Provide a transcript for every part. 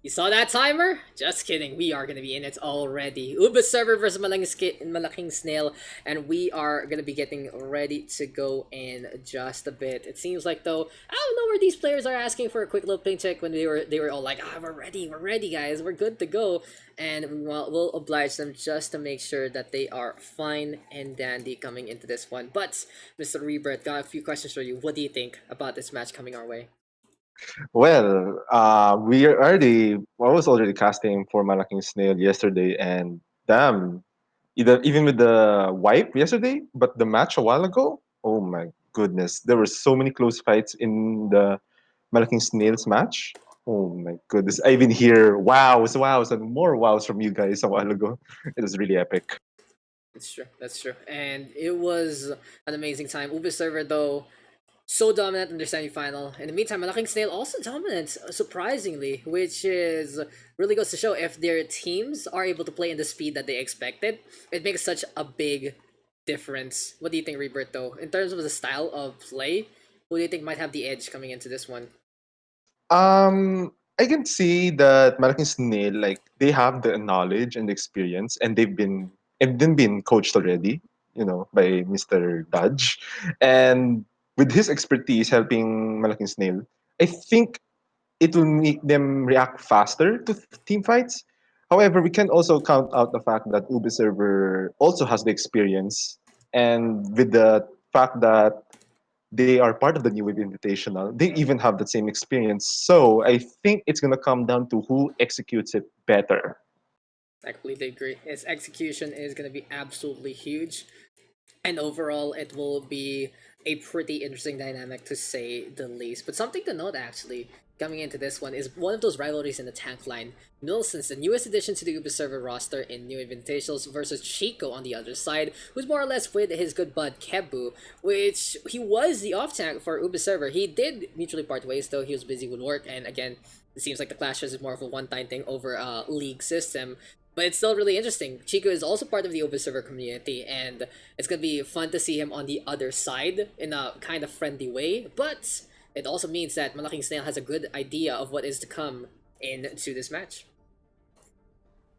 You saw that timer? Just kidding, we are gonna be in it already. Uba server versus Malaking Snail, and we are gonna be getting ready to go in just a bit. It seems like though, I don't know where these players are asking for a quick little ping check when they were all like, we're ready guys, we're good to go. And we'll oblige them just to make sure that they are fine and dandy coming into this one. But Mr. Rebirth, got a few questions for you. What do you think about this match coming our way? Well, we are already. I was already casting for Malaking Snail yesterday, and damn, even with the wipe yesterday, but the match a while ago. Oh my goodness, there were so many close fights in the Malaking Snails match. Oh my goodness, I even hear wows, and more wows from you guys a while ago. It was really epic. That's true. That's true. And it was an amazing time. Uber server though so dominant in their semifinal. In the meantime, Malaking Snail also dominant, surprisingly, which is really goes to show if their teams are able to play in the speed that they expected, it makes such a big difference. What do you think, Rebirth, though? In terms of the style of play, who do you think might have the edge coming into this one? I can see that Malaking Snail, like they have the knowledge and the experience, and they've been coached already, by Mr. Dodge, and with his expertise helping Malaking Snail, I think it will make them react faster to team fights. However, we can also count out the fact that Ubi server also has the experience, and with the fact that they are part of the New Wave Invitational. They even have the same experience. So I think it's gonna come down to who executes it better. I completely agree. Its execution is going to be absolutely huge. And overall, it will be a pretty interesting dynamic to say the least. But something to note, actually, coming into this one, is one of those rivalries in the tank line. Nilsson's the newest addition to the Uber server roster in New Invitationals versus Chico on the other side, who's more or less with his good bud Kebu, which he was the off tank for Uber server. He did mutually part ways, though he was busy with work, and again, it seems like the Clashfest is more of a one-time thing over a league system. But it's still really interesting. Chico is also part of the Uber server community, and it's gonna be fun to see him on the other side in a kind of friendly way. But it also means that Malaking Snail has a good idea of what is to come into this match.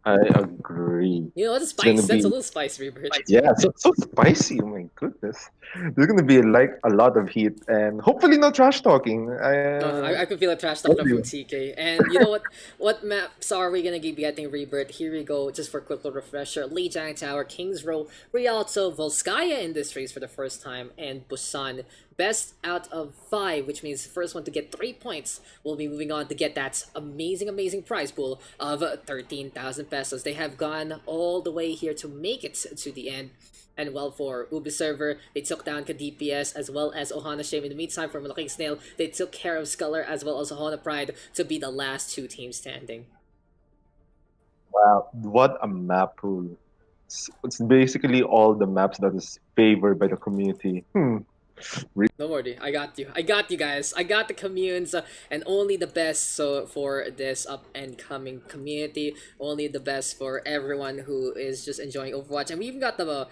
I agree. You know, that's It's gonna spice. That's a be little spice, Rebirth. yeah, so spicy. Oh my goodness, there's gonna be like a lot of heat and hopefully no trash talking. I could feel a trash talking from Hopefully. TK. And you know what? What maps are we gonna be getting, Rebirth? Here we go, just for a quick little refresher. Lijiang Tower, Kings Row, Rialto, Volskaya Industries for the first time, and Busan. Best out of 5, which means the first one to get 3 points will be moving on to get that amazing prize pool of 13,000 pesos. They have gone all the way here to make it to the end. And well, for Ubi server, they took down KDPS as well as Ohana Shame. In the meantime, for Malaking Snail, they took care of Sculler as well as Ohana Pride to be the last 2 teams standing. Wow, what a map pool! It's basically all the maps that is favored by the community. Don't worry, I got you. I got you guys. I got the communes and only the best so for this up and coming community. Only the best for everyone who is just enjoying Overwatch. And we even got the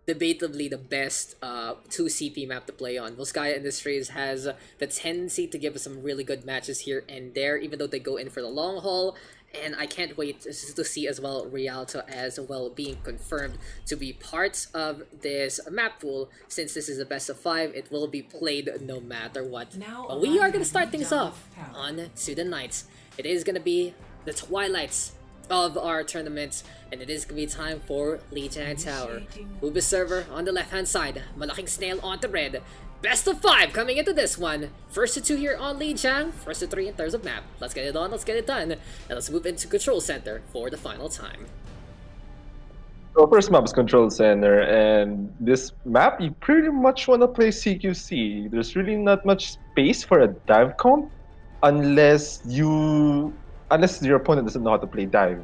debatably the best 2 CP map to play on. Volskaya Industries has the tendency to give us some really good matches here and there, even though they go in for the long haul. And I can't wait to see as well Rialto as well being confirmed to be part of this map pool. Since this is a best of 5, it will be played no matter what. But we are going to start things off on to the nights. It is going to be the twilights of our tournament, and it is going to be time for Lijiang Tower. Ubi server on the left hand side, Malaking Snail on the red. Best of 5 coming into this one. First to 2 here on Lijiang, first to 3 in terms of map. Let's get it on, let's get it done, and let's move into Control Center for the final time. So first map is Control Center, and this map you pretty much want to play CQC. There's really not much space for a dive comp unless your opponent doesn't know how to play dive.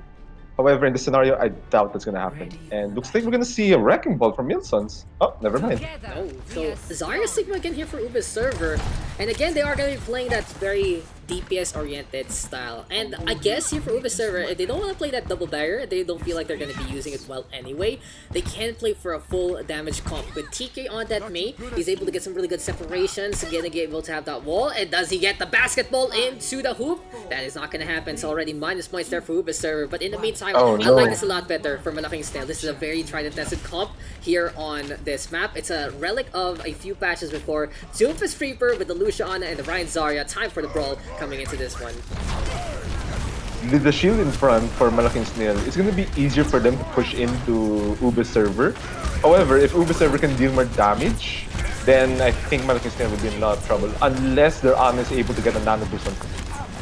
However, in this scenario, I doubt that's gonna happen. And looks like we're gonna see a Wrecking Ball from Nilsson's. Oh, never mind. Oh, so Zarya Sigma again here for Ubi's server. And again, they are going to be playing that very DPS-oriented style. And I guess here for Uber server, if they don't want to play that double barrier, they don't feel like they're going to be using it well anyway, they can play for a full damage comp. With TK on that Mei, he's able to get some really good separations, getting able to have that wall. And does he get the basketball into the hoop? That is not going to happen. It's already minus points there for Uber server. But in the meantime, Oh, I no. like this a lot better for Malaking Snail. This is a very tried and tested comp here on this map. It's a relic of a few patches before. Doomfist Reaper with the Lucian and the Ryan Zarya. Time for the brawl coming into this one. With the shield in front for Malaking Snail, it's going to be easier for them to push into Ube's server. However, if Ube's server can deal more damage, then I think Malaking Snail will be in a lot of trouble. Unless their Ana is able to get a nano boost on him.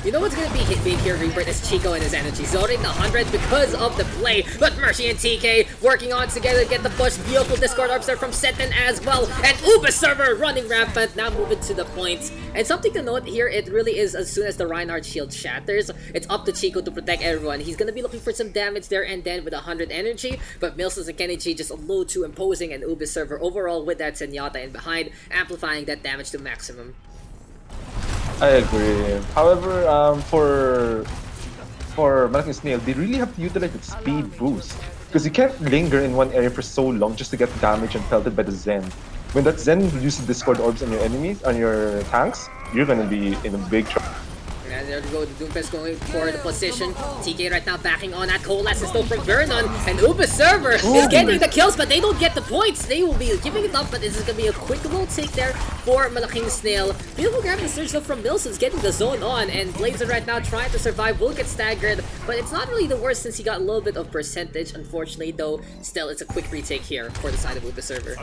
You know what's gonna be hit big here, Rebirth, is Chico and his energy. Zoning the 100 because of the play, but Mercy and TK working on together to get the push. Beautiful Discord Orbs there from Seten as well. And Uber server running rampant, now moving to the points. And something to note here, it really is as soon as the Reinhardt shield shatters, it's up to Chico to protect everyone. He's gonna be looking for some damage there and then with 100 energy, but Milsons and Kenny G just a little too imposing, and Uber server overall with that Zenyatta in behind, amplifying that damage to maximum. I agree. However, for Malaking Snail, they really have to utilize its speed boost. Because you can't linger in one area for so long just to get damage and pelted by the Zen. When that Zen reduces Discord Orbs on your enemies, on your tanks, you're gonna be in a big trouble. And there we go, the Doomfist going for the position. TK right now backing on that coalescence though from Vernon. And Uber server is getting the kills, but they don't get the points. They will be giving it up, but this is going to be a quick little take there for Malaking Snail. Beautiful grab and surge though from Milsons, getting the zone on. And Blazer right now trying to survive, will get staggered. But it's not really the worst since he got a little bit of percentage, unfortunately, though. Still, it's a quick retake here for the side of Uber server.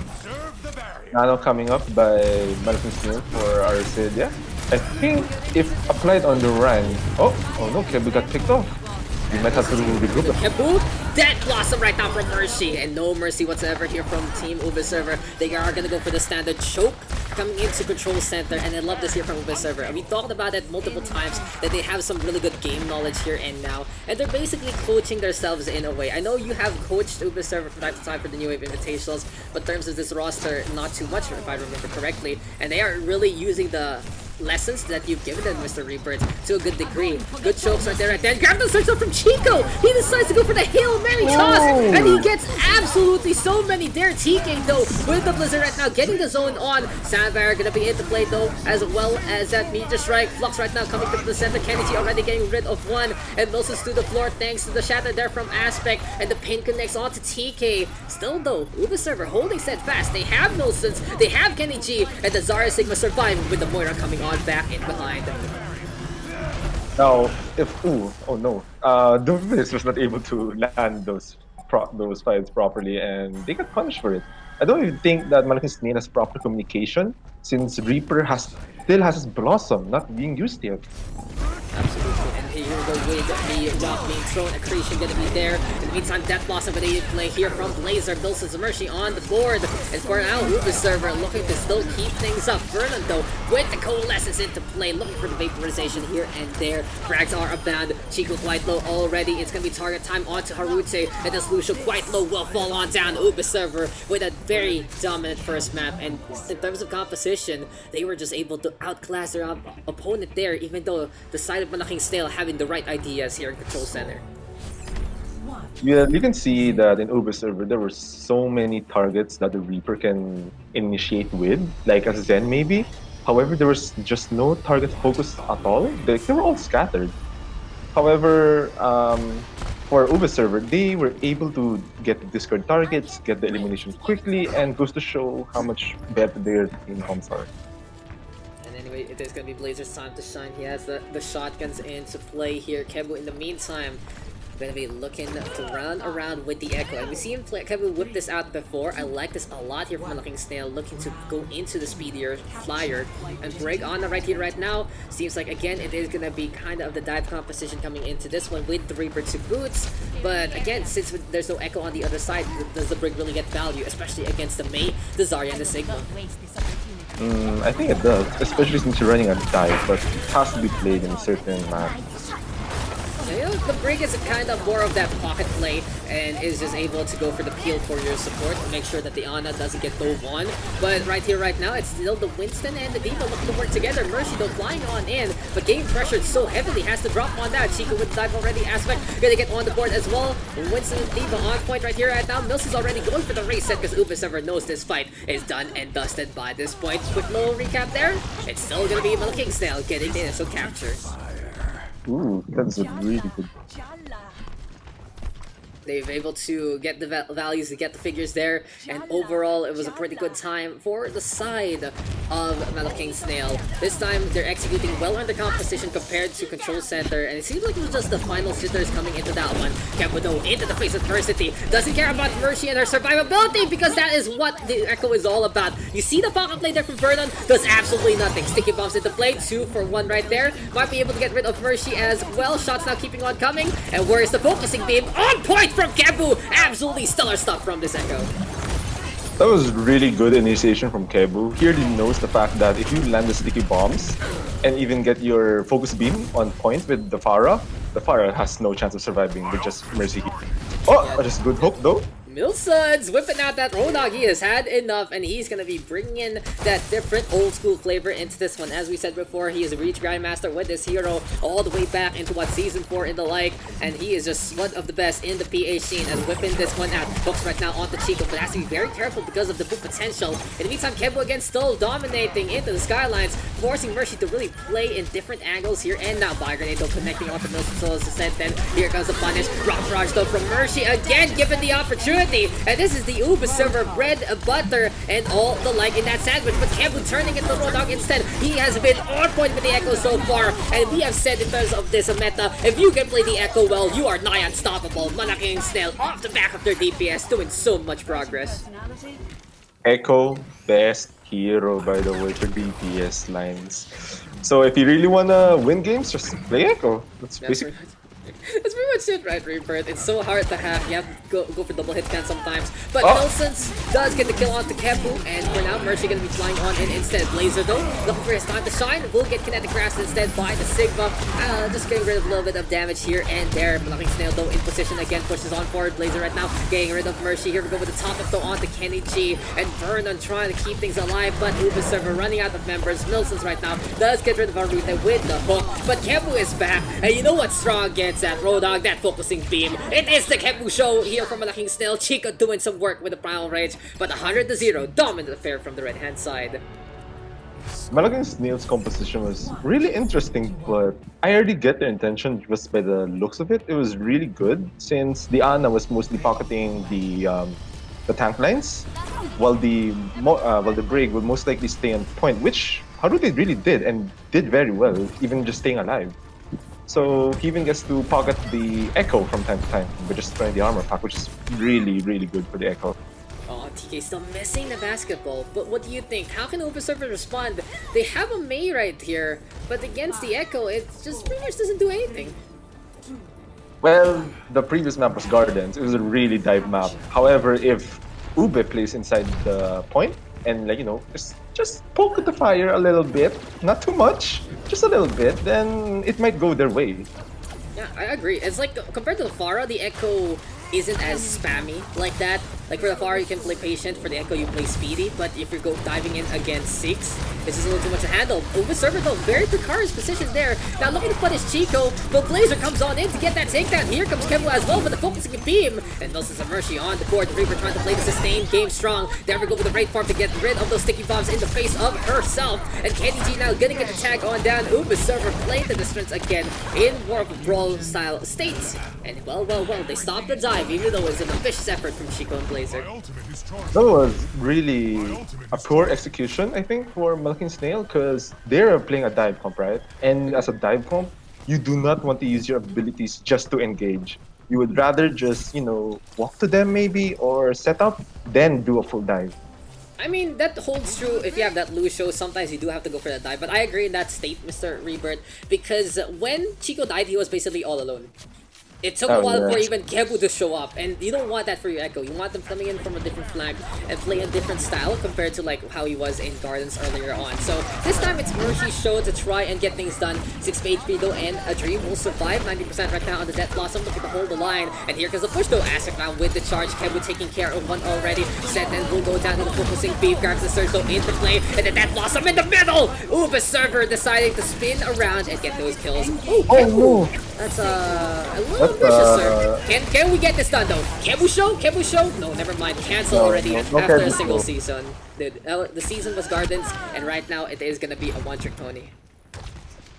Nano coming up by Malaking Snail for our Sid, yeah. I think if applied on the run, oh no, Kebu got picked off. We might have to regroup. Kebu, Dead Blossom right now from Mercy, and no mercy whatsoever here from Team Uber server. They are gonna go for the standard choke coming into control center, and I love this here from Uber server. And we talked about it multiple times that they have some really good game knowledge here and now, and they're basically coaching themselves in a way. I know you have coached Uber server from time to time for the New Wave Invitationals, but in terms of this roster, not too much if I remember correctly, and they are really using the lessons that you've given them, Mr. Rebirth, to a good degree. Good chokes right there, and then grab the search from Chico! He decides to go for the Hail Mary toss, and he gets absolutely so many there. TK though, with the Blizzard right now, getting the zone on. Sandfire gonna be into play though, as well as that Meteor Strike. Flux right now coming to the center. Kennedy already getting rid of one, and Milsons to the floor thanks to the shatter there from Aspect, and the pin connects onto TK. Still though, Uber server holding steadfast. They have Milsons, they have Kenny G, and the Zarya Sigma surviving with the Moira coming on back in behind. Now, if oh no, Doomfist was not able to land those fights properly, and they got punished for it. I don't even think that Malaking Snail has proper communication, since Reaper still has his Blossom not being used yet. Absolutely, and here we go with the rock being thrown, accretion gonna be there. In the meantime, Death Blossom with a play here from Blazer, Milsons Mercy on the board, and for now, Uber server looking to still keep things up. Vernon though, with the coalescence into play, looking for the vaporization here and there. Frags are abound, Chico quite low already, it's gonna be target time onto Harute, and this Lucio quite low will fall on down. Uber server with a very dominant first map, and in terms of composition, they were just able to outclass their opponent there, even though the side of Malaking Snail having the right ideas here in control center. Yeah, you can see that in Uber server there were so many targets that the Reaper can initiate with, like a Zen maybe. However, there was just no target focus at all. They were all scattered. However, for Uber server, they were able to get the Discord targets, get the elimination quickly, and goes to show how much better their team comps are. Anyway, it is going to be Blazer's time to shine. He has the shotguns into play here. Kebu, in the meantime, going to be looking to run around with the Echo. And we see him play Kebu whip this out before. I like this a lot here from Malaking Snail, looking to go into the speedier flyer. And Brig on the right here right now. Seems like, again, it is going to be kind of the dive composition coming into this one with the Reaper to boots. But again, since there's no Echo on the other side, does the Brig really get value, especially against the Mei, the Zarya, and the Sigma? I think it does, especially since you're running a dive, but it has to be played in a certain map. You know, the Brig is kind of more of that pocket play, and is just able to go for the peel for your support to make sure that the Ana doesn't get dove on. But right here, right now, it's still the Winston and the D.Va looking to work together. Mercy though flying on in, but getting pressured so heavily, has to drop on that. Chico with the dive already, Aspect gonna get on the board as well. Winston and D.Va on point right here right now. Mills is already going for the race set because Ubisoft knows this fight is done and dusted by this point. Quick little recap there. It's still gonna be Malaking Snail getting the initial capture. Ooh, that's a really good. They've able to get the values, to get the figures there, and overall it was a pretty good time for the side of Malaking Snail. This time they're executing well under composition compared to Control Center, and it seems like it was just the final sitters coming into that one. Kembudo into the face of adversity, doesn't care about Mercy and her survivability because that is what the Echo is all about. You see the pocket play there from Vernon, does absolutely nothing. Sticky bombs into play, 2 for 1 right there. Might be able to get rid of Mercy as well. Shots now keeping on coming, and where is the focusing beam? On point from Kebu! Absolutely stellar stuff from this Echo. That was really good initiation from Kebu. He already knows the fact that if you land the sticky bombs and even get your focus beam on point with the Pharah has no chance of surviving with just Mercy. Oh, just good hope though. Milson's whipping out that Road Dog. He has had enough, and he's gonna be bringing in that different old school flavor into this one. As we said before, he is a Reach Grandmaster with this hero all the way back into what Season 4 in the like, and he is just one of the best in the PH scene and whipping this one out. Hooks right now onto Chico, but has to be very careful because of the boot potential. In the meantime, Kembo again still dominating into the skylines, forcing Mercy to really play in different angles here and now. By Grenade though connecting onto Milson, so as I said, then here comes the punish. Rock Barrage though from Mercy again, given the opportunity. And this is the Uber server bread, butter, and all the like in that sandwich. But Kembu turning into Road Dog instead. He has been on point with the Echo so far. And we have said in terms of this meta, if you can play the Echo well, you are nigh unstoppable. Malaking Snail off the back of their DPS, doing so much progress. Echo, best hero by the way for DPS lines. So if you really wanna win games, just play Echo. That's basically. That's pretty much it, right, Rebirth? It's so hard to have. You have to go for double hit scan sometimes. But Milsons does get the kill onto Kembu, and for now, Mercy gonna be flying on in instead. Blazer, though, looking for his time to shine, will get kinetic grasp instead by the Sigma. Just getting rid of a little bit of damage here and there. Malaking Snail, though, in position again, pushes on forward. Blazer right now, getting rid of Mercy. Here we go with the top up, though, onto Kenny G. And Vernon trying to keep things alive, but Uber server running out of members. Milsons right now does get rid of Aruta with the hook, but Kembu is back, and you know what's strong against that Road Dog, that focusing beam. It is the Kembu show here from Malaking Snail. Chico doing some work with the Primal Rage, but 100-0 dominant affair from the right-hand side. Malaking Snail's composition was really interesting, but I already get their intention just by the looks of it. It was really good since the Ana was mostly pocketing the tank lines, while the Brig would most likely stay on point, which Harude really did and did very well, even just staying alive. So he even gets to pocket the Echo from time to time, but just throwing the armor pack, which is really, really good for the Echo. Oh, TK still missing the basketball, but what do you think? How can Overserver respond? They have a Mei right here, but against the Echo, it just pretty much doesn't do anything. Well, the previous map was Gardens. It was a really dive map. However, if Ube plays inside the point and just poke at the fire a little bit, not too much, just a little bit, then it might go their way. Yeah, I agree. It's like, compared to the Pharah, the Echo isn't as spammy like that. Like for the Pharah, you can play patient, for the Echo, you play speedy, but if you go diving in against 6, it's just a little too much to handle. Uber server though, very precarious position there. Now looking to punish Chico, but Blazer comes on in to get that takedown. Here comes Kembu as well, but the focusing beam. And Milson's a Mercy on the board. The Reaper trying to play the sustained game strong. There we go with the right farm to get rid of those sticky bombs in the face of herself. And Kenny G now gonna get the tag on down. Uber server playing the distance again in more of a brawl style state. And well, they stopped the dive, even though it was an ambitious effort from Chico and Blazer. That was really a poor execution, I think, for Malaking Snail, because they're playing a dive comp, right? And as a dive comp, you do not want to use your abilities just to engage. You would rather just, walk to them maybe, or set up, then do a full dive. I mean, that holds true if you have that Lucio. Sometimes you do have to go for that dive, but I agree in that state, Mr. Rebirth, because when Chico died, he was basically all alone. It took a Oh while for yeah. even Kebu to show up, and you don't want that for your Echo. You want them coming in from a different flag and play a different style compared to like how he was in Gardens earlier on. So this time it's Mercy's show to try and get things done. 6 HP though, and a Dream will survive. 90% right now on the Death Blossom, looking to hold the line. And here comes the push though. Aztec now with the charge. Kebu taking care of one already. Seten will go down to the focusing beam. Grabs the surge though into play, and the Death Blossom in the middle. Ooh, the server deciding to spin around and get those kills. Oh, Oh Kebu! no. That's a little That's ambitious, sir. Can we get this done though? Kebu show? Kebu show? No, never mind. Cancel No, already no, no after a Kebu single show. season. The season was Gardens, and right now it is gonna be a one-trick pony.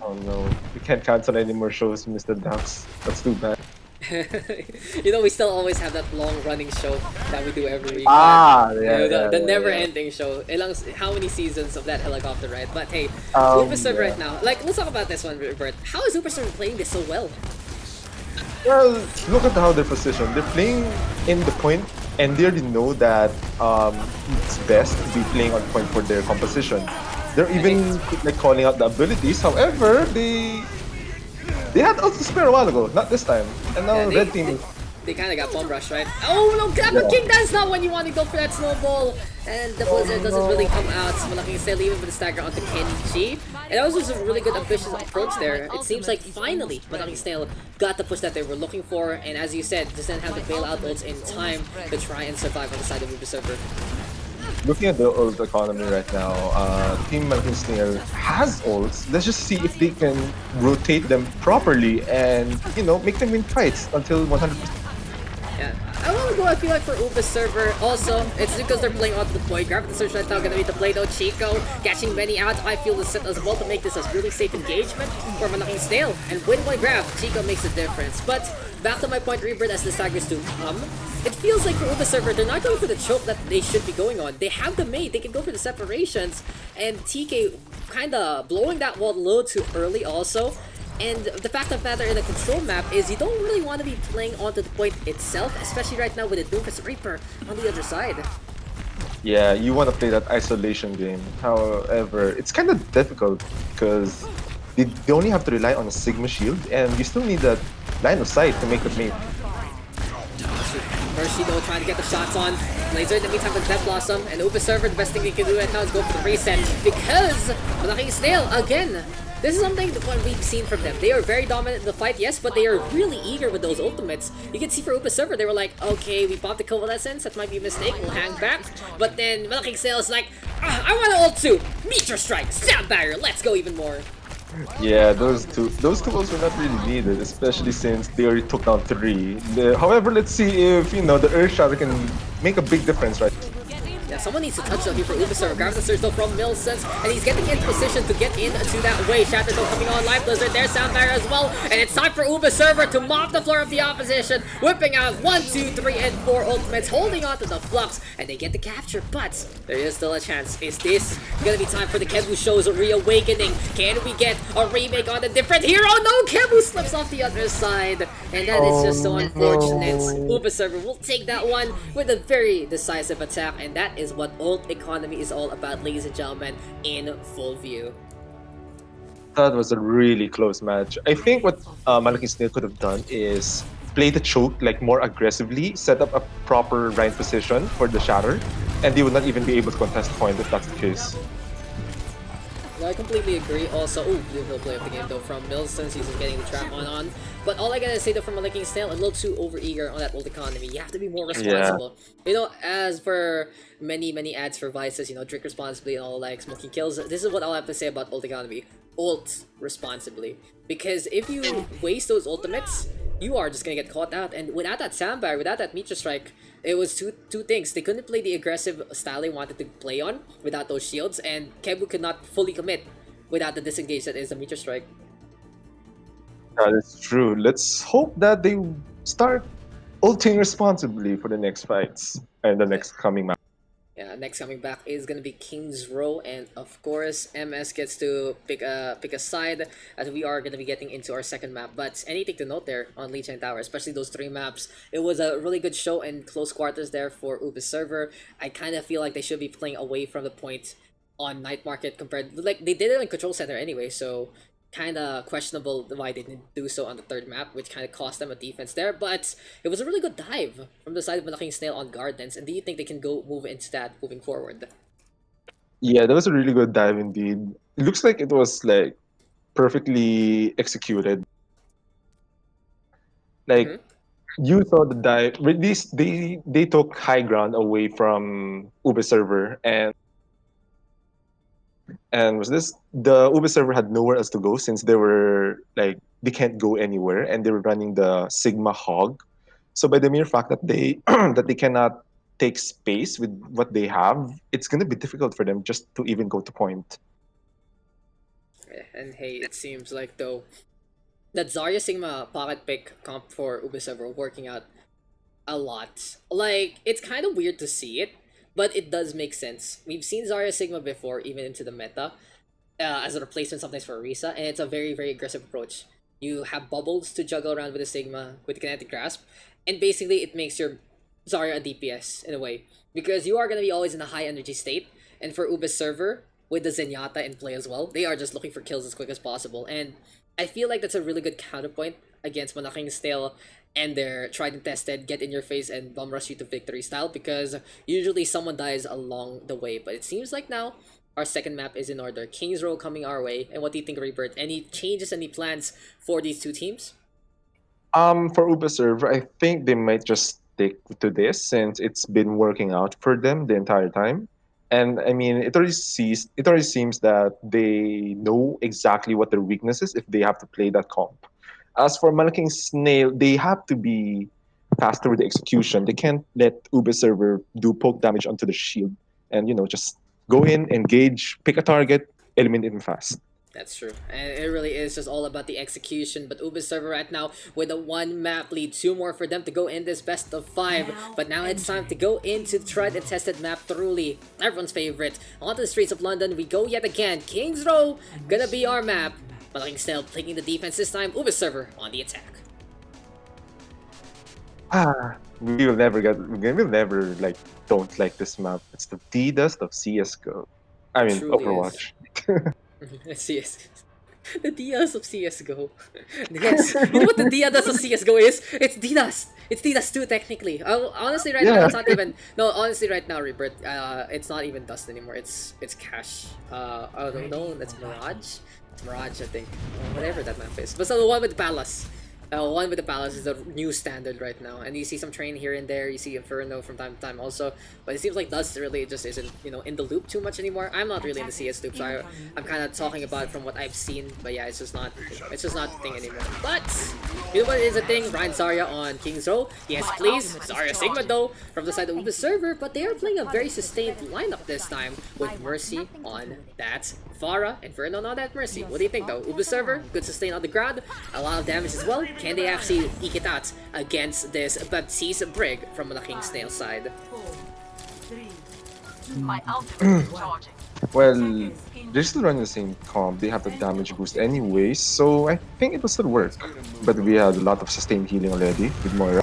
Oh no. We can't cancel any more shows, Mr. Daks. That's too bad. You know, we still always have that long-running show that we do every week. Ah, You yeah, know, yeah, the yeah, yeah. never-ending show. How many seasons of that helicopter ride? But hey, Ubisoft Yeah. right now. Like, let's talk about this one, Bert. How is Ubisoft playing this so well? Well, look at how they're positioned. They're playing in the point, and they already know that it's best to be playing on point for their composition. They're even like calling out the abilities. However, they had also spare a while ago, not this time. And now Yeah, red team. they kind of got bomb rush, right? Oh no, grab a Yeah. king! That's not when you want to go for that snowball. And the blizzard doesn't really come out. Malaking Snail even with the stagger onto Kenji. And that was just a really good ambitious approach there. It seems like finally Malaking Snail got the push that they were looking for. And as you said, just didn't have the bailout ults in time to try and survive on the side of Ubisoft. Looking at the ult economy right now, Team Malaking Snail has ults. Let's just see if they can rotate them properly and make them win fights until 100%. Yeah. I want to go, I feel like, for Upa's server. Also, it's because they're playing onto the point. Grab the search right now, gonna be the play though. Chico catching many out. I feel the set as well to make this a really safe engagement for Malaking Snail. And win one grab, Chico makes a difference. But back to my point, Rebirth, as the staggers do come. It feels like for Upa's server, they're not going for the choke that they should be going on. They have the mate, they can go for the separations. And TK kinda blowing that wall low too early also. And the fact of the matter in the control map is you don't really want to be playing onto the point itself, especially right now with the Doomfist Reaper on the other side. Yeah, you want to play that isolation game. However, it's kind of difficult because they only have to rely on a Sigma shield, and you still need that line of sight to make the mate. Mercy though trying to get the shots on. Laser in the meantime with Death Blossom, and Upa server, the best thing they can do right now is go for the reset because Malaking Snail again. This is something that we've seen from them. They are very dominant in the fight, yes, but they are really eager with those ultimates. You can see for Upa server, they were like, okay, we popped the Coalescence, that might be a mistake, we'll hang back. But then Malaking Snail is like, I want to ult too! Meteor Strike, Sound Barrier, let's go even more. Yeah, those two ults were not really needed, especially since they already took down 3. However, let's see if the Earth Shatter can make a big difference, right? Yeah, someone needs to touch down here for Ubisoft. Grabs the surge though from Milsense, and he's getting in position to get into that way. Shatter though coming on, Life Blizzard there, Sound Barrier as well, and it's time for Ubisoft to mop the floor of the opposition, whipping out 1, 2, 3, and 4 ultimates, holding on to the flux, and they get the capture, but there is still a chance. Is this gonna be time for the Kebu show's reawakening? Can we get a remake on a different hero? No, Kebu slips off the other side, and that is just so unfortunate. Ubisoft will take that one with a very decisive attack, and that is what ult economy is all about, ladies and gentlemen, in full view. That was a really close match. I think what Malaking Snail could have done is play the choke like more aggressively, set up a proper right position for the shatter, and they would not even be able to contest point if that's the case. No, I completely agree. Also, beautiful play of the game though from Milsense. He's getting the trap on. But all I gotta say though from Malaking Snail, a little too over-eager on that ult economy. You have to be more responsible. You know, as for many ads for Vices, drink responsibly and all like smoking kills, this is what I'll have to say about ult economy. Ult responsibly. Because if you waste those ultimates, you are just gonna get caught out. And without that Soundbar, without that Meteor Strike, it was two things. They couldn't play the aggressive style they wanted to play on without those shields, and Kebu could not fully commit without the disengage that is the Meteor Strike. That is true. Let's hope that they start ulting responsibly for the next fights and the next coming match. Yeah, next coming back is gonna be King's Row, and of course MS gets to pick a side as we are gonna be getting into our second map. But anything to note there on Lijiang Tower, especially those 3 maps, it was a really good show in close quarters there for Ubi's server. I kind of feel like they should be playing away from the point on Night Market compared, like they did it in Control Center anyway. So kind of questionable why they didn't do so on the third map, which kind of cost them a defense there. But it was a really good dive from the side of Malaking Snail on Gardens. And do you think they can go move into that moving forward? Yeah, that was a really good dive indeed. It looks like it was like perfectly executed. Like Mm-hmm. you saw the dive. With this, they took high ground away from Uber server, and was this the Uber server had nowhere else to go since they were like they can't go anywhere, and they were running the Sigma Hog. So by the mere fact that they that they cannot take space with what they have, it's gonna be difficult for them just to even go to point. And hey, it seems like though that Zarya Sigma pocket pick comp for Ubisoft are working out a lot. Like, it's kind of weird to see it, but it does make sense. We've seen Zarya Sigma before, even into the meta, as a replacement sometimes for Orisa, and it's a very, very aggressive approach. You have bubbles to juggle around with the Sigma, with the Kinetic Grasp, and basically it makes your Zarya a DPS in a way. Because you are going to be always in a high energy state, and for Ube's server, with the Zenyatta in play as well, they are just looking for kills as quick as possible. And I feel like that's a really good counterpoint against Malaking Snail and their tried and tested get in your face and bum rush you to victory style, because usually someone dies along the way. But it seems like now our second map is in order. King's Row coming our way. And what do you think, Rebirth? Any changes, any plans for these two teams? For Uber server, I think they might just stick to this since it's been working out for them the entire time. And I mean, it already seems that they know exactly what their weakness is if they have to play that comp. As for Malaking Snail, they have to be faster with the execution. They can't let Uber server do poke damage onto the shield and just go in, engage, pick a target, eliminate them fast. That's true. And it really is just all about the execution. But Ubi's server right now with a one map lead. Two more for them to go in this best of five. But now it's time to go into the tried and tested map truly. Everyone's favorite. Onto the streets of London we go yet again. King's Row gonna be our map. Malaking Snail taking the defense this time. Ubi's server on the attack. We will never like don't like this map. It's the D dust of CS:GO. I It mean truly is. Overwatch. CS. The Diaz of CSGO. Yes. You know what the Diaz of CSGO is? It's DDoS. It's DDoS 2 technically. Honestly right now Yeah. it's not even honestly right now, Rebirth, it's not even dust anymore. It's cash. Oh no, that's Mirage. It's Mirage, I think. Whatever that map is. But so the one with the palace. One with the palace is the new standard right now, and you see some train here and there. You see Inferno from time to time also, but it seems like Dust really just isn't in the loop too much anymore. I'm not really in the CS loop, so I'm kind of talking about from what I've seen. But yeah, it's just not the thing anymore. But you know what is a thing? Ryan Zarya on King's Row. Yes, please. Zarya Sigma though from the side of the server, but they are playing a very sustained lineup this time with Mercy on that Pharah, Inferno on that Mercy. What do you think though? Uber server, good sustain on the ground, a lot of damage as well. Can they actually eke it out against this Baptiste Brig from the King Snail side? My ultimate is charging. Well, they're still running the same comp. They have the damage boost anyways, so I think it will still work. But we had a lot of sustained healing already with Moira.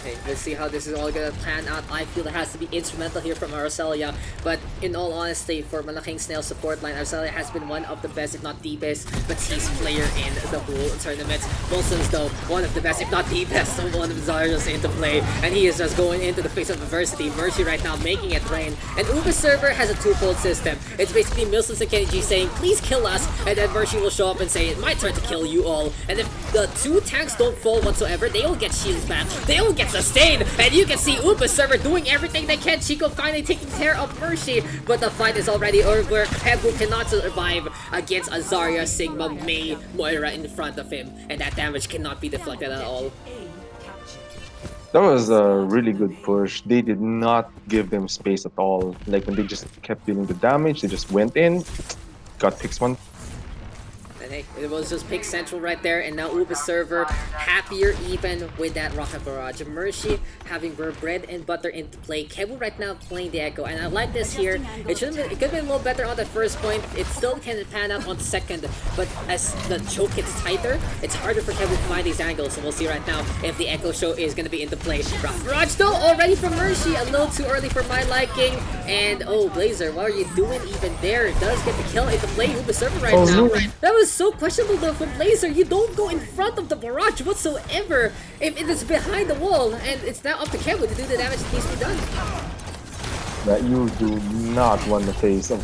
Okay, let's see how this is all gonna pan out. I feel it has to be instrumental here from Arcelia, but in all honesty, for Malaking Snail support line, Arcelia has been one of the best, if not the best, Batiste player in the whole tournament. Wilson's though, one of the best, if not the best, one of Zarya's into play, and he is just going into the face of adversity. Mercy right now making it rain, and Uber's server has a two-fold system. It's basically Milsons and Kenji saying, please kill us, and then Mercy will show up and say, it's my turn to kill you all. And if the two tanks don't fall whatsoever, they will get shields back, they will get sustained, and you can see Uber's server doing everything they can. Chico finally taking care of Mercy, but the fight is already over. Kebu cannot survive against a Zarya, Sigma, Mei, Moira in front of him, and that damage cannot be deflected at all. That was a really good push. They did not give them space at all. Like when they just kept dealing the damage, they just went in, got picks one. And And hey, it was just pick central right there, and now Uber server happier even with that rocket barrage. Mercy having her bread and butter into play. Kebu right now playing the Echo, and I like this here. It could have been a little better on the first point. It still can pan out on the second, but as the choke gets tighter, it's harder for Kebu to find these angles. So we'll see right now if the Echo show is going to be into play. Rocket barrage though already from Mercy, a little too early for my liking. And oh, Blazer, what are you doing even there? It does get the kill into play. Uber server right now. That was so questionable though from Blazer. You don't go in front of the barrage whatsoever if it is behind the wall, and it's now up to Kebu to do the damage that needs to be done. That you do not want the face of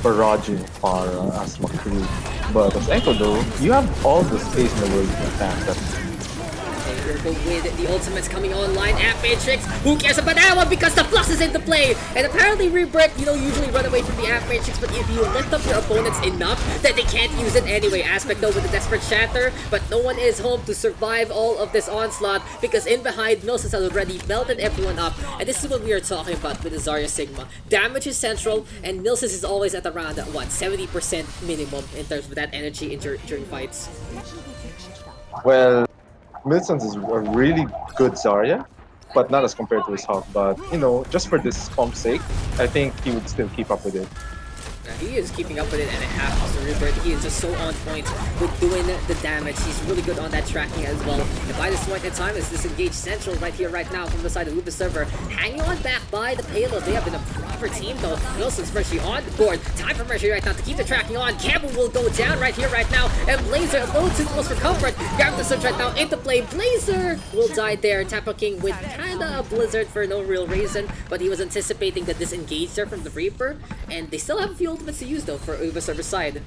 barraging Pharah as McCree. But as Echo though, you have all the space in the world to attack that. With the ultimates coming online at Matrix. Who cares about that one because the Flux is into play. And apparently Rebirth, usually run away from the App Matrix, but if you lift up your opponents enough that they can't use it anyway. Aspect though with the Desperate Shatter, but no one is home to survive all of this onslaught because in behind, Mills has already belted everyone up. And this is what we are talking about with the Zarya Sigma. Damage is central, and Mills is always at around, 70% minimum in terms of that energy during fights. Well, Milsons is a really good Zarya, but not as compared to his Hawk. But, just for this comp's sake, I think he would still keep up with it. He is keeping up with it, and it happens to Rebirth. He is just so on point with doing the damage. He's really good on that tracking as well. And by this point in time, it's disengaged central right here, right now, from the side of Uber server. Hanging on back by the payload. They have been a proper team, though. Wilson's Mercy on the board. Time for Mercy right now to keep the tracking on. Campbell will go down right here, right now. And Blazer, a little too close for comfort. Grab the search right now into play. Blazer will die there. Tapo King with kinda a blizzard for no real reason, but he was anticipating the disengage there from the Reaper. And they still have a few ultimates to use though for Uber server side.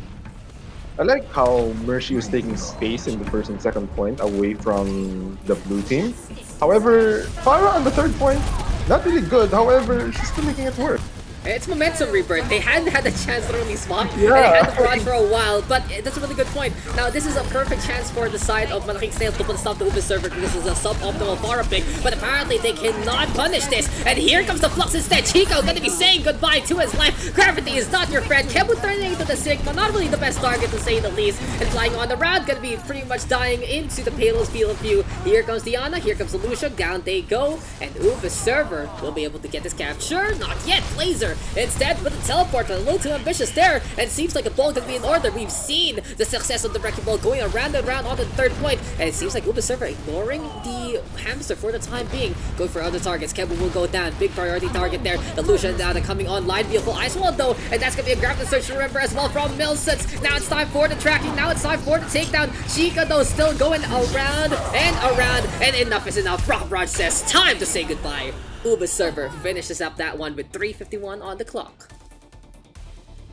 I like how Mercy was taking space in the first and second point away from the blue team. However, Pharah on the third point, not really good. However, she's still making it work. It's momentum Rebirth. They hadn't had the chance to really swap. Yeah. And they had the barrage for a while, but that's a really good point. Now, this is a perfect chance for the side of Malaking Snail to put a stop to Uber server because this is a suboptimal Pharah pick, but apparently they cannot punish this. And here comes the Flux instead. Chico gonna be saying goodbye to his life. Gravity is not your friend. Kebu turning into the Sigma, not really the best target to say the least. And flying on the round, gonna be pretty much dying into the payload's field of view. Here comes Diana, here comes Lucia, down they go. And Uber server will be able to get this capture. Not yet, Blazer. Instead, with the teleport, a little too ambitious there, and seems like a ball could be in order. We've seen the success of the wrecking ball going around and around on the third point, and it seems like Uber server ignoring the hamster for the time being. Going for other targets. Kebu will go down. Big priority target there. The Lucian down and coming online. Beautiful ice wall though, and that's gonna be a grab and search to remember as well from Milsons. Now it's time for the tracking. Now it's time for the takedown. Chica though still going around, and enough is enough. Rock Raj says time to say goodbye. Uber server finishes up that one with 3:51 on the clock.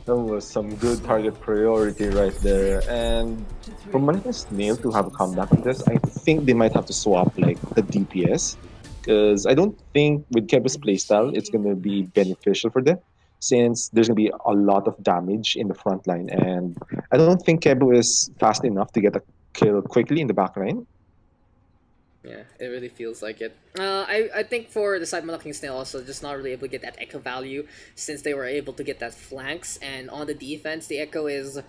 That was some good target priority right there. And for Malaking Snail to have a comeback on this, I think they might have to swap like the DPS. Because I don't think with Kebu's playstyle, it's going to be beneficial for them. Since there's going to be a lot of damage in the front line. And I don't think Kebu is fast enough to get a kill quickly in the back line. Yeah, it really feels like it. I think for the side Malaking Snail also just not really able to get that echo value since they were able to get that flanks, and on the defense the echo is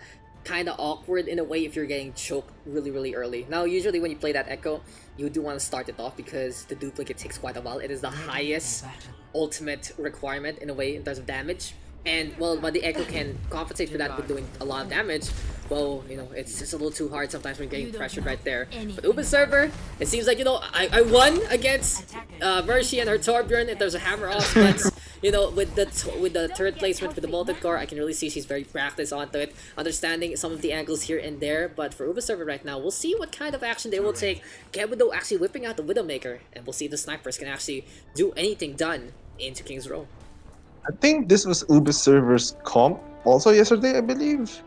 kind of awkward in a way if you're getting choked really early. Now usually when you play that echo you do want to start it off because the duplicate takes quite a while. It is the highest ultimate requirement in a way in terms of damage. And, well, when the Echo can compensate for that with doing a lot of damage, well, it's just a little too hard sometimes when getting pressured right there. But Uber server, it seems like, I won against Mercy and her Torbjorn in terms of hammer off, but, with the third placement with the Molten Core, I can really see she's very practiced onto it, understanding some of the angles here and there. But for Uber server right now, we'll see what kind of action they will take. Kebudo actually whipping out the Widowmaker, and we'll see if the snipers can actually do anything done into King's Row. I think this was Uber server's comp also yesterday, I believe.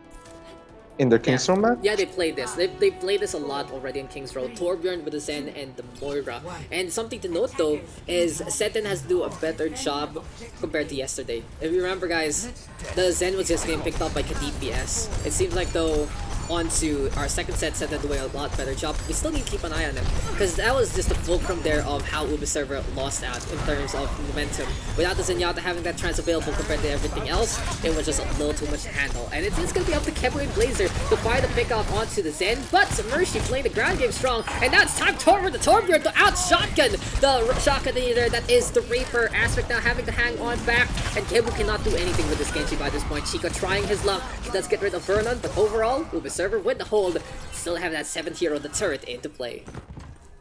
In their King's Row match? Yeah, they played this. They played this a lot already in King's Row. Torbjorn with the Zen and the Moira. And something to note though is Seten has to do a better job compared to yesterday. If you remember guys, the Zen was just getting picked up by DPS. It seems like though onto our second set, Set did doing a lot better job. We still need to keep an eye on him, because that was just the fulcrum there of how Uber server lost out in terms of momentum. Without the Zenyatta having that trance available compared to everything else, it was just a little too much to handle. And it's going to be up to Kebu and Blazer to find the pick off onto the Zen, but Mercy playing the ground game strong, and now it's time for the Torbjorn to out shotgun the shotgun leader that is the Reaper. Aspect now having to hang on back, and Kebu cannot do anything with this Genji by this point. Chico trying his luck, he does get rid of Vernon, but overall, Uber server with the hold, still have that 7th hero, the turret, into play.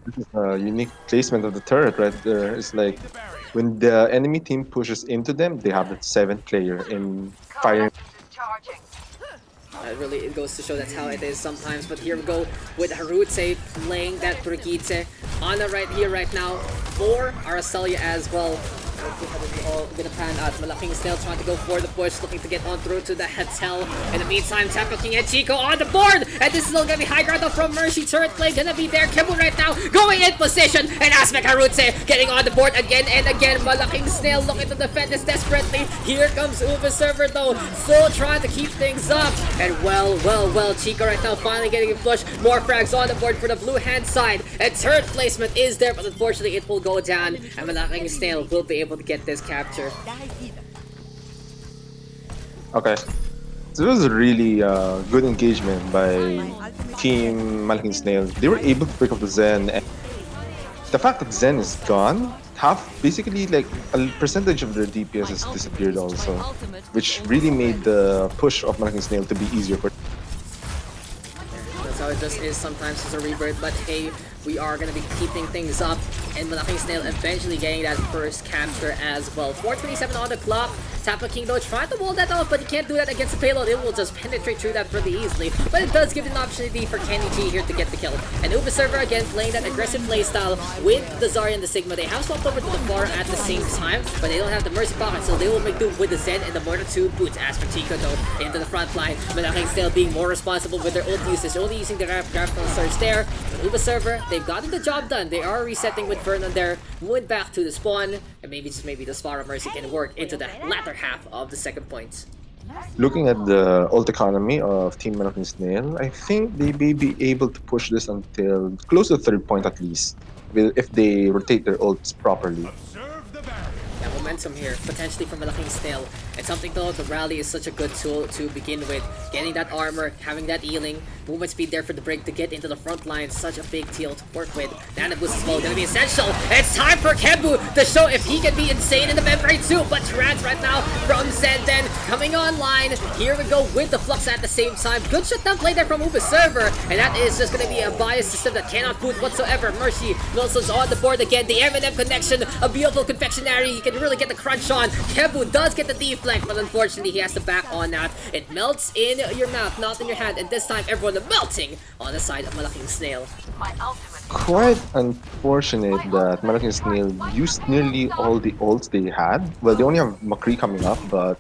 This is a unique placement of the turret right there. It's like when the enemy team pushes into them, they have the 7th player in firing. Charging. Really, it goes to show that's how it is sometimes. But here we go with Harutse playing that Brigitte. Ana right here, right now, for Aracelia as well. All gonna pan out. Malaking Snail trying to go for the push, looking to get on through to the Hetel. In the meantime, Tapo King and Chico on the board! And this is still gonna be high ground up from Mercy. Turret play gonna be there. Kibu right now going in position. And Aspect Harutse getting on the board again and again. Malaking Snail looking to defend this desperately. Here comes Uber server though, still trying to keep things up. And well, Chico right now finally getting a push. More frags on the board for the blue hand side. And turret placement is there, but unfortunately it will go down. And Malaking Snail will be able to get this capture. Okay. So it was a really good engagement by Team Malaking Snail. They were able to pick up the Zen, and the fact that Zen is gone, basically like a percentage of their DPS has disappeared also, which really made the push of Malaking Snail to be easier for. That's how it just is sometimes as a Rebirth, but hey, we are going to be keeping things up, and Malaking Snail eventually getting that first capture as well. 4:27 on the clock. Tapo King though trying to wall that off, but he can't do that against the payload. It will just penetrate through that pretty easily, but it does give an opportunity for Kenny G here to get the kill. And Uber server again playing that aggressive playstyle with the Zarya and the Sigma. They have swapped over to the bar at the same time, but they don't have the Mercy pocket, so they will make do with the Zen and the Mortar 2 boots. As for Chico though, into the front line, Malaking Snail being more responsible with their ult usage, only using the graphical surge there. But Uber server, they've gotten the job done. They are resetting with Vernon there, moving back to the spawn, and maybe the Spar of Mercy can work into the latter half of the second point. Looking at the ult economy of Team Malaking Snail, I think they may be able to push this until close to the 3rd point at least, if they rotate their ults properly. Yeah, momentum here, potentially from Malaking Snail. And something though, the rally is such a good tool to begin with. Getting that armor, having that healing, movement speed there for the break to get into the front line, such a big deal to work with. Nano boost as well, gonna be essential. It's time for Kebu to show if he can be insane in the membrane too. But Trans right now from Zenden coming online. Here we go with the Flux at the same time. Good shutdown play there from Uber server, and that is just gonna be a bias system that cannot boot whatsoever. Mercy Milso's on the board again. The M&M connection, a beautiful confectionery. He can really get the crunch on. Kebu does get the deflect, but unfortunately he has to back on that. It melts in your mouth, not in your hand, and this time everyone melting on the side of Malaking Snail. My ultimate. Quite unfortunate that Malaking Snail used nearly all the ults they had. Well, they only have McCree coming up, but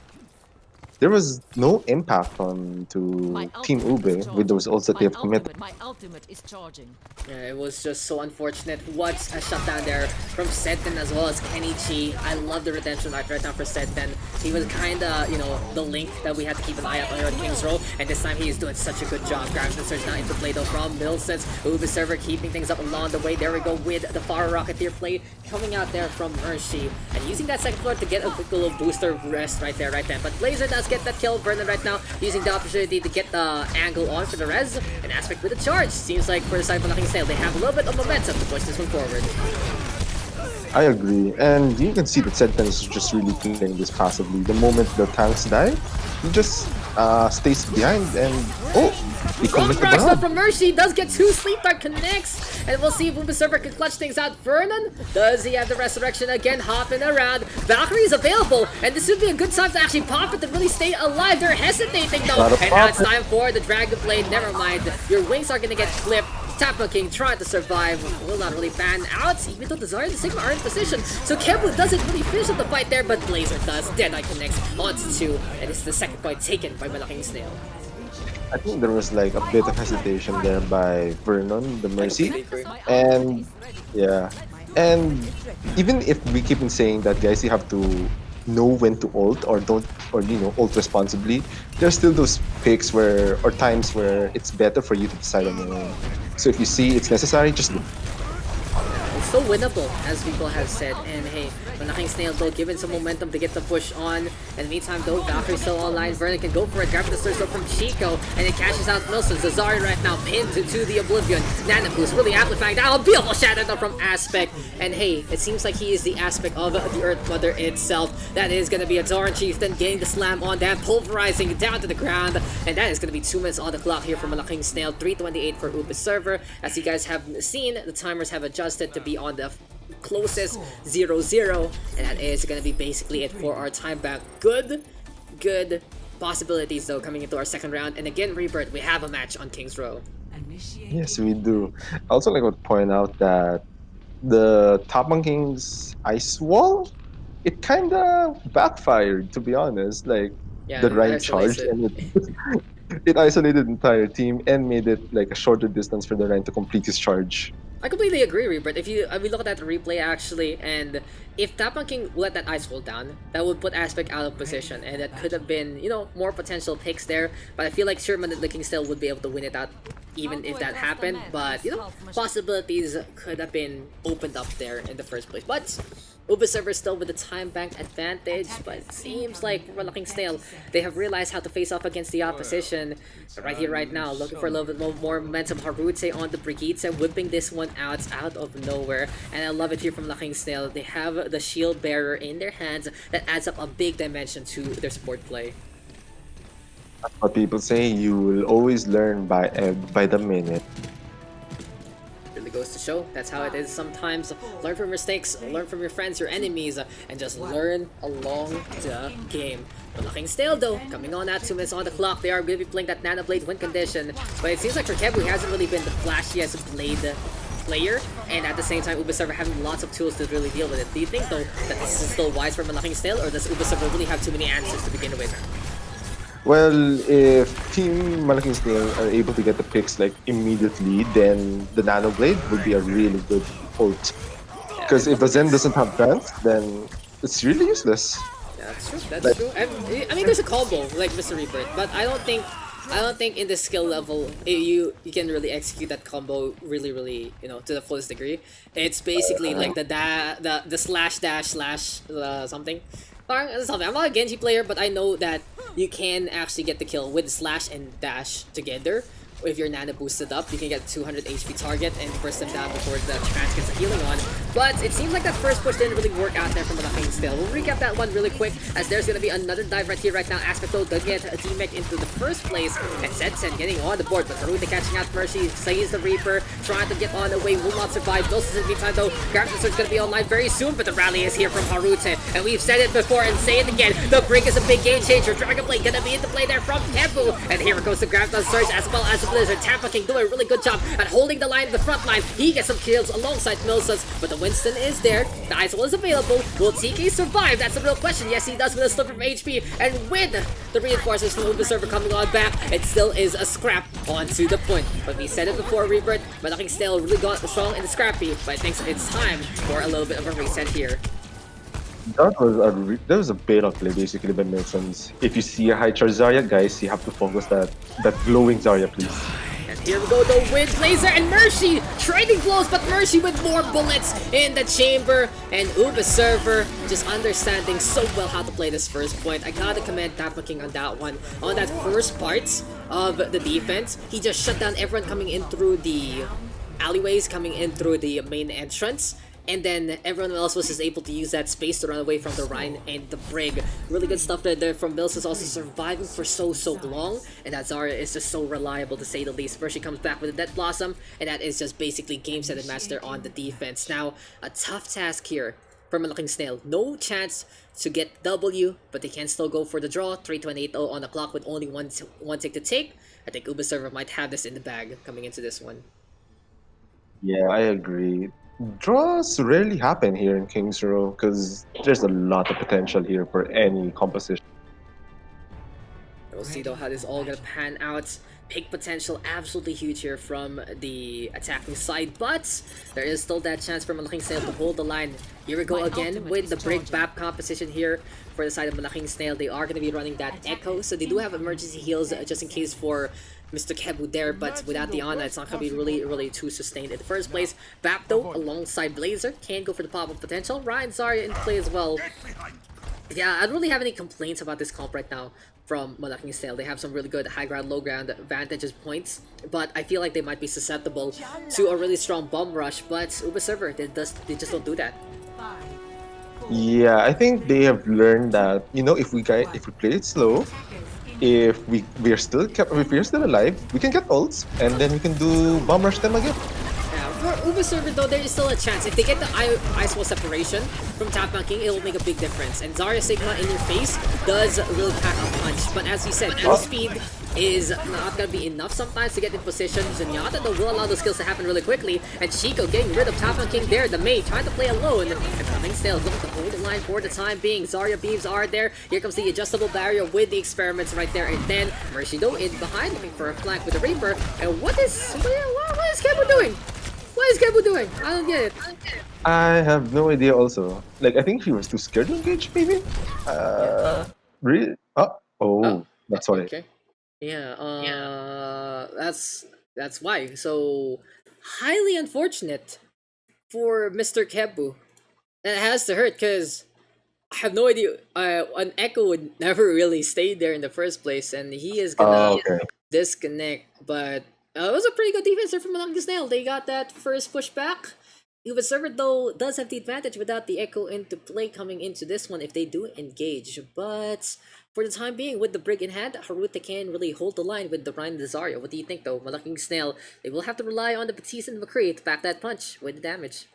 there was no impact on to Team Ube with those ults that they have committed. My ultimate is charging. Yeah, it was just so unfortunate. What a shutdown there from Seten as well as Kenichi. I love the redemption arc right now for Seten. He was kinda, the link that we had to keep an eye out on here at King's Row, and this time he is doing such a good job. Grabbing the surge now into play though from Milsons. Uber server keeping things up along the way. There we go with the Fire Rocketeer play coming out there from Mercy, and using that second floor to get a quick little booster rest right there, right then. But Blazer does get that kill. Vernon right now using the opportunity to get the angle on for the res, and Aspect with a charge. Seems like for the side of Malaking Snail, they have a little bit of momentum to push this one forward. I agree, and you can see that Senten is just really playing this passively. The moment the tanks die, he just stays behind and he commits the Rock ground. from Mercy does get 2 Sleep Dart connects, and we'll see if Uber server can clutch things out. Vernon, does he have the resurrection again? Hopping around. Valkyrie is available, and this would be a good time to actually pop it and really stay alive. They're hesitating though, and now it's time for the Dragon Blade. Never mind, your wings are gonna get clipped. Tapo King trying to survive, will not really pan out, even though the Zarya and the Sigma are in position. So Kebu doesn't really finish up the fight there, but Blazer does. Deadeye connects onto 2, and it's the second point taken by Malaking Snail. I think there was like a bit of hesitation there by Vernon, the Mercy, and yeah, and even if we keep on saying that, guys, you have to know when to ult or don't, or ult responsibly, there's still those picks where, or times where it's better for you to decide on your own. So if you see it's necessary, just do. It's so winnable, as people have said. And hey, Malaking Snail though given some momentum to get the push on. In the meantime though, Valkyrie's still online. Vernon can go for it, grab the surge though from Chico, and it catches out Milson. Zazari right now pinned to the Oblivion. Nana Boost really amplifying that. A beautiful shadow though from Aspect. And hey, it seems like he is the Aspect of the Earth Mother itself. That is gonna be a Zoran Chieftain getting the slam on that, pulverizing down to the ground. And that is gonna be 2 minutes on the clock here for Malaking Snail. 3:28 for Uber server. As you guys have seen, the timers have adjusted to be on the closest 0-0, and that is gonna be basically it for our time back. Good possibilities though coming into our second round. And again, Rebirth, we have a match on King's Row. Yes, we do. I also like to point out that the Top King's ice wall, it kind of backfired, to be honest. Like, Yeah, the it Rhine charged isolated. and it isolated the entire team and made it like a shorter distance for the Rhine to complete his charge. I completely agree, Rebirth. If you we look at that replay actually, and if Tapan King let that ice fall down, that would put Aspect out of position, and that could have been, more potential picks there. But I feel like Sherman and King still would be able to win it out, even if that happened. But possibilities could have been opened up there in the first place. But Uber server still with the time bank advantage, but it seems like for Malaking Snail, they have realized how to face off against the opposition. Right here, right now, looking for a little bit more momentum. Harute on the Brigitte, whipping this one out of nowhere. And I love it here from Malaking Snail. They have the shield bearer in their hands that adds up a big dimension to their support play. What people say, you will always learn by the minute. Really goes to show that's how it is sometimes. Learn from mistakes, learn from your friends, your enemies, and just learn along the game. Malaking Snail though, coming on at 2 minutes on the clock. They are going to be playing that Nano Blade win condition, but it seems like for Kebu, he hasn't really been the flashiest blade player, and at the same time Ubisoft having lots of tools to really deal with it. Do you think though that this is still wise for Malaking Snail, or does Ubisoft really have too many answers to begin with? Well, if Team Malaking Snail are able to get the picks like immediately, then the Nano Blade would be a really good ult. Because if the Zen doesn't have grants, then it's really useless. Yeah, that's true. That's true. I mean, there's a combo like Mr. Rebirth, but I don't think in the skill level you can really execute that combo really to the fullest degree. It's basically like the slash dash slash something. I'm not a Genji player, but I know that you can actually get the kill with slash and dash together. If you're Nana boosted up, you can get 200 HP target and burst them down before the trans gets the healing on. But it seems like that first push didn't really work out there from Malaking Snail. We'll recap that one really quick, as there's gonna be another dive right here, right now. Aspecto does get a teammate into the first place, and Sensen getting on the board, but Haruta catching out Mercy, saves the Reaper, trying to get on the way, will not survive. Doses in the meantime though, Gravity Surge gonna be online very soon, but the rally is here from Haruta, and we've said it before and say it again, the break is a big game changer. Dragon Blade gonna be into play there from Kebu, and here it goes the Gravity Surge as well as Blizzard. Tampa King doing a really good job at holding the line in the front line. He gets some kills alongside Milsons, but the Winston is there. The Ice Wall is available. Will TK survive? That's the real question. Yes, he does with a slip from HP, and with the reinforcements from Uber server coming on back, it still is a scrap onto the point. But we said it before, Rebirth, Malaking Snail really got strong in the scrappy, but I think it's time for a little bit of a reset here. That was a beta play basically by Milsons. If you see a high charge Zarya, guys, you have to focus that glowing Zarya, please. And here we go though with Laser and Mercy trading blows, but Mercy with more bullets in the chamber, and Uba server just understanding so well how to play this first point. I gotta commend Tapma King on that one. On that first part of the defense, he just shut down everyone coming in through the alleyways, coming in through the main entrance. And then everyone else was just able to use that space to run away from the Rhine and the Brig. Really good stuff there from Mills, is also surviving for so long. And that Zarya is just so reliable to say the least. First she comes back with a Death Blossom, and that is just basically game set and match there on the defense. Now, a tough task here for Malaking Snail. No chance to get W, but they can still go for the draw. 3:28 on the clock with only one tick to take. I think Uba server might have this in the bag coming into this one. Yeah, I agree. Draws rarely happen here in Kings Row because there's a lot of potential here for any composition. We'll see though how this all gonna pan out. Pick potential absolutely huge here from the attacking side, but there is still that chance for Malaking Snail to hold the line. Here we go again with the Brig BAP composition here for the side of Malaking Snail. They are going to be running that Echo, so they do have emergency heals just in case for Mr. Kebu there, but without the Ana, it's not going to be really too sustained in the first place. BAP though, alongside Blazer, can go for the pop-up potential. Ryan Zarya in play as well. Yeah, I don't really have any complaints about this comp right now from Malaking Snail. They have some really good high ground, low ground vantages points, but I feel like they might be susceptible to a really strong bomb rush. But Uber Server, they just don't do that. Yeah, I think they have learned that if we play it slow, if we're still alive, we can get ults and then we can do bomb rush them again. Yeah, for Uber Server though, there is still a chance. If they get the ice wall separation from top banking, it will make a big difference. And Zarya Sigma in your face does really pack a punch. But as you said, full speed is not gonna be enough sometimes to get in position. Zenyatta though will allow those skills to happen really quickly. And Chico getting rid of top banking there. The Mei trying to play alone. And Malaking Snail looking to hold the line for the time being. Zarya beams are there. Here comes the adjustable barrier with the experiments right there. And then Mershido in behind looking for a flank with the Rebirth. And what is Kebu doing? What is Kebu doing? I don't get it. I have no idea also. Like, I think he was too scared to engage, maybe? Really? Oh, that's why. okay. Yeah, that's why. So, highly unfortunate for Mr. Kebu. And it has to hurt because I have no idea. An Echo would never really stay there in the first place, and he is gonna Okay. disconnect. But it was a pretty good defense there from Malaking Snail. They got that first push back. Uva Server though does have the advantage without the Echo into play coming into this one if they do engage. But for the time being, with the Brig in hand, Haruta can really hold the line with the Ryan and the Zarya. What do you think though? Malaking Snail, they will have to rely on the Batiste and McCree to back that punch with the damage.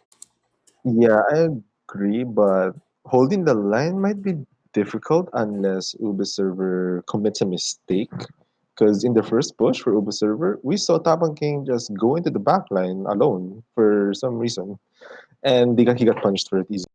Yeah, I agree, but holding the line might be difficult unless Uber Server commits a mistake. Because in the first push for Uber Server, we saw Taban King just go into the back line alone for some reason. And he got punished for it easily.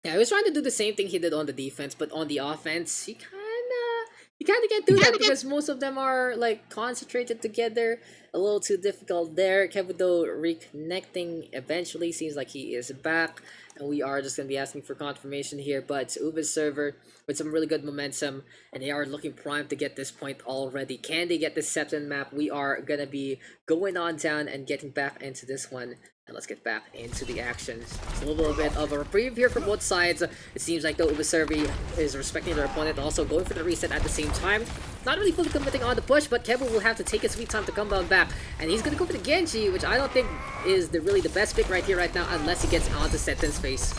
Yeah, he was trying to do the same thing he did on the defense, but on the offense, you kinda can't do that because most of them are like concentrated together. A little too difficult there. Kebudo reconnecting eventually seems like he is back, and we are just gonna be asking for confirmation here. But Uber's server with some really good momentum, and they are looking primed to get this point already. Can they get this Septon map? We are gonna be going on down and getting back into this one. And let's get back into the action. It's a little bit of a reprieve here for both sides. It seems like the Ubiservi is respecting their opponent, also going for the reset at the same time. Not really fully committing on the push, but Kebu will have to take his sweet time to come down back. And he's going to go for the Genji, which I don't think is really the best pick right here, right now, unless he gets onto Seton's face.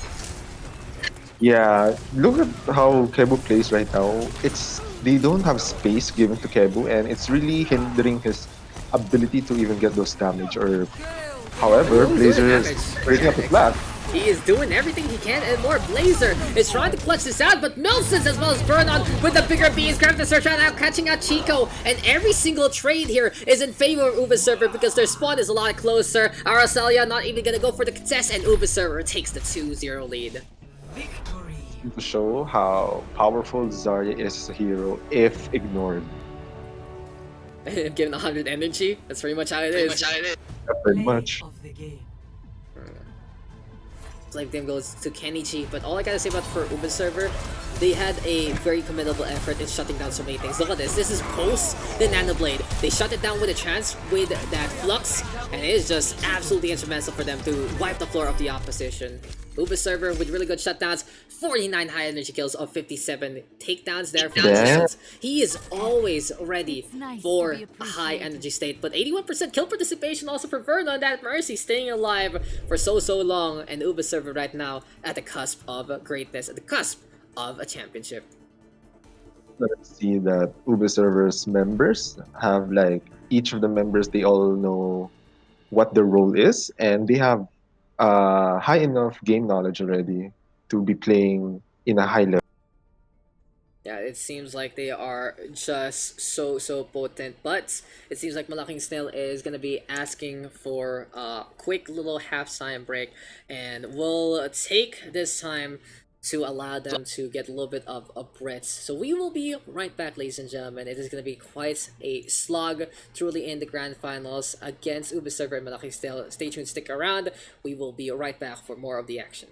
Yeah, look at how Kebu plays right now. They don't have space given to Kebu, and it's really hindering his ability to even get those damage. Or, however, Blazer is breaking up the flag. He is doing everything he can and more. Blazer is trying to clutch this out, but Milsons as well as Burnon with the bigger bees. Grab the search right now, catching out Chico. And every single trade here is in favor of Uber Server because their spawn is a lot closer. Aracelia not even gonna go for the contest, and Uber Server takes the 2-0 lead. To show how powerful Zarya is as a hero if ignored. Given 100 energy, that's pretty much how it is. Pretty much. Life game goes to Kenichi, but all I gotta say about for Uber Server, they had a very commendable effort in shutting down so many things. Look at this. This is post the Nano Blade. They shut it down with a chance with that Flux, and it is just absolutely instrumental for them to wipe the floor of the opposition. Uber Server with really good shutdowns, 49 high energy kills of 57 takedowns there for Milsons. He is always ready for a high energy state, but 81% kill participation also for Vernon. That Mercy staying alive for so long, and Uber Server right now at the cusp of greatness, at the cusp of a championship. Let's see that Uber servers members have each of the members, they all know what their role is, and they have high enough game knowledge already to be playing in a high level. Yeah, it seems like they are just so potent, but it seems like Malaking Snail is gonna be asking for a quick little half-time break, and we'll take this time to allow them to get a little bit of a breath. So we will be right back, ladies and gentlemen. It is going to be quite a slog, truly, in the grand finals against Ubisoft and Malaking Snail. Stay tuned, stick around. We will be right back for more of the action.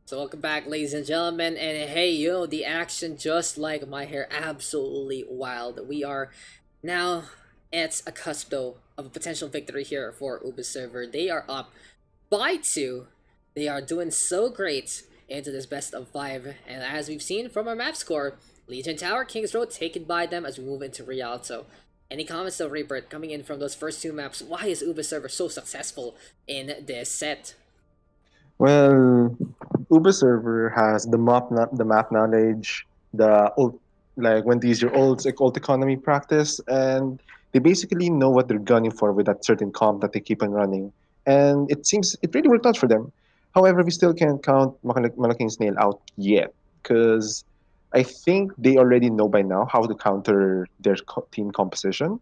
So welcome back, ladies and gentlemen, and hey, the action, just like my hair, absolutely wild. We are now at a cusp, though, of a potential victory here for Uber Server. They are up by 2. They are doing so great into this best of 5, and as we've seen from our map score, Lijiang Tower, Kings Road taken by them as we move into Rialto. Any comments though, Rebirth, coming in from those first 2 maps? Why is Uber Server so successful in this set? Well, Uber server has the map knowledge, the old like when these your old economy practice, and they basically know what they're gunning for with that certain comp that they keep on running, and it seems it really worked out for them. However, we still can't count Malaking Snail out yet, because I think they already know by now how to counter their team composition.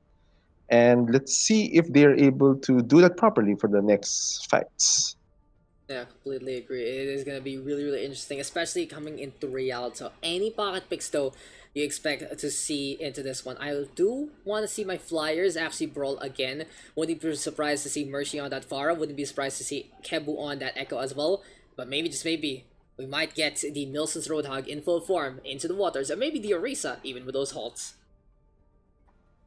And let's see if they're able to do that properly for the next fights. Yeah, completely agree. It is gonna be really, really interesting, especially coming into Rialto. Any pocket picks though you expect to see into this one. I do want to see my Flyers actually brawl again. Wouldn't be surprised to see Mercy on that Pharah. Wouldn't be surprised to see Kebu on that Echo as well. But maybe, just maybe, we might get the Milson's Roadhog in full form into the waters, or maybe the Orisa, even with those halts.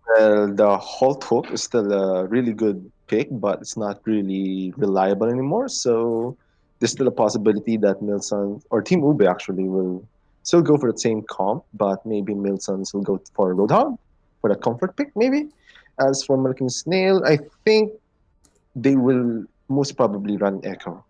Well, the Halt Hook is still a really good pick, but it's not really reliable anymore. So there's still a possibility that Milson or Team Ube actually will still go for the same comp, but maybe Milsons will go for Roadhog for the comfort pick, maybe. As for Malaking Snail, I think they will most probably run Echo.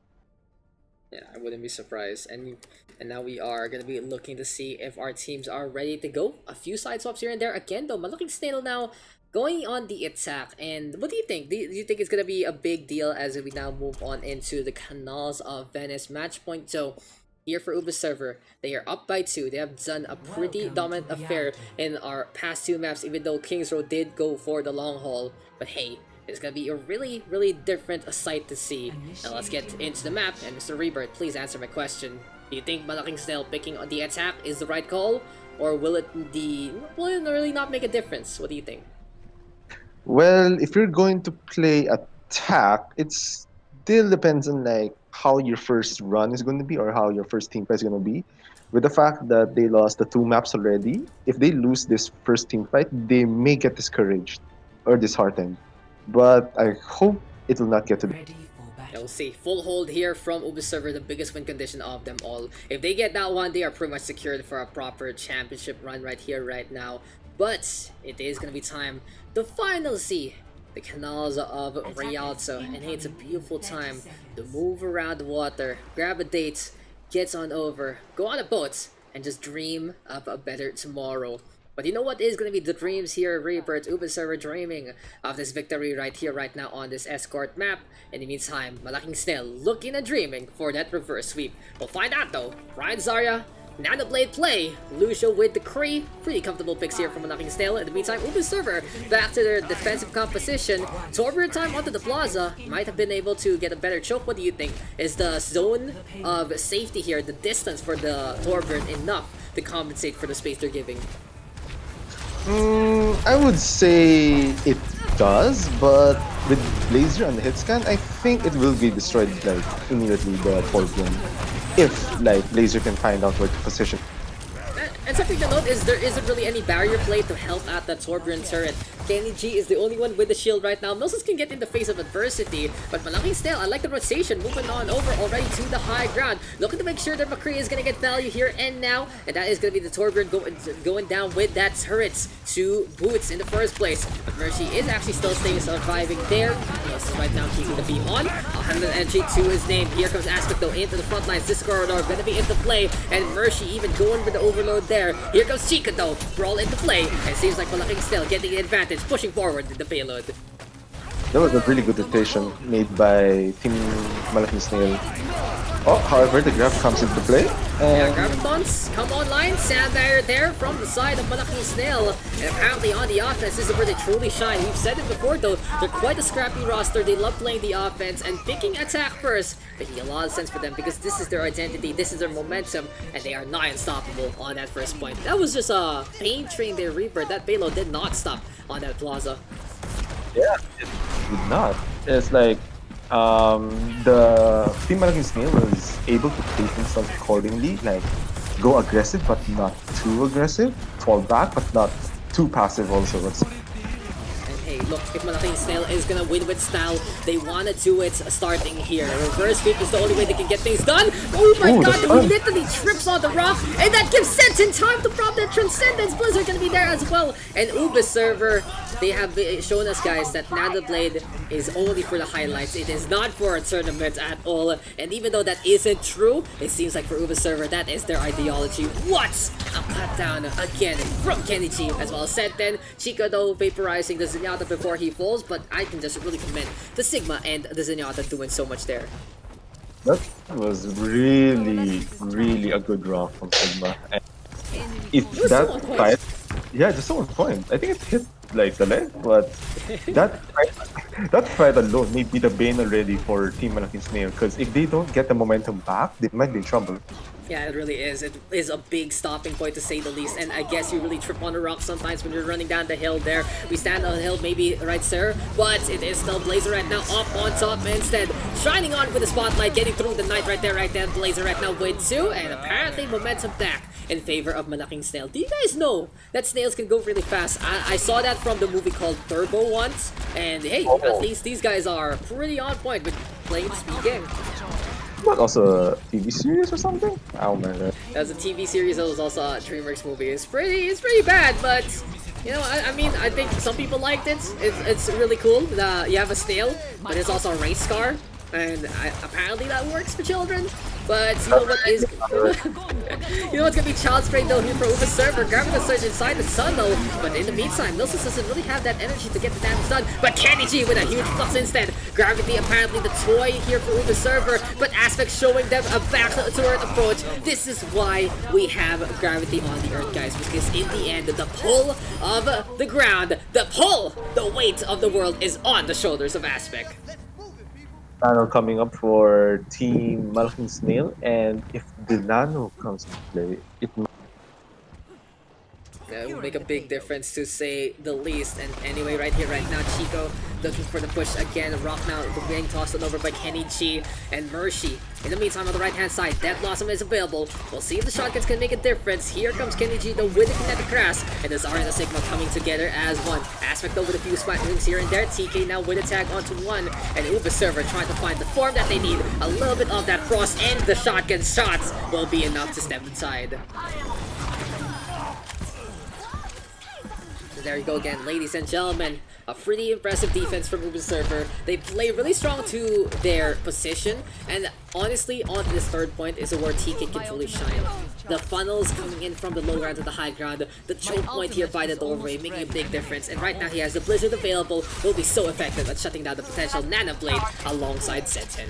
Yeah, I wouldn't be surprised. And now we are gonna be looking to see if our teams are ready to go. A few side swaps here and there. Again though, Malaking Snail now going on the attack. And what do you think? Do you think it's gonna be a big deal as we now move on into the Canals of Venice match point? So here for Uber server, they are up by 2. They have done a pretty dominant affair in our past 2 maps, even though Kings Row did go for the long haul. But hey, it's gonna be a really, really different sight to see. Now let's get into the map, and Mr. Rebirth, please answer my question. Do you think Malaking Snail picking on the attack is the right call? Or will it really not make a difference? What do you think? Well, if you're going to play attack, it still depends on like how your first run is going to be or how your first team fight is going to be. With the fact that they lost the 2 maps already, if they lose this first team fight, they may get discouraged or disheartened. But I hope it will not get to. Yeah, we'll see. Full hold here from Ubi server, the biggest win condition of them all. If they get that one, they are pretty much secured for a proper championship run right here, right now. But it is going to be time to finally see the canals of Rialto. And hey, it's a beautiful time to move around the water, grab a date, get on over, go on a boat, and just dream of a better tomorrow. But you know what is going to be the dreams here, Rebirth? Uber server dreaming of this victory right here, right now on this escort map. In the meantime, Malaking Snail looking and dreaming for that reverse sweep. We'll find out though. Ryan Zarya, Nanoblade play, Lucio with the Kree. Pretty comfortable picks here from Malaking Snail. In the meantime, Uber server back to their defensive composition. Torbjorn time onto the plaza. Might have been able to get a better choke. What do you think? Is the zone of safety here, the distance for the Torbjorn, enough to compensate for the space they're giving? I would say it does, but with laser and the hit scan, I think it will be destroyed like immediately the Torbjorn. If like laser can find out where to position. And something to note is there isn't really any barrier play to help out that Torbjorn turret. Kenny G is the only one with the shield right now. Milsons can get in the face of adversity, but Malaking Snail, I like the rotation, moving on over already to the high ground. Looking to make sure that McCree is going to get value here and now, and that is going to be the Torbjorn going down with that turrets to boots in the first place. But Mercy is actually still staying surviving there. Milsons right now keeping the beam on. 100 entry to his name. Here comes Aspect though into the front lines. This corridor going to be into play, and Mercy even going with the overload there. Here comes Chica though, brawl into play, and seems like Malaking Snail getting the advantage, pushing forward with the payload. That was a really good rotation made by Team Malaking Snail. Oh, however, the grab comes into play. Yeah, Gravitons come online, sand barrier there from the side of Malaking Snail. And apparently on the offense, this is where they truly shine. We've said it before though, they're quite a scrappy roster. They love playing the offense and picking attack first, making a lot of sense for them because this is their identity, this is their momentum, and they are not unstoppable on that first point. That was just a pain train there, Reaper. That payload did not stop on that plaza. Yeah, it did not. It's like the Team Malaking Snail was able to place themselves accordingly, like go aggressive but not too aggressive, fall back but not too passive also. And hey, look, if Malaking Snail is gonna win with style, they wanna do it starting here. Reverse sweep is the only way they can get things done. Oh my god, he literally trips on the rock, and that gives Sentin time to prop that Transcendence. Blizzard gonna be there as well. And Uber server, they have shown us, guys, that Nanoblade is only for the highlights. It is not for a tournament at all. And even though that isn't true, it seems like for Uber server, that is their ideology. What? A cut down again from Kenichi, as well as Sentin. Chica though vaporizing the Zenyatta before he falls, but I can just really commend the Sigma and the Zenyatta doing so much there. That was really a good draw from Sigma. And if that fight, yeah, just so on point. I think it hit like the leg, but that that fight alone may be the bane already for Team Malaking Snail. Because if they don't get the momentum back, they might be in trouble. Yeah, it really is. It is a big stopping point to say the least. And I guess you really trip on a rock sometimes when you're running down the hill there. We stand on the hill, maybe, right, sir? But it is still Blazer right now up on top instead. Shining on with the spotlight, getting through the night right there, right then. Blazer right now with 2. And apparently momentum back in favor of Malaking Snail. Do you guys know that snails can go really fast? I saw that from the movie called Turbo once. And hey, at least these guys are pretty on point with playing the speed game. What, also a TV series or something? Oh man. As a TV series, that was also a DreamWorks movie. It's pretty bad, but you know, I mean, I think some people liked it. It's really cool. You have a snail, but there's also a race car, and apparently that works for children. But you know what is you know what's gonna be child's play though here for Uber Server, grabbing the surge inside the sun though. But in the meantime, Milsus doesn't really have that energy to get the damage done. But Kenny G with a huge flux instead. Gravity apparently the toy here for Uber Server, but Aspect showing them a back to earth approach. This is why we have gravity on the earth, guys, because in the end, the pull of the ground, the weight of the world is on the shoulders of Aspect. Nano coming up for Team Malaking Snail, and if the Nano comes to play, it might That will make a big difference to say the least. And anyway, right here, right now, Chico looking for the push again. Rock now being tossed over by Kenny G and Mercy. In the meantime, on the right-hand side, Death Blossom is available. We'll see if the shotguns can make a difference. Here comes Kenny G though with the kinetic crash, and there's R and the Sigma coming together as one. Aspect though with a few spot moves here and there. TK now with a tag onto 1, and Uber Server trying to find the form that they need. A little bit of that frost and the shotgun shots will be enough to step inside. There you go again, ladies and gentlemen. A pretty impressive defense from Uber Server. They play really strong to their position, and honestly, on this third point is where TK can truly shine. The funnels coming in from the low ground to the high ground, the choke point here by the doorway, making a big difference. And right now, he has the Blizzard available, will be so effective at shutting down the potential Nano Blade alongside Seten.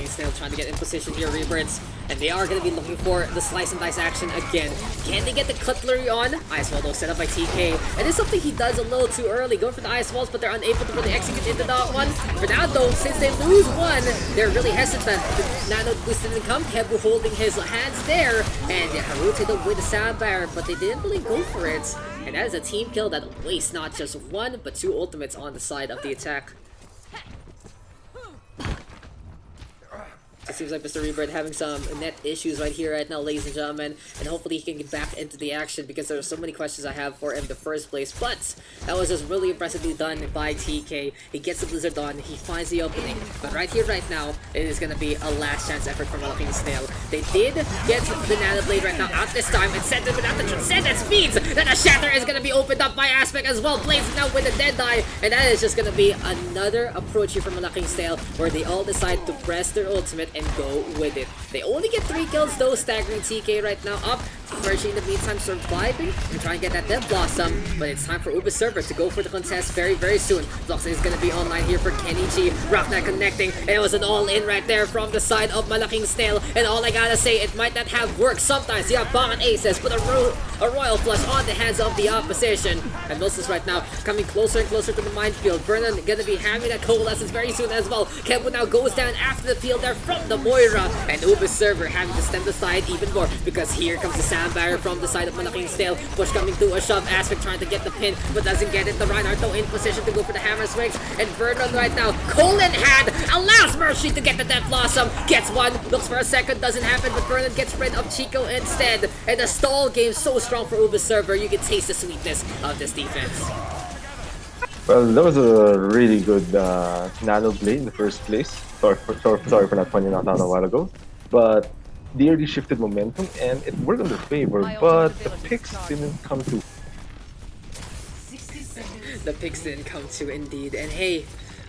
Snail trying to get in position here, Rebirths, and they are going to be looking for the slice and dice action again. Can they get the cutlery on? Ice Wall though set up by TK, and it's something he does a little too early, going for the Ice Walls, but they're unable to really execute into that one. For now though, since they lose one, they're really hesitant. The Nano boost didn't come, Kebu holding his hands there, and Harute though with the sound barrier, but they didn't really go for it. And that is a team kill that wastes not just 1, but 2 ultimates on the side of the attack. It seems like Mr. Rebirth having some net issues right here, right now, ladies and gentlemen, and hopefully he can get back into the action because there are so many questions I have for him in the first place. But that was just really impressively done by TK. He gets the Blizzard on, he finds the opening, but right here, right now, it is going to be a last chance effort from Malaking Snail. They did get the Nano Blade right now out this time and send them without the transcendent speeds. Then a Shatter is going to be opened up by Aspect as well. Blaze now with the Dead Die, and that is just going to be another approach here from Malaking Snail where they all decide to press their ultimate and go with it. They only get 3 kills though, staggering TK right now up. Mercy in the meantime surviving and trying to get that Death Blossom, but it's time for Uber Server to go for the contest very soon. Blossom is going to be online here for Kenny G. Rocknet connecting. It was an all-in right there from the side of Malaking Snail, and all I gotta say, it might not have worked. Sometimes you have Bong and Aces, but a Royal Flush on the hands of the opposition. And Milsus right now coming closer and closer to the minefield. Vernon gonna be having that coalescence very soon as well. Kebu now goes down after the field there from the Moira, and Uber Server having to stand aside even more because here comes the sound barrier from the side of Malaking Snail. Push coming to a shove. Aspect trying to get the pin, but doesn't get it. The Reinhardt though in position to go for the hammer swings, and Vernon right now, Colin had allows Mercy to get the Death Blossom. Gets one, looks for a second, doesn't happen, but Vernon gets rid of Chico instead. And the stall game so strong for Uber Server, you can taste the sweetness of this defense. Well, that was a really good Nano Blade in the first place. Sorry for not pointing out that a while ago. But they already shifted momentum and it worked in their favor, but the picks didn't come to. The picks didn't come to indeed. And hey,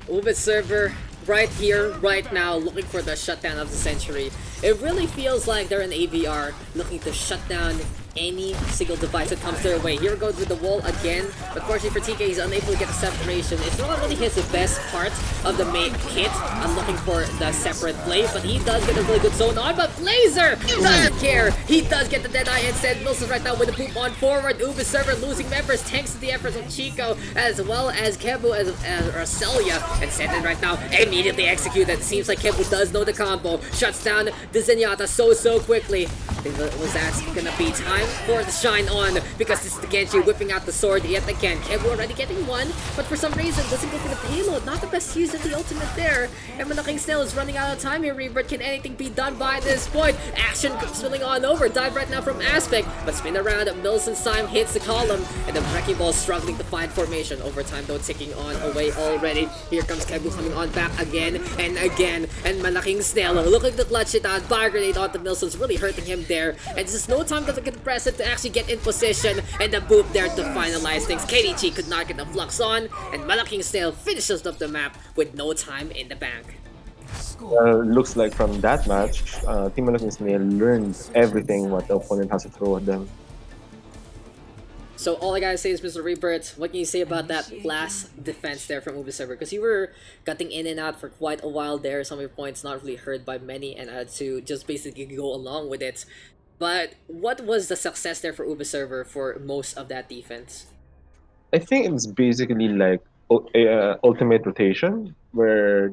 Uber Server right here, right now, looking for the shutdown of the century. It really feels like they're an AVR looking to shut down any single device that comes their way. Here goes with the wall again, but fortunately for TK, he's unable to get the separation. It's not really his best part of the main kit. I'm looking for the separate play, but he does get a really good zone on, but Blazer doesn't care. He does get the Deadeye instead. Milson right now with the boop on forward. Ubiserver losing members thanks to the efforts of Chico, as well as Kebu, as Arcelia, and Senden right now immediately executed. Seems like Kebu does know the combo. Shuts down the Zenyatta so quickly. Was that gonna be time for the shine on, because this is the Genji whipping out the sword yet again. Kebu already getting one, but for some reason doesn't go for the payload. Not the best use of the ultimate there. And Malaking Snail is running out of time here. Rebirth, can anything be done by this point? Action spilling on over. Dive right now from Aspect, but spin around. Milson's time hits the column, and the Wrecking Ball struggling to find formation. Overtime though ticking on away already. Here comes Kebu coming on back again and again, and Malaking Snail looking to clutch it out. Fire grenade onto Milson's really hurting him there, and just no time to get impressive to actually get in position, and the boop there to finalize things. KDG could not get the flux on, and Malaking Snail finishes up the map with no time in the bank. Looks like from that match, Team Malaking Snail learned everything what the opponent has to throw at them. So all I gotta say is, Mr. Rebirth, what can you say about that last defense there from Ubiserver? Because you were cutting in and out for quite a while there. Some of your points not really heard by many, and had to just basically go along with it. But what was the success there for Ubiserver for most of that defense? I think it's basically like ultimate rotation, where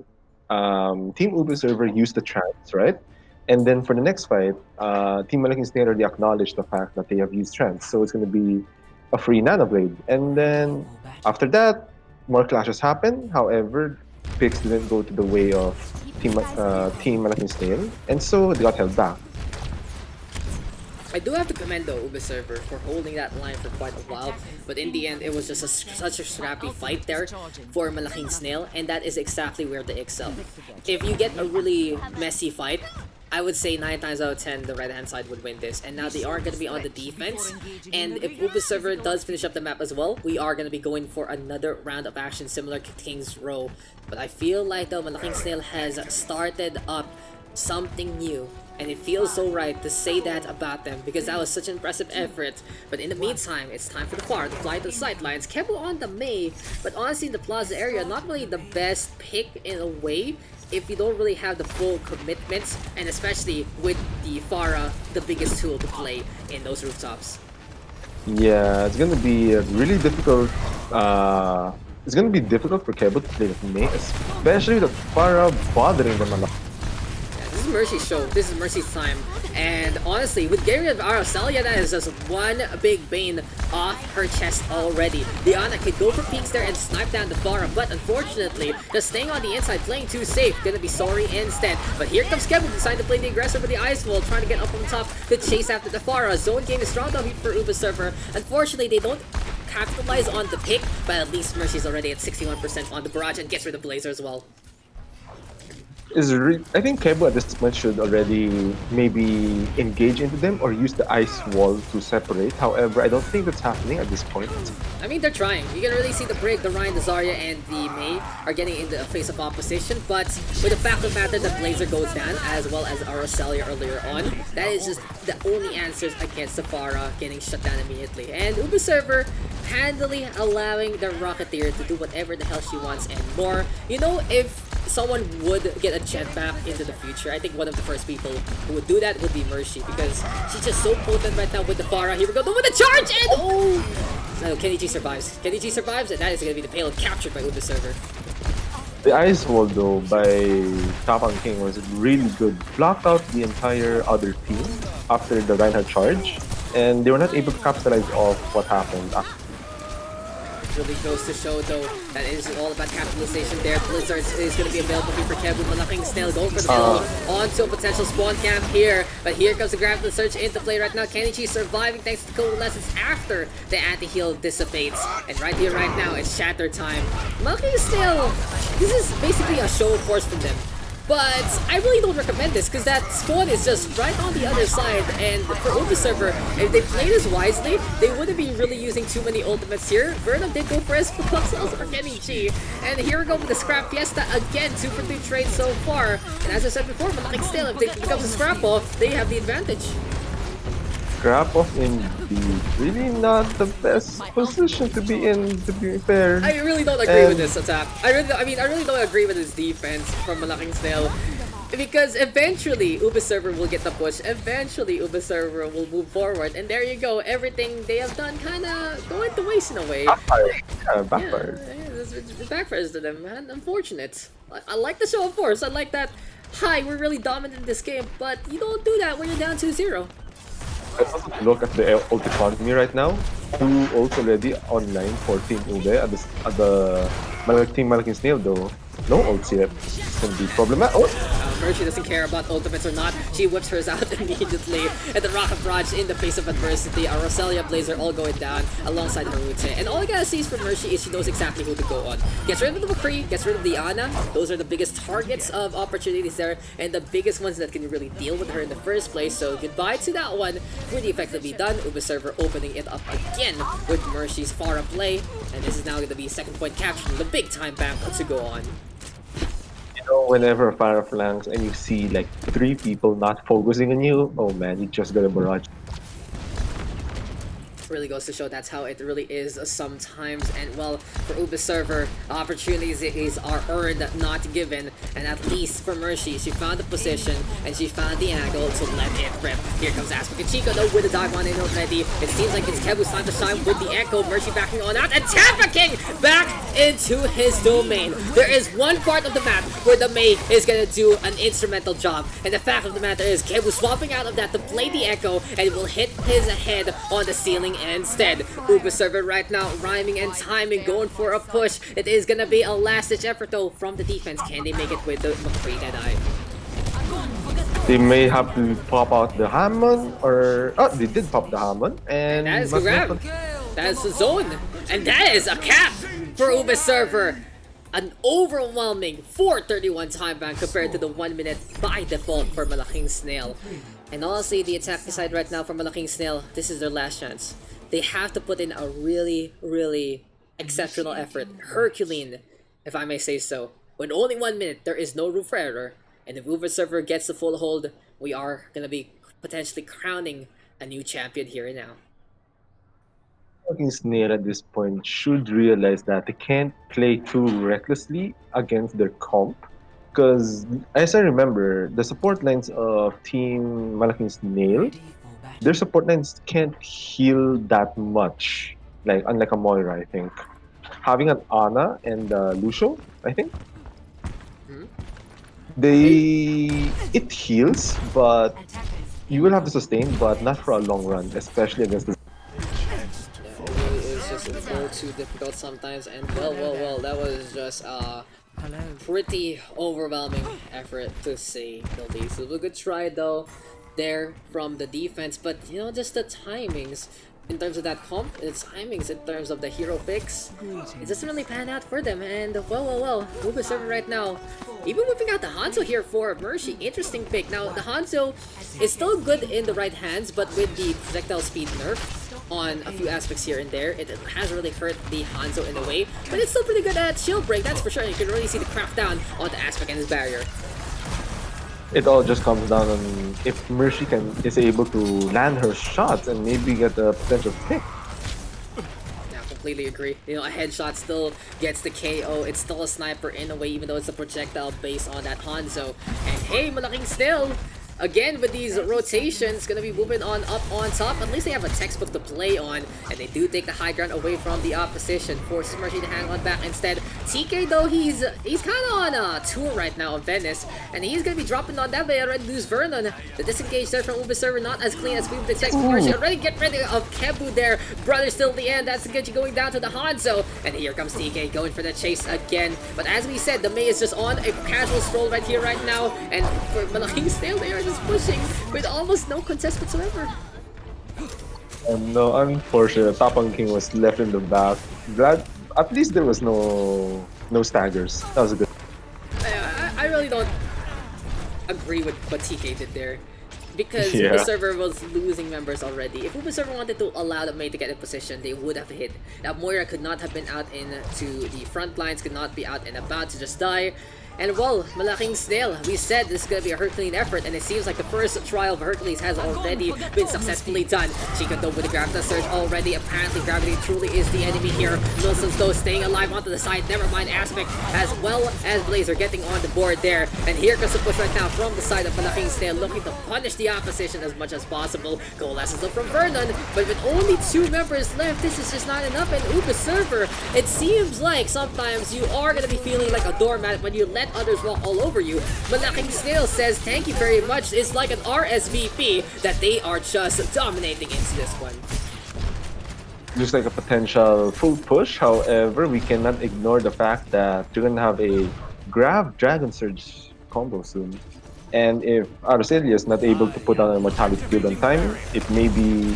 Team Uber server used the trance, right? And then for the next fight, Team Malaking Snail already acknowledged the fact that they have used trance, so it's going to be a free Nano Blade. And then after that, more clashes happen. However, picks didn't go to the way of Team Malaking Snail, and so they got held back. I do have to commend though Ubiserver for holding that line for quite a while, but in the end it was just such a scrappy fight there for Malaking Snail, and that is exactly where they excel. If you get a really messy fight, I would say 9 times out of 10 the right hand side would win this, and now they are going to be on the defense, and if Ubiserver does finish up the map as well, we are going to be going for another round of action similar to King's Row. But I feel like though Malaking Snail has started up something new, and it feels so right to say that about them, because that was such an impressive effort. But in the meantime, it's time for the Far to fly to the sidelines. Kebu on the Mei, but honestly the Plaza area, not really the best pick in a way if you don't really have the full commitments, and especially with the Farah, the biggest tool to play in those rooftops. Yeah, it's gonna be really difficult. It's gonna be difficult for Kebu to play with Mei, especially with Farah bothering them a lot. This is Mercy's show. This is Mercy's time. And honestly, with getting rid of Arcelia, that is just one big bane off her chest already. Diana could go for peeks there and snipe down the Farah, but unfortunately, just staying on the inside, playing too safe, gonna be sorry instead. But here comes Kevin, deciding to play the aggressor with the Ice Wall, trying to get up on top to chase after the Farah. Zone game is strong though for Ubiserver. Unfortunately, they don't capitalize on the pick, but at least Mercy's already at 61% on the barrage and gets rid of Blazer as well. I think Kebu at this point should already maybe engage into them or use the ice wall to separate. However, I don't think that's happening at this point. I mean, they're trying. You can really see the break, the Ryan, the Zarya, and the Mei are getting in the face of opposition, but with the fact of the matter that Blazer goes down, as well as Arcelia earlier on, that is just the only answers against the Farah getting shut down immediately. And Ubiserver handily allowing the Rocketeer to do whatever the hell she wants and more. You know, if someone would get a jetpack into the future, I think one of the first people who would do that would be Mercy, because she's just so potent right now with the Farah. Here we go, with the charge, and oh! No, Kenny G survives. Kenny G survives, and that is going to be the payload captured by Ubiserver. The ice wall though by Tapang King was really good. Blocked out the entire other team after the Reinhardt charge, and they were not able to capitalize off what happened. Really goes to show though that it is all about capitalization there. Blizzard is going to be available here for Kebu. Malaking Snail going for the kill onto a potential spawn camp here, but here comes the Grapple Search into play right now. Kenichi surviving thanks to the coalescence after the anti-heal dissipates, and right here right now it's shatter time. Malaking Snail, this is basically a show of force from them. But I really don't recommend this, because that spawn is just right on the other side, and for Ubiserver, if they play this wisely, they wouldn't be really using too many ultimates here. Vernon did go for Espeloxels for Kenichi, and here we go with the Scrap Fiesta again, 2 for 3 trades so far. And as I said before, Malaking Snail, if it becomes a scrap off, they have the advantage. scrap off indeed. Really not the best position to be in, to be fair. I really don't agree with And this attack. I really don't agree with this defense from Malaking Snail. Because eventually, Uber server will get the push. Eventually, Uber server will move forward, and there you go. Everything they have done kind of going to waste in a way. backfired. Yeah, Yeah, backfired. it backfires to them, man. Unfortunate. I like the show of force. I like that. Hi, we're really dominant in this game, but you don't do that when you're down 2-0. Let's also look at the ult economy right now. 2 ults already online for Team Ube at the Team Malaking Snail though. No ults yet. It's gonna be problematic. Oh! Mercy doesn't care about ultimates or not. She whips hers out immediately. And the Rocket Barrage in the face of adversity. A Roselia Blazer all going down alongside Harute. And all I gotta see for Mercy is she knows exactly who to go on. Gets rid of the McCree, gets rid of the Ana. Those are the biggest targets of opportunities there. And the biggest ones that can really deal with her in the first place. So goodbye to that one. Really effectively done. Uber server opening it up again with Mercy's far play. And this is now gonna be second point capture. The big time back to go on. You know, whenever Farah flanks and you see like 3 people not focusing on you, oh man, you just got a barrage. Really goes to show that's how it really is sometimes. And well, for Uber server, opportunities are earned, not given. And at least for Mercy, she found the position and she found the angle to let it rip. Here comes Aspect and Chico though with the dive on in already. It seems like it's Kebu's time to shine with the echo. Mercy backing on out and Tampa King back into his domain. There is one part of the map where the Mei is gonna do an instrumental job. And the fact of the matter is Kebu swapping out of that to play the echo and will hit his head on the ceiling instead. Uber server right now rhyming and timing, going for a push. It is gonna be a last-ditch effort though from the defense. Can they make it with the McCree Deadeye? They may have to pop out the Hammond, or oh, they did pop the Hammond, and That is the grab. That is the zone. And that is a cap for Uber server. An overwhelming 4:31 time ban compared to the 1 minute by default for Malaking Snail. And honestly, the attack side right now for Malaking Snail, this is their last chance. They have to put in a really, really exceptional effort. Herculean, if I may say so. With only 1 minute, there is no room for error. And if Uber server gets the full hold, we are going to be potentially crowning a new champion here and now. Malaking Snail at this point should realize that they can't play too recklessly against their comp. Because, as I remember, the support lines of Team Malaking Snail, their support lines can't heal that much. Like, unlike a Moira, I think. Having an Ana and Lucio, I think. It heals, but you will have to sustain, but not for a long run, especially against the. Yeah, it really is just a little too difficult sometimes. And well, that was just pretty overwhelming effort to say the least. It was a good try though there from the defense, but you know, just the timings in terms of that comp, the timings in terms of the hero picks, it doesn't really pan out for them. And well, Uber server right now, even whipping out the Hanzo here for Mercy. Interesting pick. Now the Hanzo is still good in the right hands, but with the projectile speed nerf on a few aspects here and there, it has really hurt the Hanzo in a way, but it's still pretty good at shield break, that's for sure. You can really see the crackdown on the aspect and his barrier. It all just comes down on if Mercy is able to land her shots and maybe get a potential pick. Yeah, completely agree. You know, a headshot still gets the KO. It's still a sniper in a way, even though it's a projectile based on that Hanzo. And hey, Malaking Snail, again with these rotations, gonna be moving on up on top. At least they have a textbook to play on, and they do take the high ground away from the opposition. Forces Mercy to hang on back instead. TK though, he's kind of on a tour right now of Venice, and he's gonna be dropping on that Neve and lose Vernon. The disengage there from Uber server not as clean as we would expect. Mercy already get rid of Kebu there. Brother still at the end. That's the you going down to the Hanzo, and here comes TK going for the chase again. But as we said, the Mei is just on a casual stroll right here, right now, and for Malaking Snail, they are just pushing with almost no contest whatsoever. No, unfortunately, Tapang King was left in the back. Glad at least there was no staggers. That was a good. I really don't agree with what TK did there. Because Yeah. Uber server was losing members already. If Uber server wanted to allow the Mei to get in position, they would have hit. Now Moira could not have been out into the front lines, could not be out and about to just die. And well, Malaking Snail, we said this is gonna be a Herculean effort, and it seems like the first trial of Hercules has already been successfully done. Chico though with the Gravita Surge already. Apparently Gravity truly is the enemy here. Wilson's though staying alive onto the side, never mind Aspect, as well as Blazer getting on the board there. And here comes the push right now from the side of Malaking Snail, looking to punish the opposition as much as possible. Coalescence look from Vernon, but with only 2 members left, this is just not enough. And Uber Server, it seems like sometimes you are gonna be feeling like a doormat when you let others walk all over you. Malaking Snail says thank you very much. It's like an RSVP that they are just dominating into this one. Looks like a potential full push. However, we cannot ignore the fact that you're gonna have a Grav Dragon Surge combo soon. And if Arcelia is not able to put on a Mortality build on time, it may be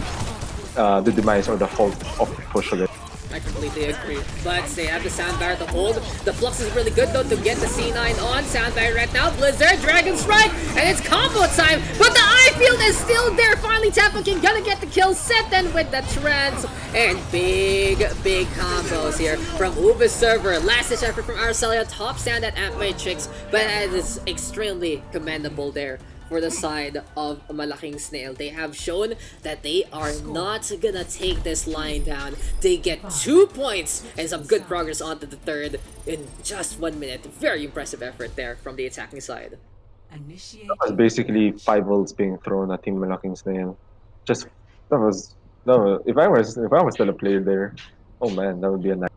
the demise or the fault of the push already. I completely agree. But they have the Sound Barrier to hold. The Flux is really good though to get the C9 on. Sound Barrier right now. Blizzard, Dragon Strike, and it's combo time. But the Eye Field is still there. Finally, Tapakin gonna get the kill. Set then with the Trance. And big combos here from Uber Server. Last ditch effort from Arcelia. Top stand at Amp Matrix. But it is extremely commendable there for the side of Malaking Snail. They have shown that they are not gonna take this line down. They get 2 points and some good progress onto the third in just 1 minute. Very impressive effort there from the attacking side. That was basically 5 volts being thrown at Team Malaking Snail. Just that was no. If I was still a player there, oh man, that would be a nice.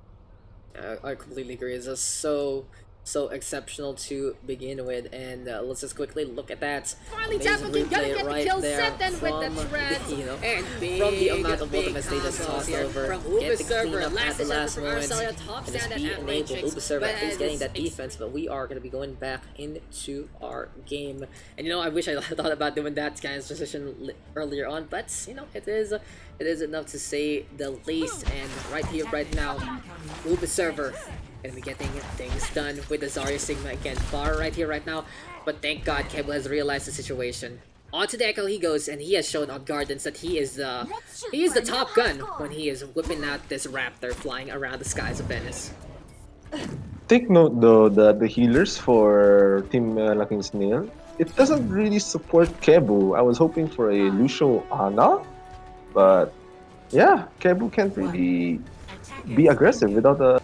I completely agree. It's just so exceptional to begin with, and let's just quickly look at that. Finally, Tapakin gonna get the kill. Set then with the Trance, and from the amount of ultimates they just tossed over, from get the cleanup at the last moment, and this be enabled. Uber Server is getting that defense, but we are gonna be going back into our game. And I wish I thought about doing that kind of transition earlier on, but it is enough to say the least. And right here, right now, Uber Server gonna be getting things done with the Zarya Sigma again. Far right here, right now. But thank God Kebo has realized the situation. Onto the Echo he goes, and he has shown on Gardens that he is the top gun when he is whipping out this Raptor flying around the skies of Venice. Take note though that the healers for Team Malaking Snail, it doesn't really support Kebu. I was hoping for a Lucio Ana, but yeah, Kebu can't really be aggressive without a.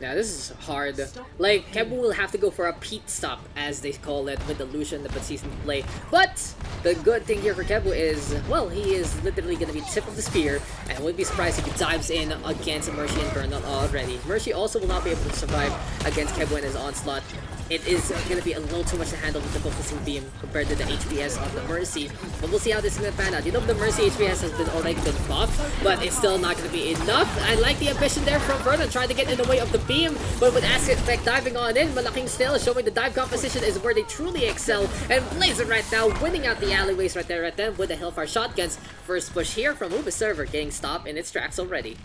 Yeah, this is hard. Like, Kebu will have to go for a Pete stop, as they call it, with the Lucian, the Baptiste play. But the good thing here for Kebu is, well, he is literally going to be tip of the spear, and I wouldn't be surprised if he dives in against Mercy and Bernal already. Mercy also will not be able to survive against Kebu and his onslaught. It is going to be a little too much to handle with the focusing beam compared to the HPS of the Mercy. But we'll see how this is going to pan out. The Mercy HPS has already been buffed, but it's still not going to be enough. I like the ambition there from Vernon, trying to get in the way of the beam, but with Acid Effect diving on in, Malaking Snail showing the dive composition is where they truly excel. And Blazer right now winning out the alleyways right there with the Hellfire Shotguns. First push here from Uber Server getting stopped in its tracks already.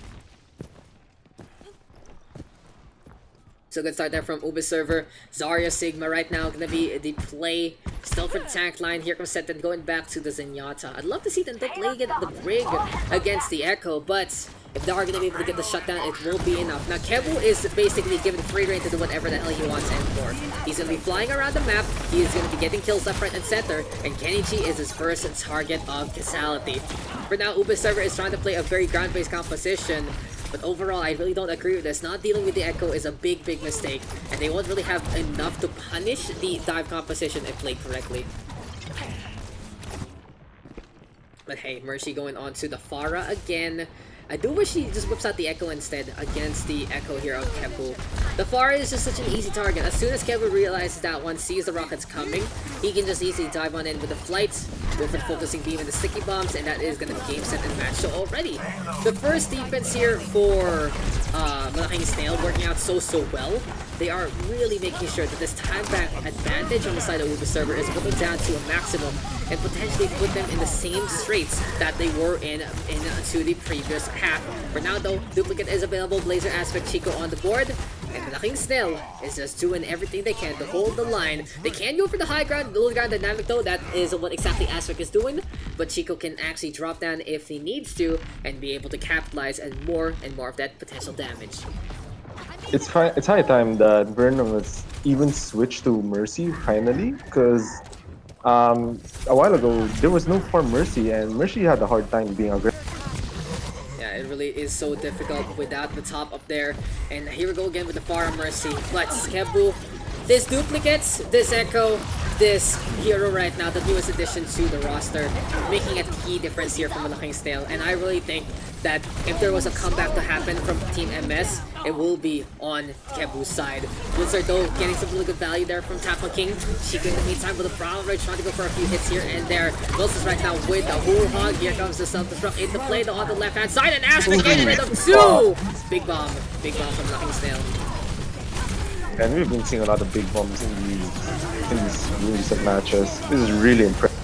So good start there from Uber Server. Zarya Sigma right now gonna be the play. Still for the tank line. Here comes Seten going back to the Zenyatta. I'd love to see them play the Brig against the Echo, but if they are gonna be able to get the shutdown, it will be enough. Now Kebu is basically given free reign to do whatever the hell he wants anymore. He's gonna be flying around the map. He is gonna be getting kills left, right, and center. And Kenichi is his first target of casualty. For now, Uber Server is trying to play a very ground-based composition. But overall, I really don't agree with this. Not dealing with the Echo is a big mistake, and they won't really have enough to punish the dive composition if played correctly. But hey, Mercy going on to the Pharah again. I do wish he just whips out the Echo instead against the Echo here of Kebu. The Pharah is just such an easy target. As soon as Kebu realizes that one, sees the rockets coming, he can just easily dive on in with the flights, go for the focusing beam and the sticky bombs, and that is going to be game, set, and match show already. The first defense here for Malaking Snail working out so well. They are really making sure that this time back advantage on the side of Uber Server is whittled down to a maximum and potentially put them in the same straits that they were in to the previous half. For now though, Duplicate is available, Blazer, Aspect, Chico on the board, and Malaking Snail is just doing everything they can to hold the line. They can go for the high ground, low ground dynamic though, that is what exactly Aspect is doing, but Chico can actually drop down if he needs to and be able to capitalize on more and more of that potential damage. It's high time that Vernon was even switch to Mercy finally, because a while ago there was no farm Mercy, and Mercy had a hard time being aggressive. Yeah, it really is so difficult without the top up there. And here we go again with the Far Mercy. But Skebu, this duplicates, this Echo, this hero right now, the newest addition to the roster, making a key difference here from Malaking Snail. And I really think that if there was a comeback to happen from Team MS, it will be on Kebu's side. Blizzard though getting some really good value there from Tapma King. Chico in the meantime with a Prowler trying to go for a few hits here and there. Wilson's right now with the Whole Hog. Here comes the self-destruct into play though on the left hand side, and Ashton getting rid of two! Big bomb from Malaking Snail. And we've been seeing a lot of big bombs in these recent matches. This is really impressive.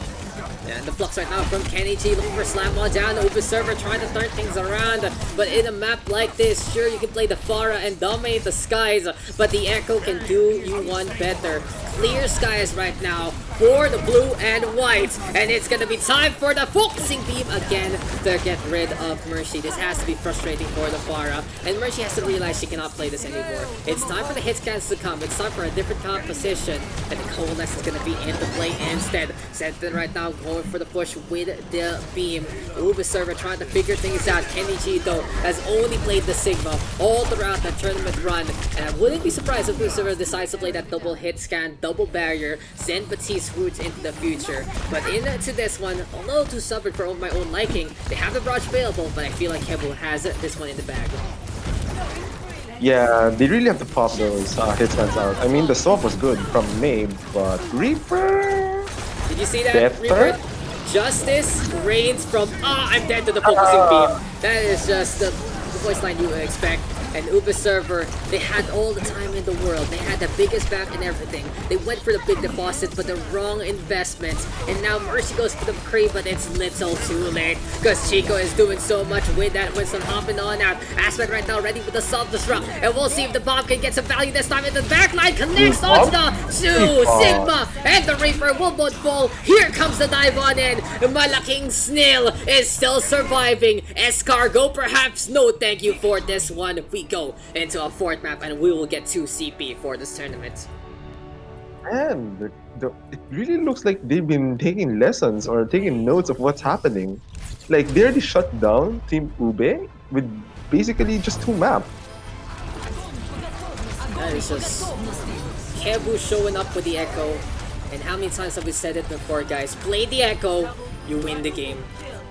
And the flux right now from Kenny G looking for slam on down. The Uber server trying to turn things around. But in a map like this, sure you can play the Pharah and dominate the skies, but the Echo can do you one better. Clear skies right now for the blue and white. And it's gonna be time for the focusing beam again to get rid of Mercy. This has to be frustrating for the Pharah. And Mercy has to realize she cannot play this anymore. It's time for the hit scans to come. It's time for a different composition. And the coalness is gonna be into play instead. Sentin right now going for the push with the beam. Uber server trying to figure things out. Kenny G though has only played the Sigma all throughout the tournament run. And I wouldn't be surprised if Uber server decides to play that double hit scan, double barrier, send Batiste roots into the future. But into this one, a little too stubborn for my own liking. They have the barrage available, but I feel like Kebu has this one in the bag. Yeah, they really have to pop those hit scans out. I mean, the swap was good from Mabe, but Reaper... Did you see that, Better? Rebirth? Justice reigns from I'm dead to the focusing beam. That is just the voice line you would expect. And Uber server, they had all the time in the world. They had the biggest back and everything. They went for the big deposit, but the wrong investments. And now Mercy goes for the McCree, but it's little too late. Because Chico is doing so much with that Winston hopping on out. Aspect right now ready with the self-destruct. And we'll see if the bomb can get some value this time. And the backline connects onto the two Sigma. And the Reaper will both fall. Here comes the dive on in. Malaking Snail is still surviving. Escargo perhaps no thank you for this one. We go into a fourth map and we will get 2 CP for this tournament. And it really looks like they've been taking lessons or taking notes of what's happening. Like, they already shut down Team Ube with basically just 2 maps. That is just Kebu showing up with the Echo. And how many times have we said it before, guys? Play the Echo, you win the game.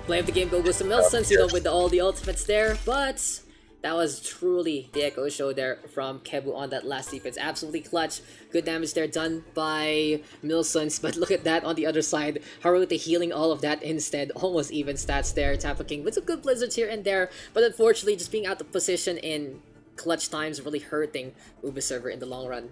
Play the game, go some Milsons, you know, with all the ultimates there, but that was truly the Echo show there from Kebu on that last defense. Absolutely clutch. Good damage there done by Milsons. But look at that on the other side. Haruta healing all of that instead. Almost even stats there. Tappa King with some good blizzards here and there. But unfortunately, just being out of position in clutch times really hurting Uber server in the long run.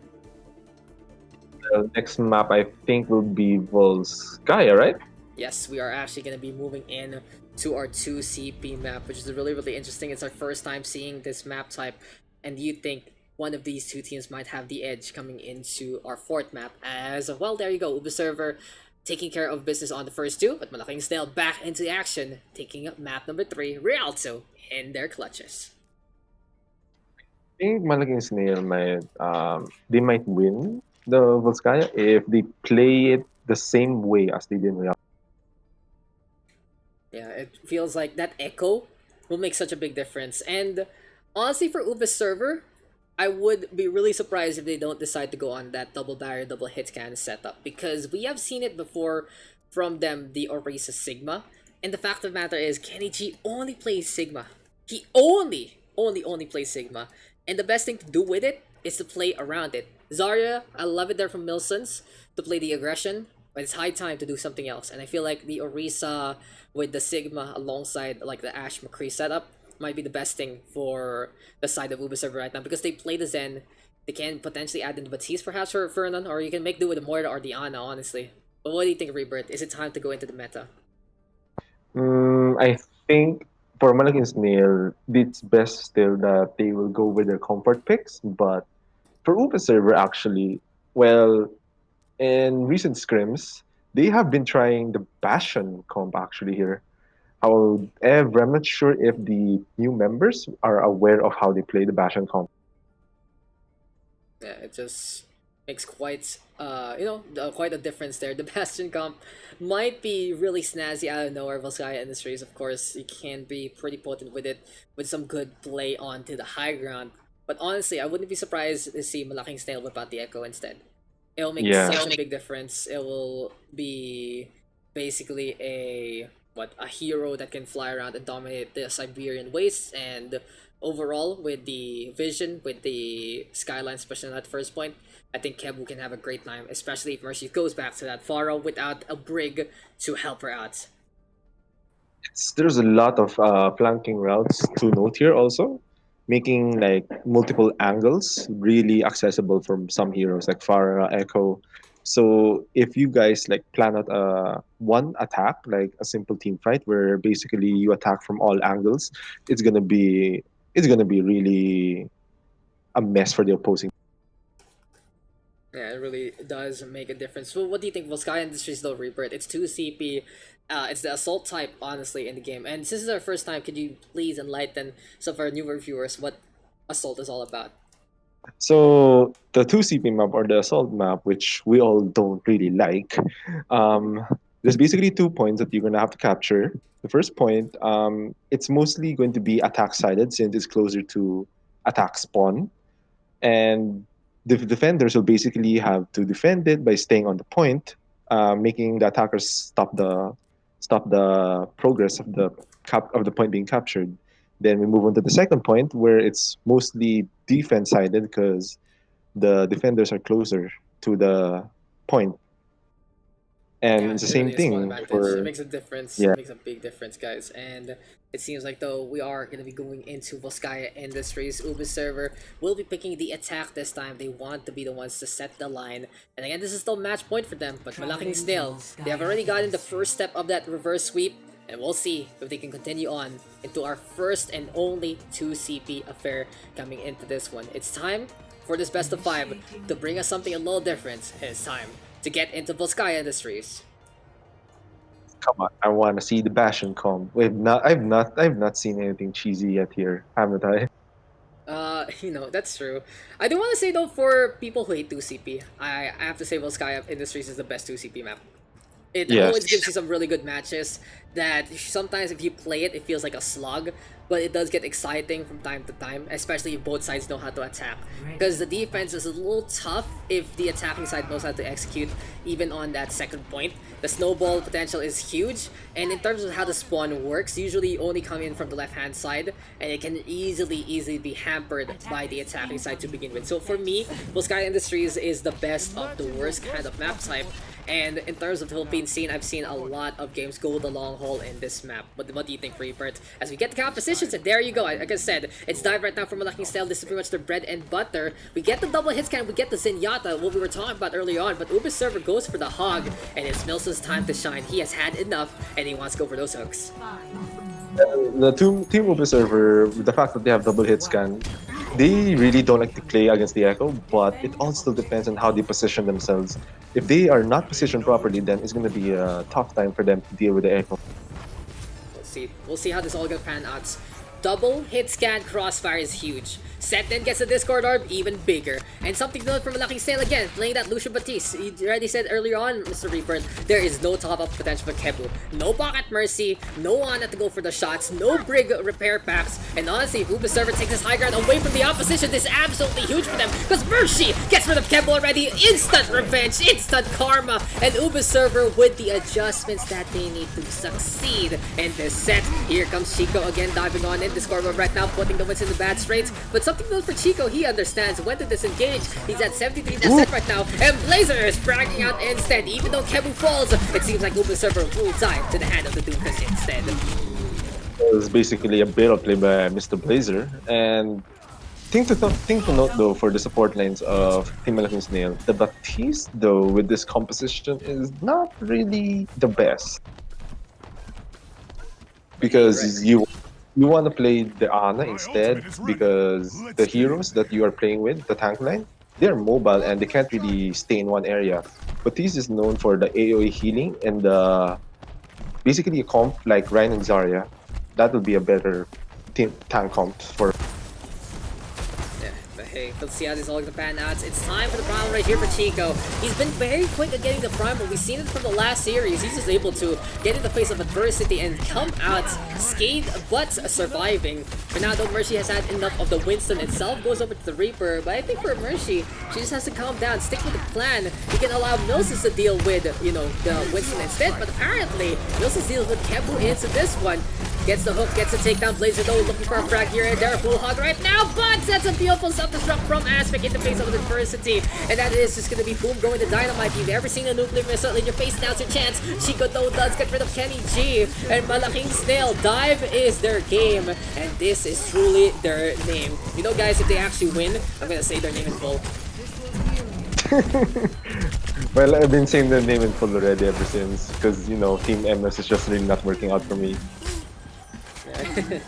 The next map, I think, will be Volskaya, right? Yes, we are actually going to be moving in to our 2 CP map, which is really, really interesting. It's our first time seeing this map type, and you think one of these 2 teams might have the edge coming into our 4th map as well. There you go, Uber server taking care of business on the first 2, but Malaking Snail back into action, taking up map number 3, Rialto, in their clutches. I think Malaking Snail might they might win the Volskaya if they play it the same way as they did in Real. Yeah, it feels like that Echo will make such a big difference. And honestly, for Uber's server, I would be really surprised if they don't decide to go on that double barrier, double hit scan setup. Because we have seen it before from them, the Orisa Sigma. And the fact of the matter is, Kenny G only plays Sigma. He only plays Sigma. And the best thing to do with it is to play around it. Zarya, I love it there from Milsons to play the aggression. But it's high time to do something else. And I feel like the Orisa with the Sigma alongside like the Ash McCree setup might be the best thing for the side of Uber server right now. Because they play the Zen. They can potentially add in the Batiste perhaps for Fernan. Or you can make do with the Moira or Diana, honestly. But what do you think, Rebirth? Is it time to go into the meta? I think for Malaking Snail, it's best still that they will go with their comfort picks. But for Uber server, actually, well, in recent scrims, they have been trying the Bastion comp actually here. However, I'm not sure if the new members are aware of how they play the Bastion comp. Yeah, makes quite quite a difference there. The Bastion comp might be really snazzy out of nowhere. Volskaya Industries, of course, you can be pretty potent with it with some good play onto the high ground. But honestly, I wouldn't be surprised to see Malaking Snail whip out the Echo instead. It'll make Yeah. such a big difference. It will be basically a hero that can fly around and dominate the Siberian wastes, and overall with the vision, with the skyline, especially on that first point, I think Kebu can have a great time, especially if Mercy goes back to that Pharaoh without a Brig to help her out. There's a lot of flanking routes to note here also, making like multiple angles really accessible from some heroes like Farah, Echo. So if you guys like plan out a one attack, like a simple team fight where basically you attack from all angles, it's gonna be it's gonna be really a mess for the opposing. Yeah, it really does make a difference. So what do you think? Volskaya Industries though, Rebirth, it's 2 CP. It's the assault type, honestly, in the game. And since it's our first time, could you please enlighten some of our newer viewers what assault is all about? So the 2 CP map or the assault map, which we all don't really like, um, there's basically 2 points that you're gonna have to capture. The first point, it's mostly going to be attack sided since it's closer to attack spawn, and the defenders will basically have to defend it by staying on the point, making the attackers stop the progress of the point being captured. Then we move on to the second point where it's mostly defense sided because the defenders are closer to the point, and Yeah, it's the it same really is one thing advantage. It for makes a difference. It yeah. makes a big difference, guys. And it seems like though we are gonna be going into Volskaya Industries. Uber server will be picking the attack this time. They want to be the ones to set the line. And again, this is still match point for them. But Malaking Snail, they have already gotten the first step of that reverse sweep. And we'll see if they can continue on into our first and only 2 CP affair coming into this one. It's time for this best of 5 to bring us something a little different. It's time to get into Volskaya Industries. Come on, I want to see the Bastion come. I've not seen anything cheesy yet here, haven't I? That's true. I do want to say though, for people who hate 2CP, I have to say Volskaya Industries is the best 2CP map. It Yes. always gives you some really good matches that sometimes if you play it, it feels like a slog, but it does get exciting from time to time, especially if both sides know how to attack. Because the defense is a little tough if the attacking side knows how to execute, even on that second point. The snowball potential is huge, and in terms of how the spawn works, usually you only come in from the left-hand side, and it can easily be hampered by the attacking side to begin with. So for me, Volskaya Industries is the best of the worst kind of map type. And in terms of the Philippine scene, I've seen a lot of games go the long haul in this map. What do you think, Rebirth? As we get the compositions, and there you go. Like I said, it's dive right now from Malaking Snail. This is pretty much their bread and butter. We get the double hit scan, we get the Zenyatta, what we were talking about earlier on, but Uber's server goes for the hog, and it's Milson's time to shine. He has had enough, and he wants to go for those hooks. The team Uber server, the fact that they have double hit scan, they really don't like to play against the Echo, but it all still depends on how they position themselves. If they are not positioned properly, then it's going to be a tough time for them to deal with the Echo. We'll see how this all gonna pan out. Double hit scan crossfire is huge. Set then gets the Discord Orb even bigger. And something to note from Malaking Snail again, playing that Lucio Batiste. You already said earlier on, Mr. Rebirth, there is no top-up potential for Kebu. No Pocket Mercy, no Ana to go for the shots, no Brig repair packs, and honestly, if Uber server takes this high ground away from the opposition, this is absolutely huge for them, because Mercy gets rid of Kebu already, instant revenge, instant karma, and Uber server with the adjustments that they need to succeed in this set. Here comes Chico again diving on in. Discord Orb right now, putting the wins in the bad straits, but something good for Chico, he understands when to disengage. He's at 73% right now, and Blazer is bragging out instead. Even though Kebu falls, it seems like Uber server will die to the hand of the Doomfist instead. It was basically a battle play by Mr. Blazer, and thing to note though for the support lines of Team Malaking Snail, the Baptiste though with this composition is not really the best because you want to play the Ana instead because the heroes that you are playing with, the tank line, they're mobile and they can't really stay in one area. Baptiste is known for the AoE healing and basically a comp like Ryan and Zarya. That would be a better tank comp for. Yeah, Hey, let's see how this is all gonna pan out. It's time for the primal right here for Chico. He's been very quick at getting the primal. We've seen it from the last series. He's just able to get in the face of adversity and come out scathed but surviving. For now, though, Mercy has had enough of the Winston itself. Goes over to the Reaper, but I think for Mercy, she just has to calm down, stick with the plan. He can allow Milsons to deal with, you know, the Winston instead. But apparently, Milsons deals with Kebu into this one. Gets the hook, gets the takedown. Blazer though looking for a frag here and there. Full hog right now, but that's a beautiful self-destruct from Aspect in the face of adversity. And that is just gonna be boom going to dynamite. You've ever seen a nuclear missile in your face? Now's your chance. Chico though does get rid of Kenny G. And Malaking Snail. Dive is their game. And this is truly their name. You know, guys, if they actually win, I'm gonna say their name in full. Well, I've been saying their name in full already ever since, because, you know, Team MS is just really not working out for me.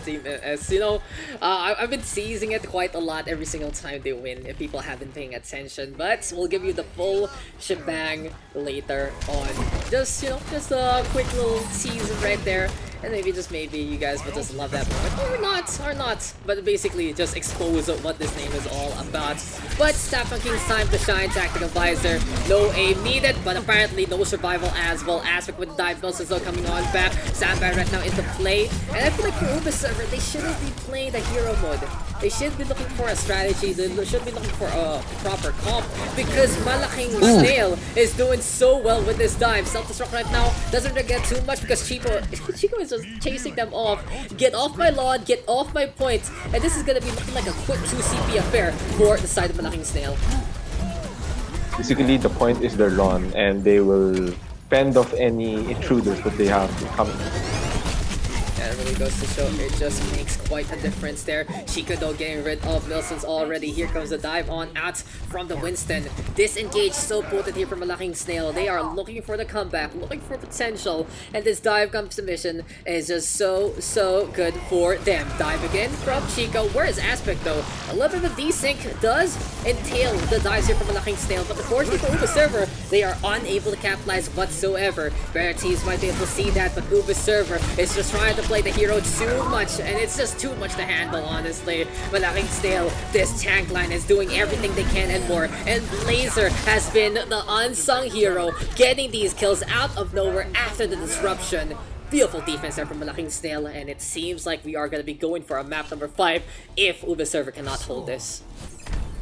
Team S, you know, I've been seizing it quite a lot every single time they win, if people have been paying attention, but we'll give you the full shebang later on. Just, you know, just a quick little teaser right there, and maybe you guys will just love that moment, or not, but basically just expose what this name is all about. But TSAPH King's time to shine, tactical visor, no aim needed, but apparently no survival as well. Aspect with the dive, Milsons though coming on back, Sandbag right now into play, and I feel like for Uber server, they shouldn't be playing the hero mode. They should be looking for a strategy, they should be looking for a proper comp, because Malaking Snail is doing so well with this dive. Self-destruct right now, doesn't really get too much because Chico is just chasing them off. Get off my lawn, get off my point, and this is gonna be looking like a quick 2 CP affair for the side of Malaking Snail. Basically, the point is their lawn, and they will fend off any intruders that they have coming. That really goes to show it just makes quite a difference there. Chico though getting rid of Milsons already. Here comes the dive on out from the Winston. Disengage so potent here from Malaking Snail. They are looking for the comeback, looking for potential, and this dive comes to mission is just so good for them. Dive again from Chico. Where is Aspect though? A little bit of desync does entail the dives here from Malaking Snail, but unfortunately for Uber server, they are unable to capitalize whatsoever. Better teams might be able to see that, but Uber server is just trying to play the hero too much, and it's just too much to handle, honestly. Malaking Snail, this tank line is doing everything they can and more, and Blazer has been the unsung hero, getting these kills out of nowhere after the disruption. Beautiful defense there from Malaking Snail, and it seems like we are going to be going for a map number 5 if Uber server cannot hold this.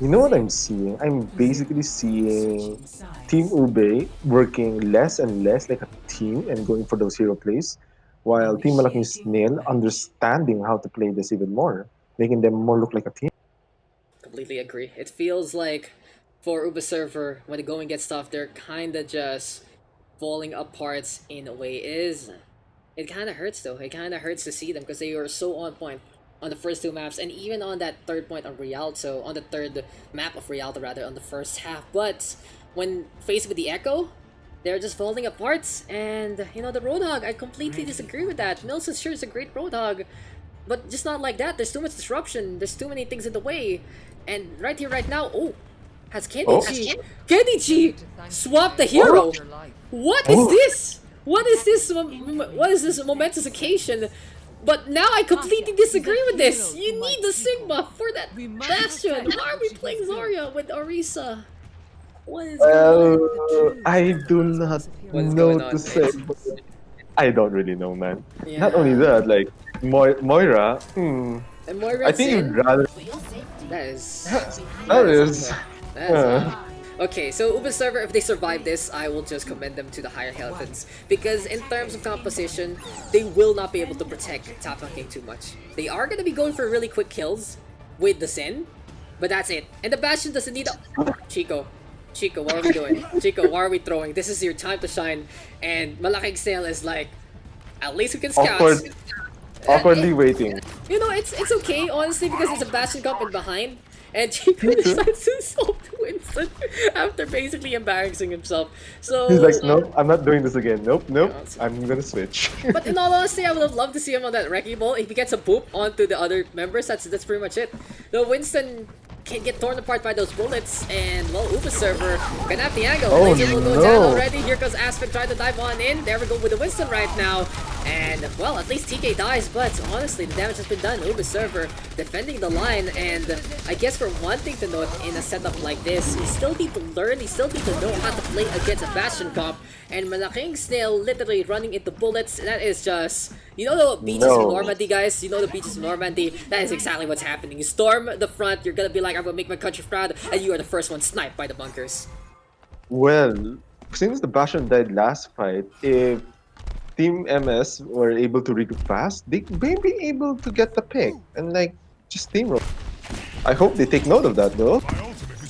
You know what I'm seeing? I'm basically seeing Team Ube working less and less like a team and going for those hero plays, while Team Malaking Snail understanding how to play this even more, making them more look like a team. Completely agree. It feels like for Uber server, when the going gets tough, they're kinda just falling apart in a way. It kinda hurts though. It kinda hurts to see them because they were so on point on the first 2 maps, and even on that 3rd point on Rialto, on the 3rd map of Rialto rather, on the first half. But when faced with the Echo, they're just falling apart, and you know, the Roadhog, I completely disagree with that. Milson sure is a great Roadhog, but just not like that. There's too much disruption, there's too many things in the way, and right here, right now, has Kenny G swapped the hero? What is this? What is this? What is this momentous occasion? But now I completely disagree with this. You need the Sigma for that Bastion. Why are we playing Zarya with Orisa? What is going on? I do not know to say. I don't really know, man. Yeah. Not only that, like Moira. And Moira I think you'd rather. that is okay, so Uber server, if they survive this, I will just commend them to the higher heavens, because in terms of composition, they will not be able to protect TSAPH King too much. They are going to be going for really quick kills with the Sin, but that's it. And the Bastion doesn't need a... Chico, what are we doing? Chico, what are we throwing? This is your time to shine. And Malaking Snail is like, at least we can scout. Awkwardly waiting. You know, it's okay, honestly, because it's a Bastion comp in behind. And Chico decides to solve Winston after basically embarrassing himself. So He's like, nope, I'm not doing this again. Nope, I'm gonna switch. But in all honesty, I would have loved to see him on that Wrecking Ball. If he gets a boop onto the other members, that's pretty much it. The Winston can get torn apart by those bullets. And, well, Uber server gonna have the angle. Oh, Laser will go no. down already. Here comes Aspect trying to dive on in. There we go with the Winston right now. And, well, at least TK dies, but honestly, the damage has been done. Uber server defending the line, and I guess for one thing to note in a setup like this, you still need to learn, you still need to know how to play against a Bastion comp, and Malaking Snail literally running into bullets. That is just, you know the beaches of Normandy, guys? You know the beaches of Normandy? That is exactly what's happening. You storm the front, you're gonna be like, I'm gonna make my country proud, and you are the first one sniped by the bunkers. Well, since the Bastion died last fight, if Team MS were able to regroup fast, they may be able to get the pick and like just steamroll. I hope they take note of that though.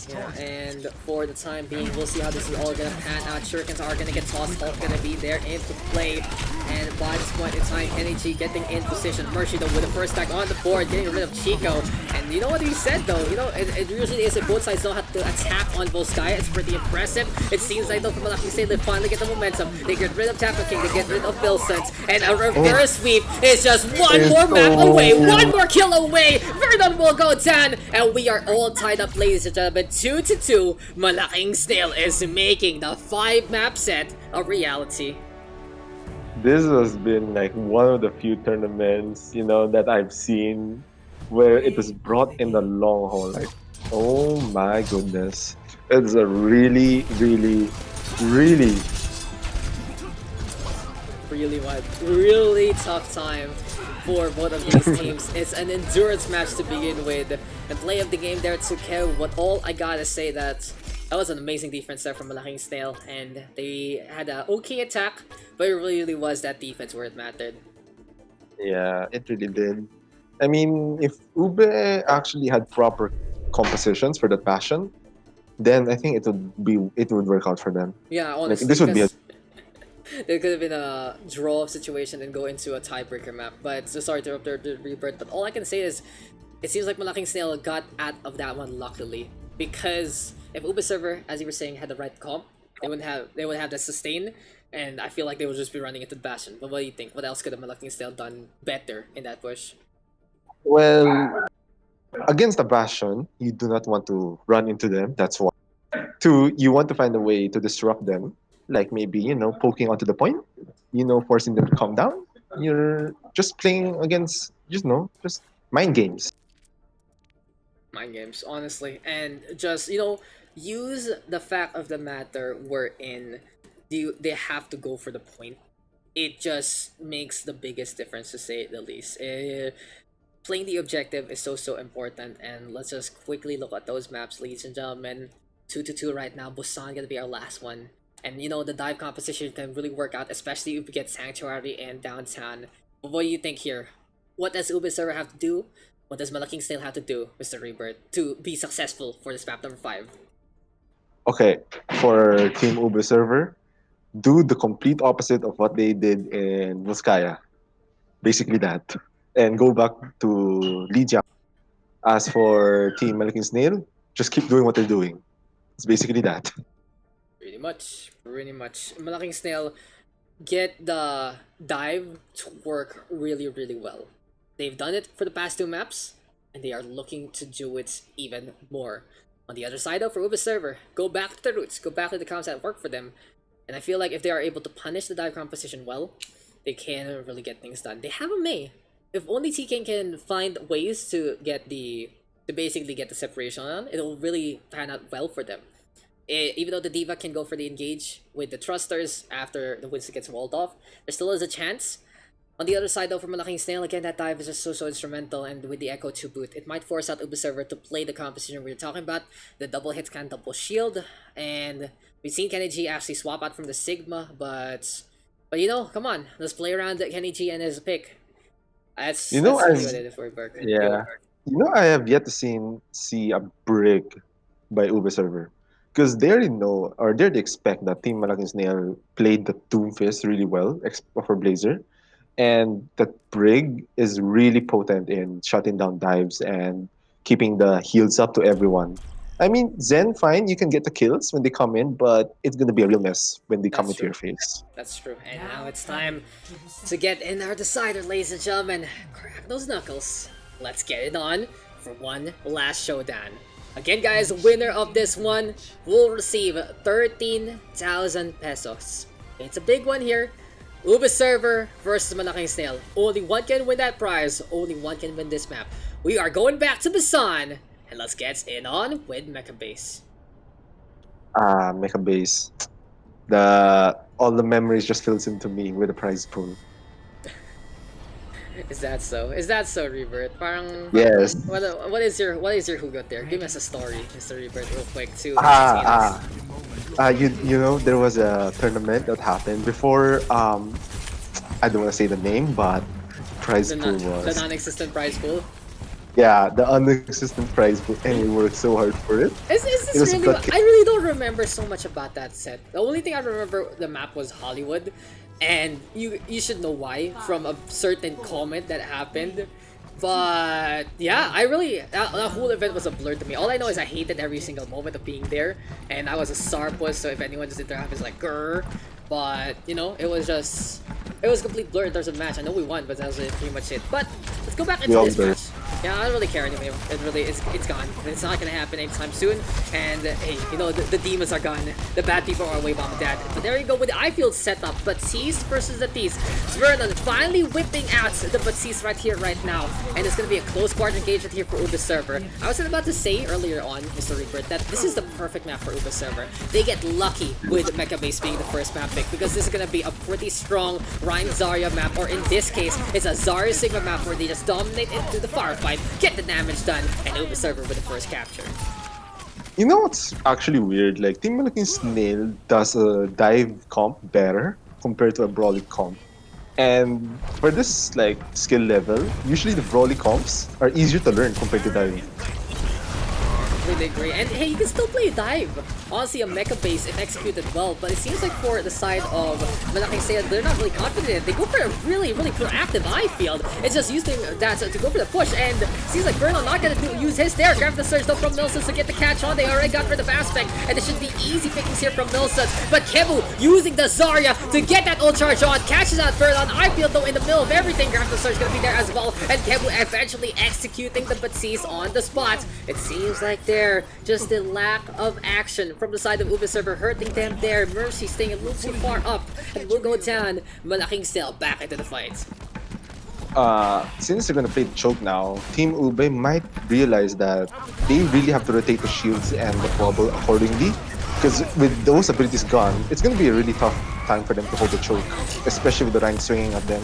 Yeah, and for the time being, we'll see how this is all gonna pan out. Shurikens are gonna get tossed, all gonna be there into play. And by this point in time, NAG getting in position. Mercy though with the first stack on the board, getting rid of Chico. And you know what he said though, you know, it usually is that both sides don't have to attack on Volskaya. It's pretty impressive. It seems like though from Malaking Snail, they finally get the momentum. They get rid of Tapper King, they get rid of Bilsons. And a reverse sweep is just one more map away, one more kill away. Verdun will go down, and we are all tied up, ladies and gentlemen. 2-2. Malaking Snail is making the 5-map set a reality. This has been like one of the few tournaments, you know, that I've seen where it was brought in the long haul. Like, oh my goodness. It's a really, really, really really tough time for both of these teams. It's an endurance match to begin with. And play of the game there took care of what all I gotta say that was an amazing defense there from Malaking Snail, and they had an okay attack, but it really was that defense where it mattered. Yeah, it really did. I mean, if Ube actually had proper compositions for the passion, then I think it would work out for them. Yeah, Like honestly, this would be a there could have been a draw situation and go into a tiebreaker map. But so sorry to interrupt the Rebirth, but all I can say is it seems like Malaking Snail got out of that one luckily, because if Uber server, as you were saying, had the right comp, they would have the sustain, and I feel like they would just be running into Bastion. But what do you think? What else could have Malaking Snail done better in that push? well against a Bastion, you do not want to run into them. That's one. Two, you want to find a way to disrupt them, like maybe poking onto the point, forcing them to calm down. You're just playing against, just mind games. Mind games, honestly, and just use the fact of the matter we're in. They have to go for the point. It just makes the biggest difference, to say the least. Playing the objective is so important, and let's just quickly look at those maps, ladies and gentlemen. 2-2 right now. Busan gonna be our last one, and the dive composition can really work out, especially if we get Sanctuary and Downtown. But what do you think here? What does Uber server have to do? What does Malaking Snail have to do, Mr. Rebirth, to be successful for this map number 5? Okay, for Team Uber server, do the complete opposite of what they did in Volskaya. Basically that. And go back to Lijiang. As for Team Malaking Snail, just keep doing what they're doing. It's basically that. Pretty much. Malaking Snail get the dive to work really well. They've done it for the past 2 maps, and they are looking to do it even more. On the other side though, for Uber server, go back to the roots, go back to the comps that work for them. And I feel like if they are able to punish the dive composition well, they can really get things done. They have a May. If only TK can find ways to basically get the separation on, it'll really pan out well for them. Even though the Diva can go for the engage with the Thrusters after the Winston gets walled off, there still is a chance. On the other side though, for Malaking Snail, again, that dive is just so instrumental, and with the Echo 2 boot, it might force out Uber server to play the composition we were talking about, the double hit can double shield, and we've seen Kenny G actually swap out from the Sigma, but come on, let's play around Kenny G and his pick. That's really what it is for Burke. Yeah. I have yet to see a break by Uber server. Because they already know, or they already expect that Team Malaking Snail played the Doomfist really well for Blazer. And that Brig is really potent in shutting down dives and keeping the heals up to everyone. I mean, Zen, fine, you can get the kills when they come in, but it's going to be a real mess when they come into your face. That's true. And now it's time to get in our decider, ladies and gentlemen. Crack those knuckles. Let's get it on for one last showdown. Again, guys, winner of this one will receive 13,000 pesos. It's a big one here. Uber server versus Malaking Snail. Only one can win that prize. Only one can win this map. We are going back to Busan. And let's get in on with Mecha Base. Mecha Base. The all the memories just fills into me with the prize pool. Is that so? Is that so, Rebirth? Parang Yes. what is your hugot there? Give us a story, Mr. Rebirth, real quick too. You know there was a tournament that happened before. I don't want to say the name, but prize pool The was non-existent prize pool. yeah, the unexistent prize pool, and we worked so hard for it. Is It this was really? blood I really don't remember so much about that set. The only thing I remember the map was Hollywood, and you should know why from a certain comment that happened. But yeah, I really that whole event was a blur to me. All I know is I hated every single moment of being there, and I was a Sarpus, so if anyone just interacted, it's like grr. But you know, it was complete blur in terms of match. I know we won, but that was pretty much it. But let's go back into all this blur. match. Yeah, I don't really care anymore. It really is. It's gone. It's not gonna happen anytime soon. And hey, you know the demons are gone. The bad people are way bomb dead. But there you go with the I-field setup. Batiste versus the Thieves. Vernon finally whipping out the Batiste right here, right now. And it's gonna be a close quarter engagement here for Uber server. I was about to say earlier on, Mr. Rebirth, that this is the perfect map for Uber server. They get lucky with Mecha Base being the first map pick because this is gonna be a pretty strong Ryan Zarya map, or in this case, it's a Zarya Sigma map where they just dominate into the firefight, get the damage done, and Uber server with the first capture. You know what's actually weird? Like Team Malaking Snail does a dive comp better compared to a brawly comp. And for this like skill level, usually the brawly comps are easier to learn compared to diving. Really agree. And hey, you can still play dive. Honestly, a mecha base if executed well, but it seems like for the side of Malaking Snail, they're not really confident. They go for a really, really proactive eye field. It's just using that to go for the push, and seems like Bruno not gonna use his there. Grab the surge though from Milsons to get the catch on. They already got rid of Aspect, and it should be easy pickings here from Milsons. But Kebu using the Zarya to get that ult charge on, catches out Bruno. Eye field though in the middle of everything. Grab the surge gonna be there as well, and Kebu eventually executing the Batiste on the spot. It seems like there just the lack of action from the side of Uber server hurting them there. Mercy staying a little too far up and will go down. Malaking Snail back into the fight. Since they're gonna play the choke now, Team Ube might realize that they really have to rotate the shields and the bubble accordingly. Because with those abilities gone, it's gonna be a really tough time for them to hold the choke, especially with the rank swinging at them.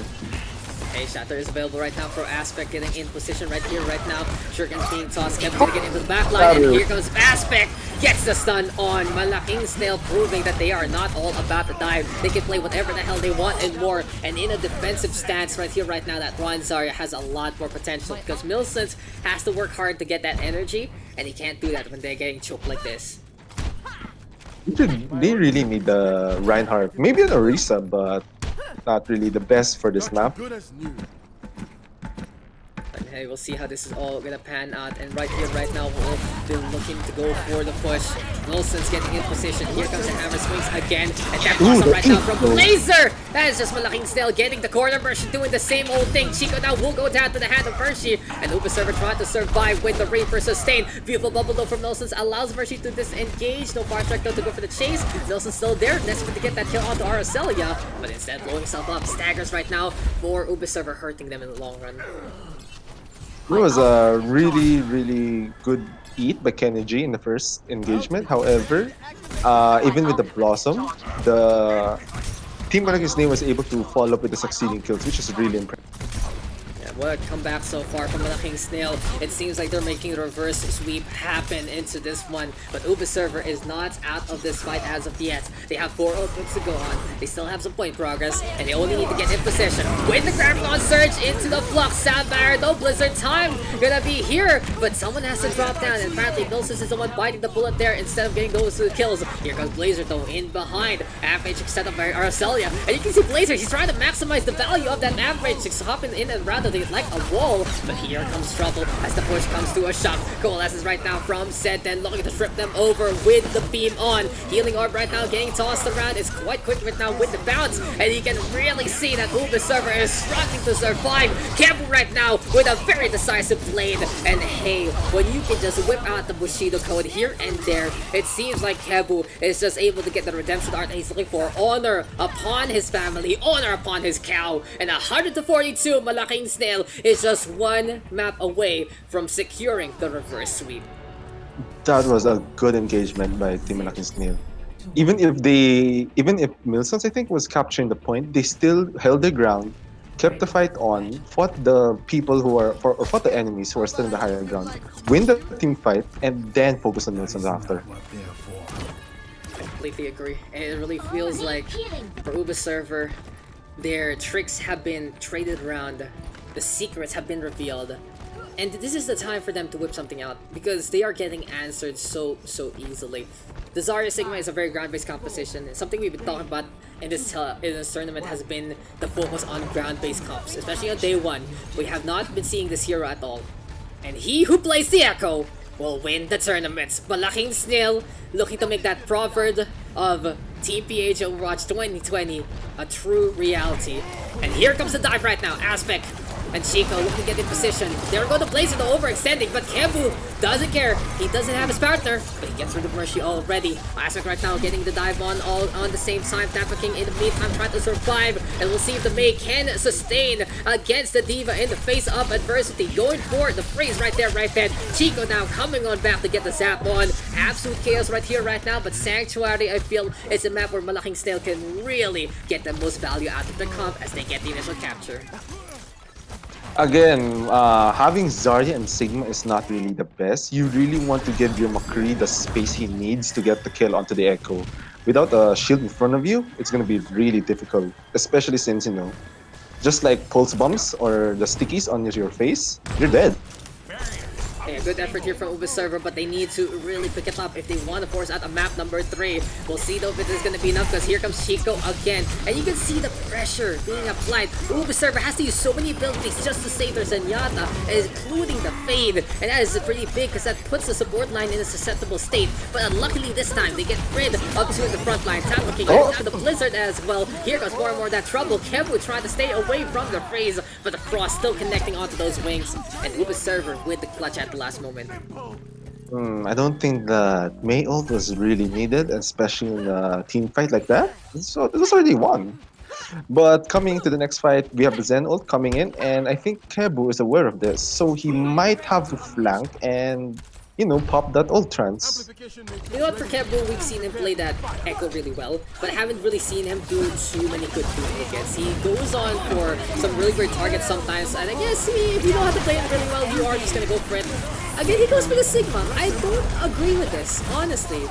Hey, Shatter is available right now for Aspect, getting in position right here, right now. Shuriken's being tossed, Kevin's gonna get into the back line, and here comes Aspect, gets the stun on Malaking Snail, proving that they are not all about the dive. They can play whatever the hell they want and more, and in a defensive stance right here, right now, that Ron Zarya has a lot more potential, because Milsons has to work hard to get that energy, and he can't do that when they're getting choked like this. They really need the Reinhardt, maybe an Orisa, but not really the best for this map. But hey, we'll see how this is all gonna pan out. And right here, right now, we'll be looking to go for the push. Wilson's getting in position. Here comes the hammer swings again. And that awesome right now from Blazer! That is just Malaking Snail getting the corner. Mercy doing the same old thing. Chico now will go down to the hand of Mercy. And Uber server trying to survive with the Reaper sustain. Beautiful bubble though from Nelson's allows Mercy to disengage. No fire strike though to go for the chase. Nelson's still there. Desperate to get that kill onto Aracelia. But instead blowing himself up. Staggers right now for Uber server, hurting them in the long run. It was a really, really good eat by Kenny G in the first engagement. However, even with the Blossom, the Team Malaking Snail was able to follow up with the succeeding kills, which is really impressive. What a comeback so far from Malaking Snail. It seems like they're making a reverse sweep happen into this one. But Uber server is not out of this fight as of yet. They have 4 outputs to go on. They still have some point progress. And they only need to get in position. With the Graviton Surge into the Flux. Sound Barrier, no Blizzard time. Gonna be here. But someone has to drop down. And apparently Gnosis is the one biting the bullet there instead of getting those kills. Here comes Blazer though in behind. Average set up by Aracelia. And you can see Blazer, he's trying to maximize the value of that average. He's hopping in and around the like a wall, but here comes trouble as the push comes to a shove. Coalesces right now from Seten, looking to strip them over with the beam on. Healing orb right now getting tossed around. It's quite quick right now with the bounce, and you can really see that Server is struggling to survive. Kebu right now with a very decisive blade, and hey, when you can just whip out the Bushido code here and there, it seems like Kebu is just able to get the redemption art that he's looking for. Honor upon his family, honor upon his cow, and 142 Malaking Snail is just one map away from securing the reverse sweep. That was a good engagement by Team Malaking Snail. Even if Milsons, I think, was capturing the point, they still held their ground, kept the fight on, fought the people who are, or fought the enemies who are still in the higher ground, win the team fight, and then focus on Milsons after. I completely agree. And it really feels like for Server, their tricks have been traded around, the secrets have been revealed, and this is the time for them to whip something out because they are getting answered so easily. The Zarya Sigma is a very ground-based composition. Something we've been talking about in this tournament has been the focus on ground-based comps, especially on day one. We have not been seeing this hero at all, and he who plays the Echo will win the tournament. Malaking Snail looking to make that proverb of Team PH Overwatch 2020 a true reality. And here comes the dive right now. Aspect and Chico looking to get in position. They're going to place it overextending, but Kebu doesn't care. He doesn't have his partner, but he gets rid of Mercy already. Aspect right now getting the dive on all on the same time. Tampa King in the meantime trying to survive, and we'll see if the Mei can sustain against the Diva in the face of adversity. Going for the freeze right there, right then. Chico now coming on back to get the zap on. Absolute chaos right here, right now, but Sanctuary, I feel, is a map where Malaking Snail can really get the most value out of the comp as they get the initial capture. Again, having Zarya and Sigma is not really the best. You really want to give your McCree the space he needs to get the kill onto the Echo. Without a shield in front of you, it's going to be really difficult. Especially since, you know, just like pulse bumps or the stickies on your face, you're dead. Yeah, good effort here from Server, but they need to really pick it up if they want to force out a map number 3. We'll see though if it is going to be enough, because here comes Chico again, and you can see the pressure being applied. Server has to use so many abilities just to save their Zenyatta, including the Fade, and that is pretty big because that puts the support line in a susceptible state. But luckily this time they get rid of two in the front line. Tampa King down the Blizzard as well. Here comes more and more of that trouble. Kebu trying to stay away from the freeze, but the Frost still connecting onto those wings, and Server with the clutch at the last moment. I don't think that Mei ult was really needed, especially in a team fight like that. So it was already won. But coming to the next fight, we have the Zen ult coming in, and I think Kebu is aware of this, so he might have to flank and, you know, pop that ult trance. You know what, for Kebu, we've seen him play that Echo really well, but haven't really seen him do too many good duplicates. He goes on for some really great targets sometimes, and I guess if you know how to play it really well, you are just gonna go for it. Again, he goes for the Sigma. I don't agree with this, honestly.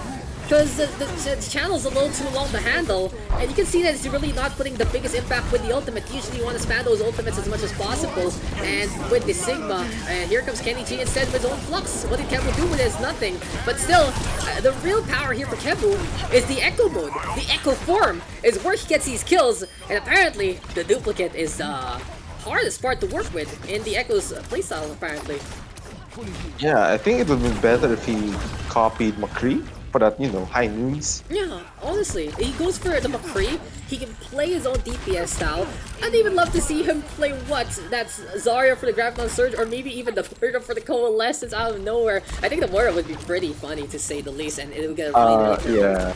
Because the channel's a little too long to handle, and you can see that he's really not putting the biggest impact with the ultimate. Usually you want to spam those ultimates as much as possible, and with the Sigma, here comes Kenny G instead with his own Flux. What did Kebu do with it is nothing, but still, the real power here for Kebu is the Echo mode. The Echo form is where he gets these kills, and apparently the duplicate is the hardest part to work with in the Echo's playstyle, apparently. Yeah, I think it would be better if he copied McCree for that, you know, high noons. Yeah, honestly, he goes for the McCree. He can play his own DPS style. I'd even love to see him play what? That's Zarya for the Graviton Surge, or maybe even the Murder for the Coalescence out of nowhere. I think the Murder would be pretty funny, to say the least, and it would get really yeah.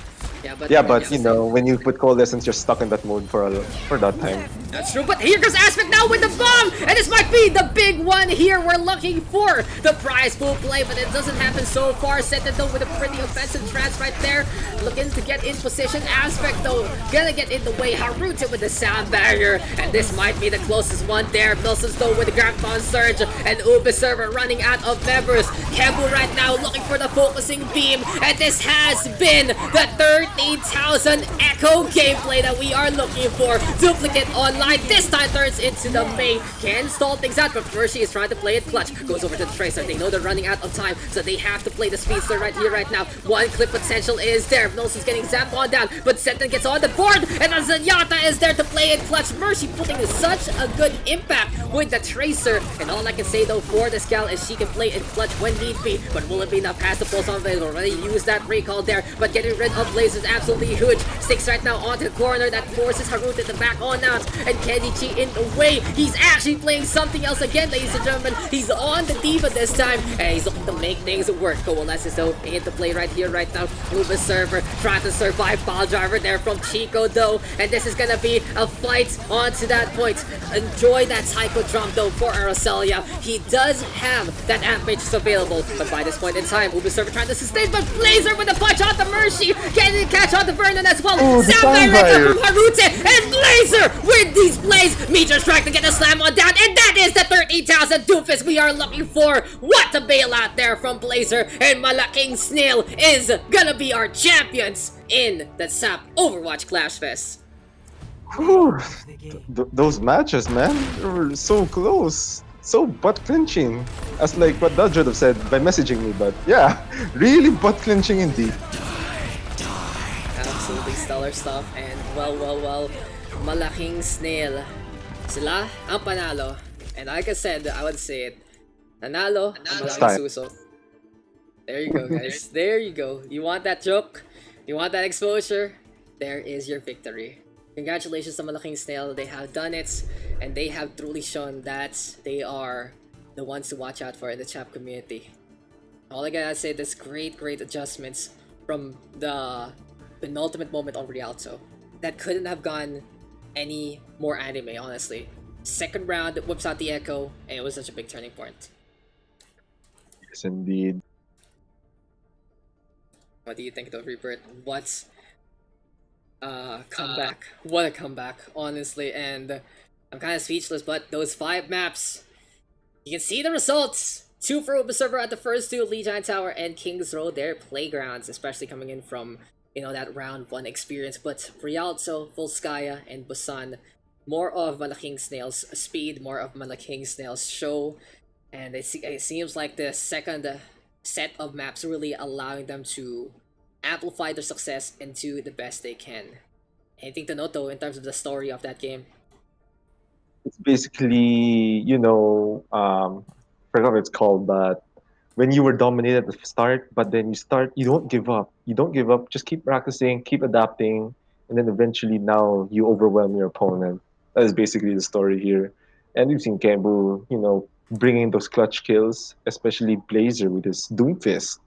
Yeah, but you know, when you put Coalescence, you're stuck in that mode for that time. That's true, but here goes Aspect now with the bomb! And this might be the big one here we're looking for! The prize pool play, but it doesn't happen so far. Seten though with a pretty offensive trance right there. Looking to get in position. Aspect though, gonna get in the way. Haruta with the sound barrier. And this might be the closest one there. Milsons though with the Graviton Surge. And Server running out of members. Kebu right now looking for the focusing beam. And this has been the 13,000 Echo gameplay that we are looking for. Duplicate on line. This time turns into the Mei. Can stall things out, but Mercy is trying to play it clutch. Goes over to the Tracer. They know they're running out of time, so they have to play the Speedster right here, right now. One clip potential is there. Nelson's getting zapped on down, but Senton gets on the board, and Zenyatta is there to play it clutch. Mercy putting such a good impact with the Tracer, and all I can say though for this gal is she can play it clutch when need be, but will it be enough? Pass the pulse on. They've already used that recall there, but getting rid of Blaze is absolutely huge. Sticks right now onto the corner that forces Harut at the back on out, and Kenichi in the way. He's actually playing something else again, ladies and gentlemen. He's on the Diva this time, and he's looking to make things work. Coalesces though into play right here, right now. Uber server trying to survive. Ball driver there from Chico though, and this is gonna be a fight onto that point. Enjoy that Psycho Drum though for Aracelia. He does have that Amp Matrix available, but by this point in time, Uber server trying to sustain, but Blazer with a punch on the Mercy. Can he catch on the Vernon as well? Soundbite from Harute, and Blazer with these plays. Meteor Strike to get a slam on down, and that is the 13,000 doofus we are looking for. What a bailout there from Blazer, and Malaking Snail is gonna be our champions in the TSAPH Overwatch Clashfest. Whew. Those matches, man, they were so close, so butt clenching. As like what Dodge would have said by messaging me, but yeah, really butt clenching indeed. Absolutely stellar stuff, and well, Malaking Snail. Sila ang panalo. And like I said, I would say it. Nanalo ang Malaking Suso. There you go, guys. There you go. You want that joke? You want that exposure? There is your victory. Congratulations to Malaking Snail. They have done it, and they have truly shown that they are the ones to watch out for in the CHAP community. All I gotta say is great adjustments from the penultimate moment on Rialto. That couldn't have gone any more anime, honestly. Second round whips out the Echo, and it was such a big turning point. Yes, indeed. What do you think of Rebirth? What's comeback? What a comeback, honestly, and I'm kind of speechless, but those 5 maps, you can see the results. 2 for Observer at the first 2, Lijiang Tower and King's Road, their playgrounds, especially coming in from, you know, that round 1 experience. But Rialto, Volskaya, and Busan, more of Malaking Snail's speed, more of Malaking Snail's show, and it seems like the second set of maps really allowing them to amplify their success and do the best they can. Anything to note though in terms of the story of that game? It's basically, forgot what it's called, but when you were dominated at the start, but then you don't give up. You don't give up, just keep practicing, keep adapting, and then eventually now you overwhelm your opponent. That is basically the story here. And we've seen Kembu, bringing those clutch kills, especially Blazer with his Doomfist.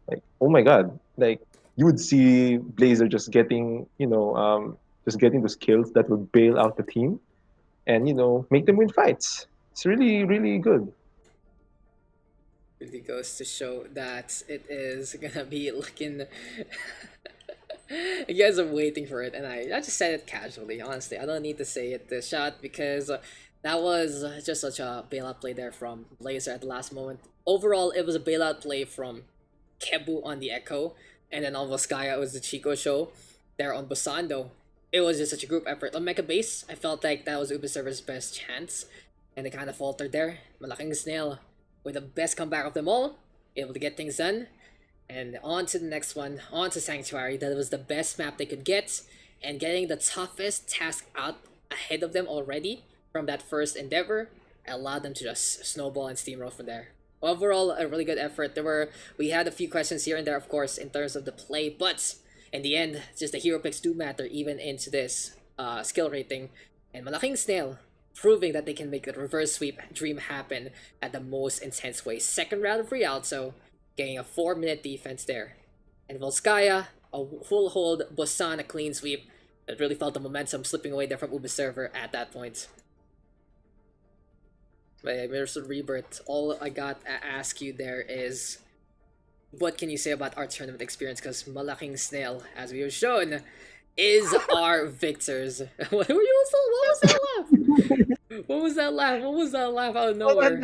Like, oh my god, like, you would see Blazer just getting those kills that would bail out the team and, make them win fights. It's really, really good. Really goes to show that it is gonna be looking. You guys are waiting for it, and I just said it casually. Honestly, I don't need to say it this shot because that was just such a bailout play there from Blazer at the last moment. Overall, it was a bailout play from Kebu on the Echo, and then on Volskaya, it was the Chico show. There on Busan, though, it was just such a group effort. On Mecha Base, I felt like that was Ubisoft's best chance, and they kind of faltered there. Malaking Snail, with the best comeback of them all, able to get things done. And on to the next one, on to Sanctuary. That was the best map they could get, and getting the toughest task out ahead of them already from that first endeavor allowed them to just snowball and steamroll from there. Overall, a really good effort. We had a few questions here and there, of course, in terms of the play, but in the end, just the hero picks do matter even into this skill rating. And Malaking Snail proving that they can make the reverse sweep dream happen at the most intense way. Second round of Rialto, getting a 4-minute defense there. And Volskaya, a full hold, Busan, a clean sweep. It really felt the momentum slipping away there from Ubi server at that point. But Mirror's Rebirth, all I got to ask you there is, what can you say about our tournament experience? Because Malaking Snail, as we have shown, is our victors. What was that laugh? What was that laugh? What was that laugh out of nowhere?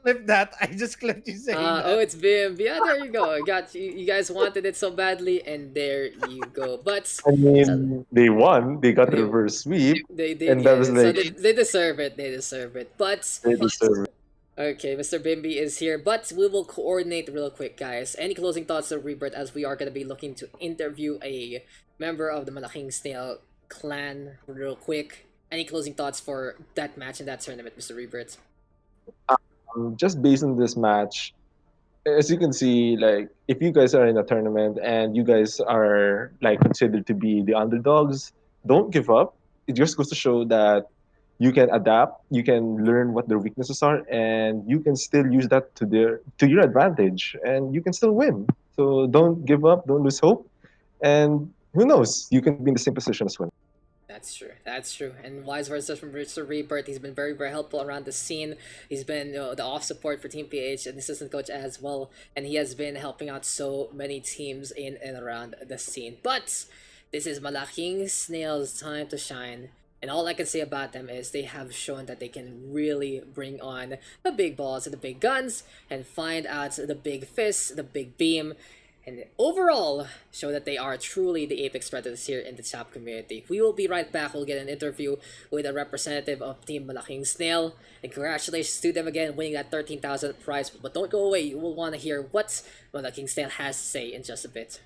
I clip that. I just clipped you saying Oh, that. it's Bim. Yeah, there you go. I got you. You guys wanted it so badly, and there you go. But I uh, mean, they won. They got the they reverse sweep, they did and that get was it, so like they deserve it. They deserve it. But they deserve. okay, Mr. Bimby is here, but we will coordinate real quick, guys. Any closing thoughts of Rebirth, as we are gonna be looking to interview a member of the Malaking Snail clan real quick. Any closing thoughts for that match in that tournament, Mr. Rebirth? Just based on this match, as you can see, like if you guys are in a tournament and you guys are like considered to be the underdogs, don't give up. It just goes to show that you can adapt, you can learn what their weaknesses are, and you can still use that to your advantage, and you can still win. So don't give up, don't lose hope, and who knows, you can be in the same position as well. That's true. That's true. And wise words from Mr. Rebirth. He's been very, very helpful around the scene. He's been the off support for Team PH and assistant coach as well. And he has been helping out so many teams in and around the scene. But this is Malaking Snail's time to shine. And all I can say about them is they have shown that they can really bring on the big balls and the big guns and find out the big fist, the big beam, and overall show that they are truly the apex predators here in the TSAPH community. We will be right back. We'll get an interview with a representative of Team Malaking Snail, and congratulations to them again winning that 13,000 prize. But don't go away, you will want to hear what Malaking Snail has to say in just a bit.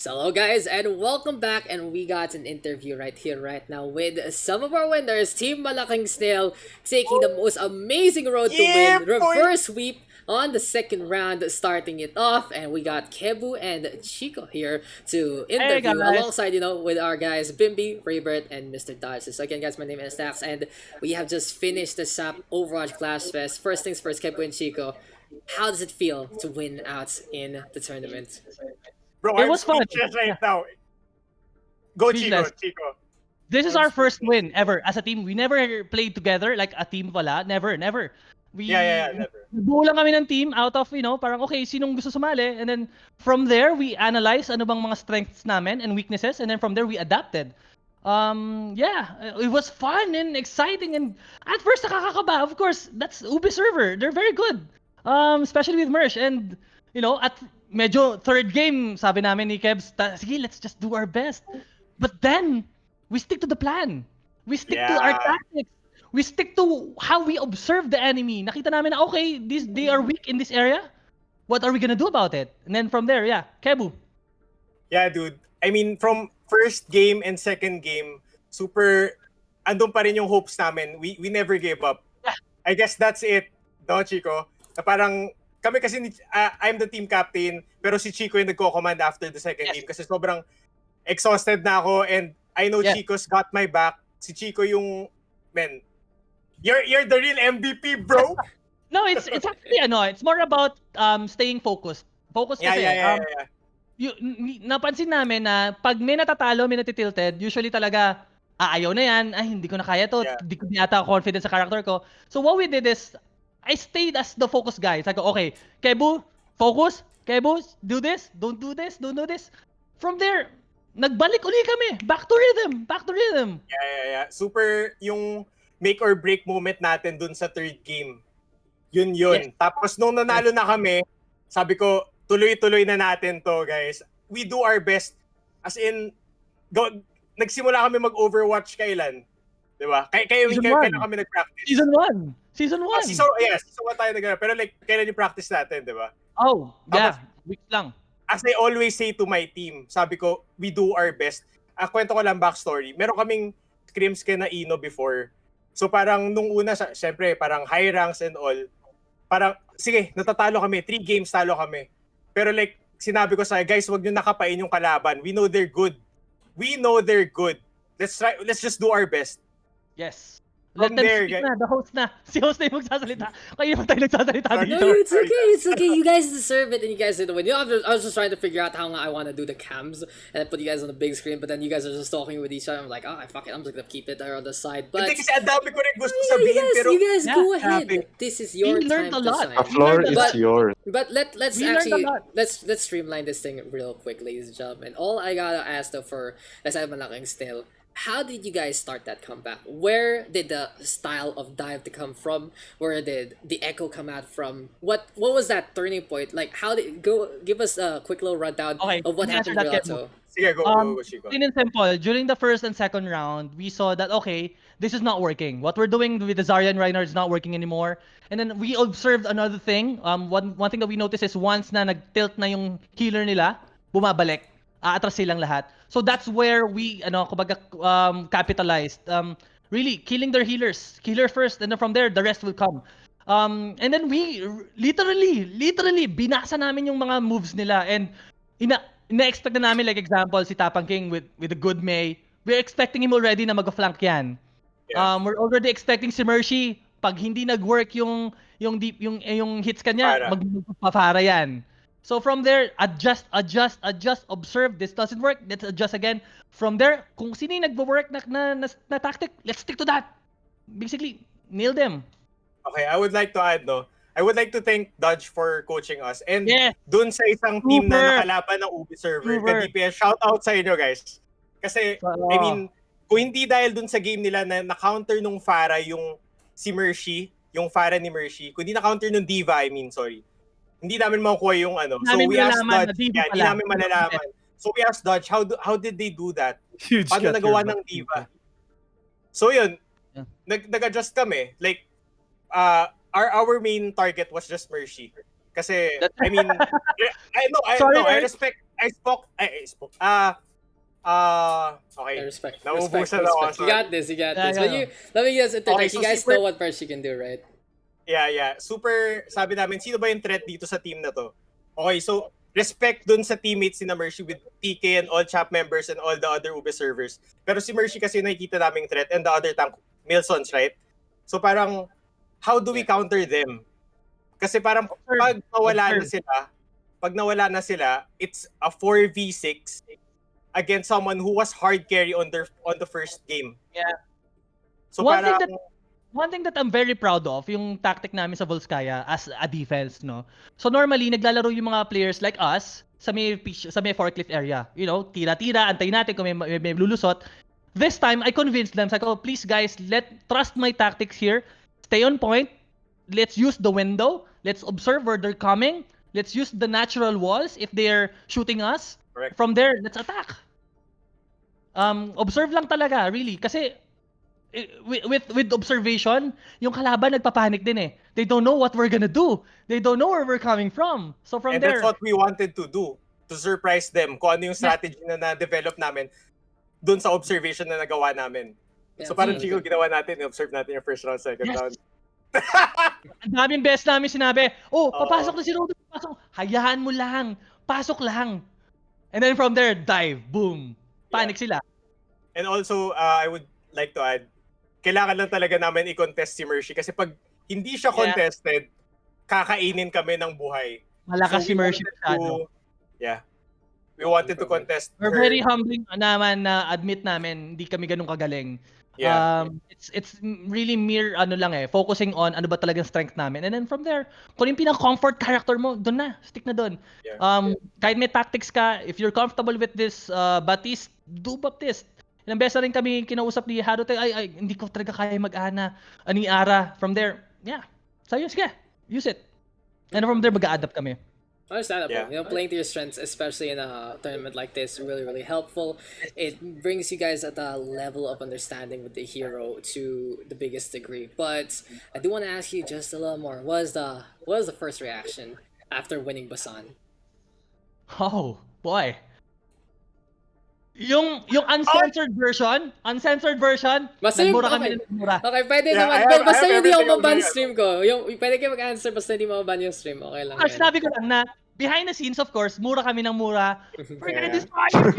So hello guys and welcome back, and we got an interview right here right now with some of our winners. Team Malaking Snail taking the most amazing road to Yeah, win boy. reverse sweep on the second round, starting it off, and we got Kebu and Chico here to Hey interview guys. alongside with our guys Bimby, Rebirth, and Mr. Dodge. So again guys, my name is Daks, and we have just finished the SAP Overwatch Clashfest. First things first, Kebu and Chico, how does it feel to win out in the tournament? Bro, It I'm was fun. speechless right now. Go, Chico. Speechless. This is I'm our first speechless. win ever as a team. We never played together like a team pala. Never. We Yeah, never. buo lang kami ng team out of, parang okay, sinong gusto sumali, and then from there we analyze ano bang mga strengths namin and weaknesses, and then from there we adapted. It was fun and exciting, and at first nakakakaba. Of course, that's Ubi server. They're very good. Especially with Mersh, and at medyo third game sabi namin ni Kebs, sige, let's just do our best. But then we stick to the plan. We stick to our Yeah. tactics. We stick to how we observe the enemy. Nakita namin na okay, they are weak in this area. What are we gonna do about it? And then from there, Kebu. Yeah, dude. I mean, from first game and second game, super, andun pa rin yung hopes namin. We never gave up. Yeah. I guess that's it, no, Chico? Na parang, kami kasi, I'm the team captain, pero si Chico yung nagko-command after the second Yes. game kasi sobrang exhausted na ako, and I know Yes. Chico's got my back. Si Chico yung, man, you're the real MVP, bro. No, it's actually it's more about staying focused. Focus kasi. Yeah. Napansin namin na pag may natatalo, may natitilted, usually talaga ayaw na yan, ay hindi ko na kaya to, Yeah. hindi ko yata confident sa character ko. So what we did is I stayed as the focus guy. It's like, okay, Kebu, focus. Kebu, do this, don't do this, don't do this. From there, nagbalik uli kami. Back to rhythm. Yeah. Super yung make or break moment natin dun sa third game. Yun. Yes. Tapos nung nanalo na kami, sabi ko, tuloy-tuloy na natin to, guys. We do our best. As in, nagsimula kami mag-Overwatch kailan? Diba? Kailan kami nag-practice? Season 1. Season 1 tayo nag pero like, kailan yung practice natin, diba? Oh, yeah. Tapos, Weeks lang. as I always say to my team, sabi ko, we do our best. Kwento ko lang backstory. Meron kaming scrims kay na Ino before. So parang nung una, syempre, parang high ranks and all. Parang, sige, natatalo kami. 3 games talo kami. Pero like, sinabi ko sa guys, wag nyo nakapain yung kalaban. We know they're good. Let's just do our best. Yes. From Let them there, speak guys. na. The host na. Si host na yung magsasalita. Kaya pa tayo nagsasalita Sorry. dito. No, it's okay. You guys deserve it, and you guys did the win. I was just trying to figure out how I want to do the cams and put you guys on the big screen, but then you guys are just talking with each other. I'm like, fuck it, I'm just gonna keep it there on the side. But Hindi kasi ang dami ko rin gusto yeah, sabihin, pero you guys go Yeah, ahead. happy. This is your We learned time a to lot. shine. The floor learned a is lot. yours. But let's We learned actually a lot. let's streamline this thing real quick, ladies and gentlemen. All I gotta ask though for let's have Malaking Snail. How did you guys start that comeback? Where did the style of dive to come from? Where did the echo come out from? What was that turning point? Like, how did it go? Give us a quick little rundown Okay, of what let me answer happened in that, Rialto. sige, go, Chico. Plain and simple. During the first and second round, we saw that, okay, this is not working. What we're doing with the Zarya and Reinhardt is not working anymore. And then we observed another thing. One thing that we noticed is once na nag-tilt na yung healer nila, bumabalik. Aatras silang lahat. So that's where we, kumbaga, capitalized. Really, killing their healers. Killer first, and then from there, the rest will come. And then we literally, binasa namin yung mga moves nila. And ina-expect na namin, like example, si Tapang King with a good May. We're expecting him already na mag-flank yan. Yeah. We're already expecting si Mercy, pag hindi nag-work yung hits kanya, Para. magpapara yan. So from there, adjust, observe, this doesn't work, let's adjust again. From there, kung sino yung nagwo-work na tactic, let's stick to that. Basically, nail them. Okay, I would like to add, no? I would like to thank Dodge for coaching us. And Yes. dun sa isang team Super. na nakalaban ng Ubi server, Super. ka-DPS, shout out sa inyo, guys. Kasi, I mean, kung hindi dahil dun sa game nila na na-counter nung Farah yung si Mercy, yung Farah ni Mercy, kung hindi na-counter nung Diva, sorry. Hindi namin makukuha yung ano. So Namin we asked malalaman na Dodge, Diva hindi pala. namin malalaman. So we asked Dodge, how did they do that? Huge Paano gutter, nagawa but- ng Diva? So yun, Yeah. nag-adjust kami. Like, our main target was just Mercy. Kasi, I mean, I Sorry, know, I respect I spoke. Okay. I respect. Nauubusan ako. You got this. You got Yeah, this. yeah, But yeah. let me just interject. Okay, You so guys super- know what parts you can do, right? Yeah. Super, sabi namin, sino ba yung threat dito sa team na to? Okay, so respect dun sa teammates ni na Mercy with TK and all chat members and all the other Ube servers. Pero si Mercy kasi nakikita naming threat and the other tank, Milsons, right? So parang, how do we counter them? Kasi parang pag nawala na sila, it's a 4v6 against someone who was hard carry on the first game. Yeah. So One parang, thing that I'm very proud of, yung tactic namin sa Volskaya as a defense, no? So normally, naglalaro yung mga players like us sa may forklift area. You know, tira-tira, antayin natin kung may lulusot. This time, I convinced them, sabi ko, please guys, trust my tactics here. Stay on point. Let's use the window. Let's observe where they're coming. Let's use the natural walls if they're shooting us. Correct. From there, let's attack. Observe lang talaga, really. Kasi with observation, yung kalaban nagpapanik din eh. They don't know what we're gonna do. They don't know where we're coming from. So from and there, that's what we wanted to do, to surprise them. Kung ano yung strategy na na-develop namin dun sa observation na nagawa namin. So parang Chico, ginawa natin, observe natin yung first round, second round. Ang daming beses namin sinabi, papasok na si Rodo, papasok. Hayaan mo lang. Pasok lang. And then from there, dive. Boom. Panic sila. And also, I would like to add, kailangan lang talaga namin i-contest si Mercy kasi pag hindi siya contested, kakainin kami ng buhay. Malakas si we Mercy wanted masyado. We wanted to contest We're her. very humbling naman na admit namin hindi kami ganun kagaling. Yeah. It's really mere focusing on ano ba talagang strength namin. And then from there, kung yung pinaka-comfort character mo, doon na, stick na doon. Yeah. Kahit may tactics ka, if you're comfortable with this Baptiste, do Baptiste. Ilang beses na rin kami kinausap ni Haruto, ay, hindi ko talaga kaya mag-ana. Ani Ara. From there, sayo, sige, use it. And from there, mag-a-adapt kami. Understandable. Yeah. You know, playing to your strengths, especially in a tournament like this, really, really helpful. It brings you guys at a level of understanding with the hero to the biggest degree. But I do want to ask you just a little more. What was the first reaction after winning Busan? Oh, boy. Yung uncensored version, Basta yung, nagmura okay. kami ng nagmura. Okay, pwede Yeah, naman. I have Basta hindi ako everything on maban my- stream ko. Yung, pwede kayo mag-answer basta hindi maban yung stream. Okay lang. Kasi sinabi ko lang na, behind the scenes, of course, mura kami ng mura. We're gonna destroy you!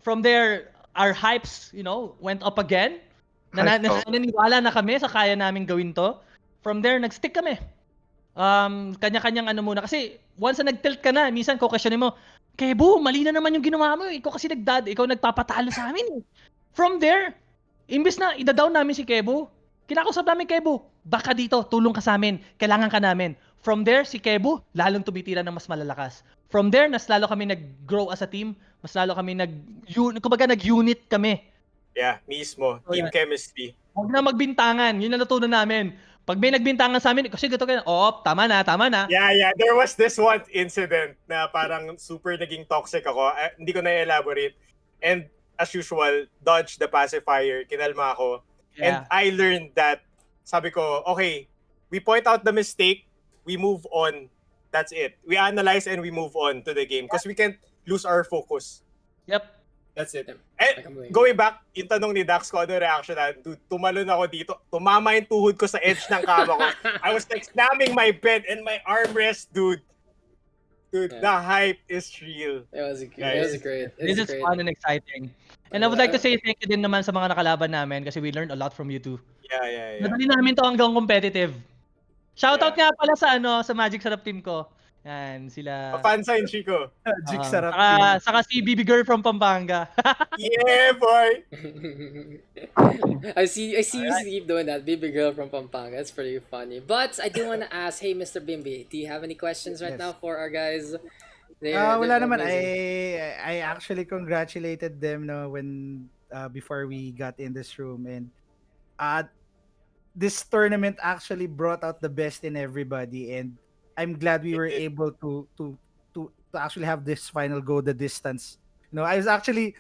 From there, our hypes, went up again. Naniniwala na kami sa kaya namin gawin to. From there, nag-stick kami. Kanya-kanyang muna. Kasi, once na nag-tilt ka na, minsan questionin mo, Kebo, mali na naman yung ginawa mo. Ikaw kasi ikaw nagpapatalo sa amin. From there, imbes na ida-down namin si Kebo, kinakausap namin Kebo, baka dito, tulong ka sa amin, kailangan ka namin. From there, si Kebo, lalong tumitira ng mas malalakas. From there, mas lalo kami nag-grow as a team, mas lalo kami nag-unit kami. Yeah, mismo. Team chemistry. Huwag na magbintangan, yun ang natutunan namin. Pag may nagbintangan sa amin, kasi ganito kayo, tama na. Yeah. There was this one incident na parang super naging toxic ako. Hindi ko na-elaborate. And as usual, dodge the pacifier. Kinalma ako. Yeah. And I learned that, sabi ko, okay, we point out the mistake, we move on. That's it. We analyze and we move on to the game because we can't lose our focus. Yep. That's it. And going back, yung tanong ni Daks ko, ano reaction na, dude, tumalon ako dito. Tumama yung tuhod ko sa edge ng kama ko. I was like slamming my bed and my armrest, dude. Dude, the hype is real. It was great. This is fun and exciting. And I would like to say thank you din naman sa mga nakalaban namin kasi we learned a lot from you too. Yeah. Nadali namin to hanggang competitive. Shoutout nga pala sa Magic Sarap team ko. Yan, sila. Fan sign, Chico. Magic sarap. Saka si BB Girl from Pampanga. Yeah, boy. I see you keep doing that. Baby girl from Pampanga. That's pretty funny. But I do want to ask, hey, Mr. Bimby, do you have any questions right now for our guys? Wala naman. amazing. I actually congratulated them when before we got in this room, and this tournament actually brought out the best in everybody, and I'm glad we were able to actually have this final go the distance. I was actually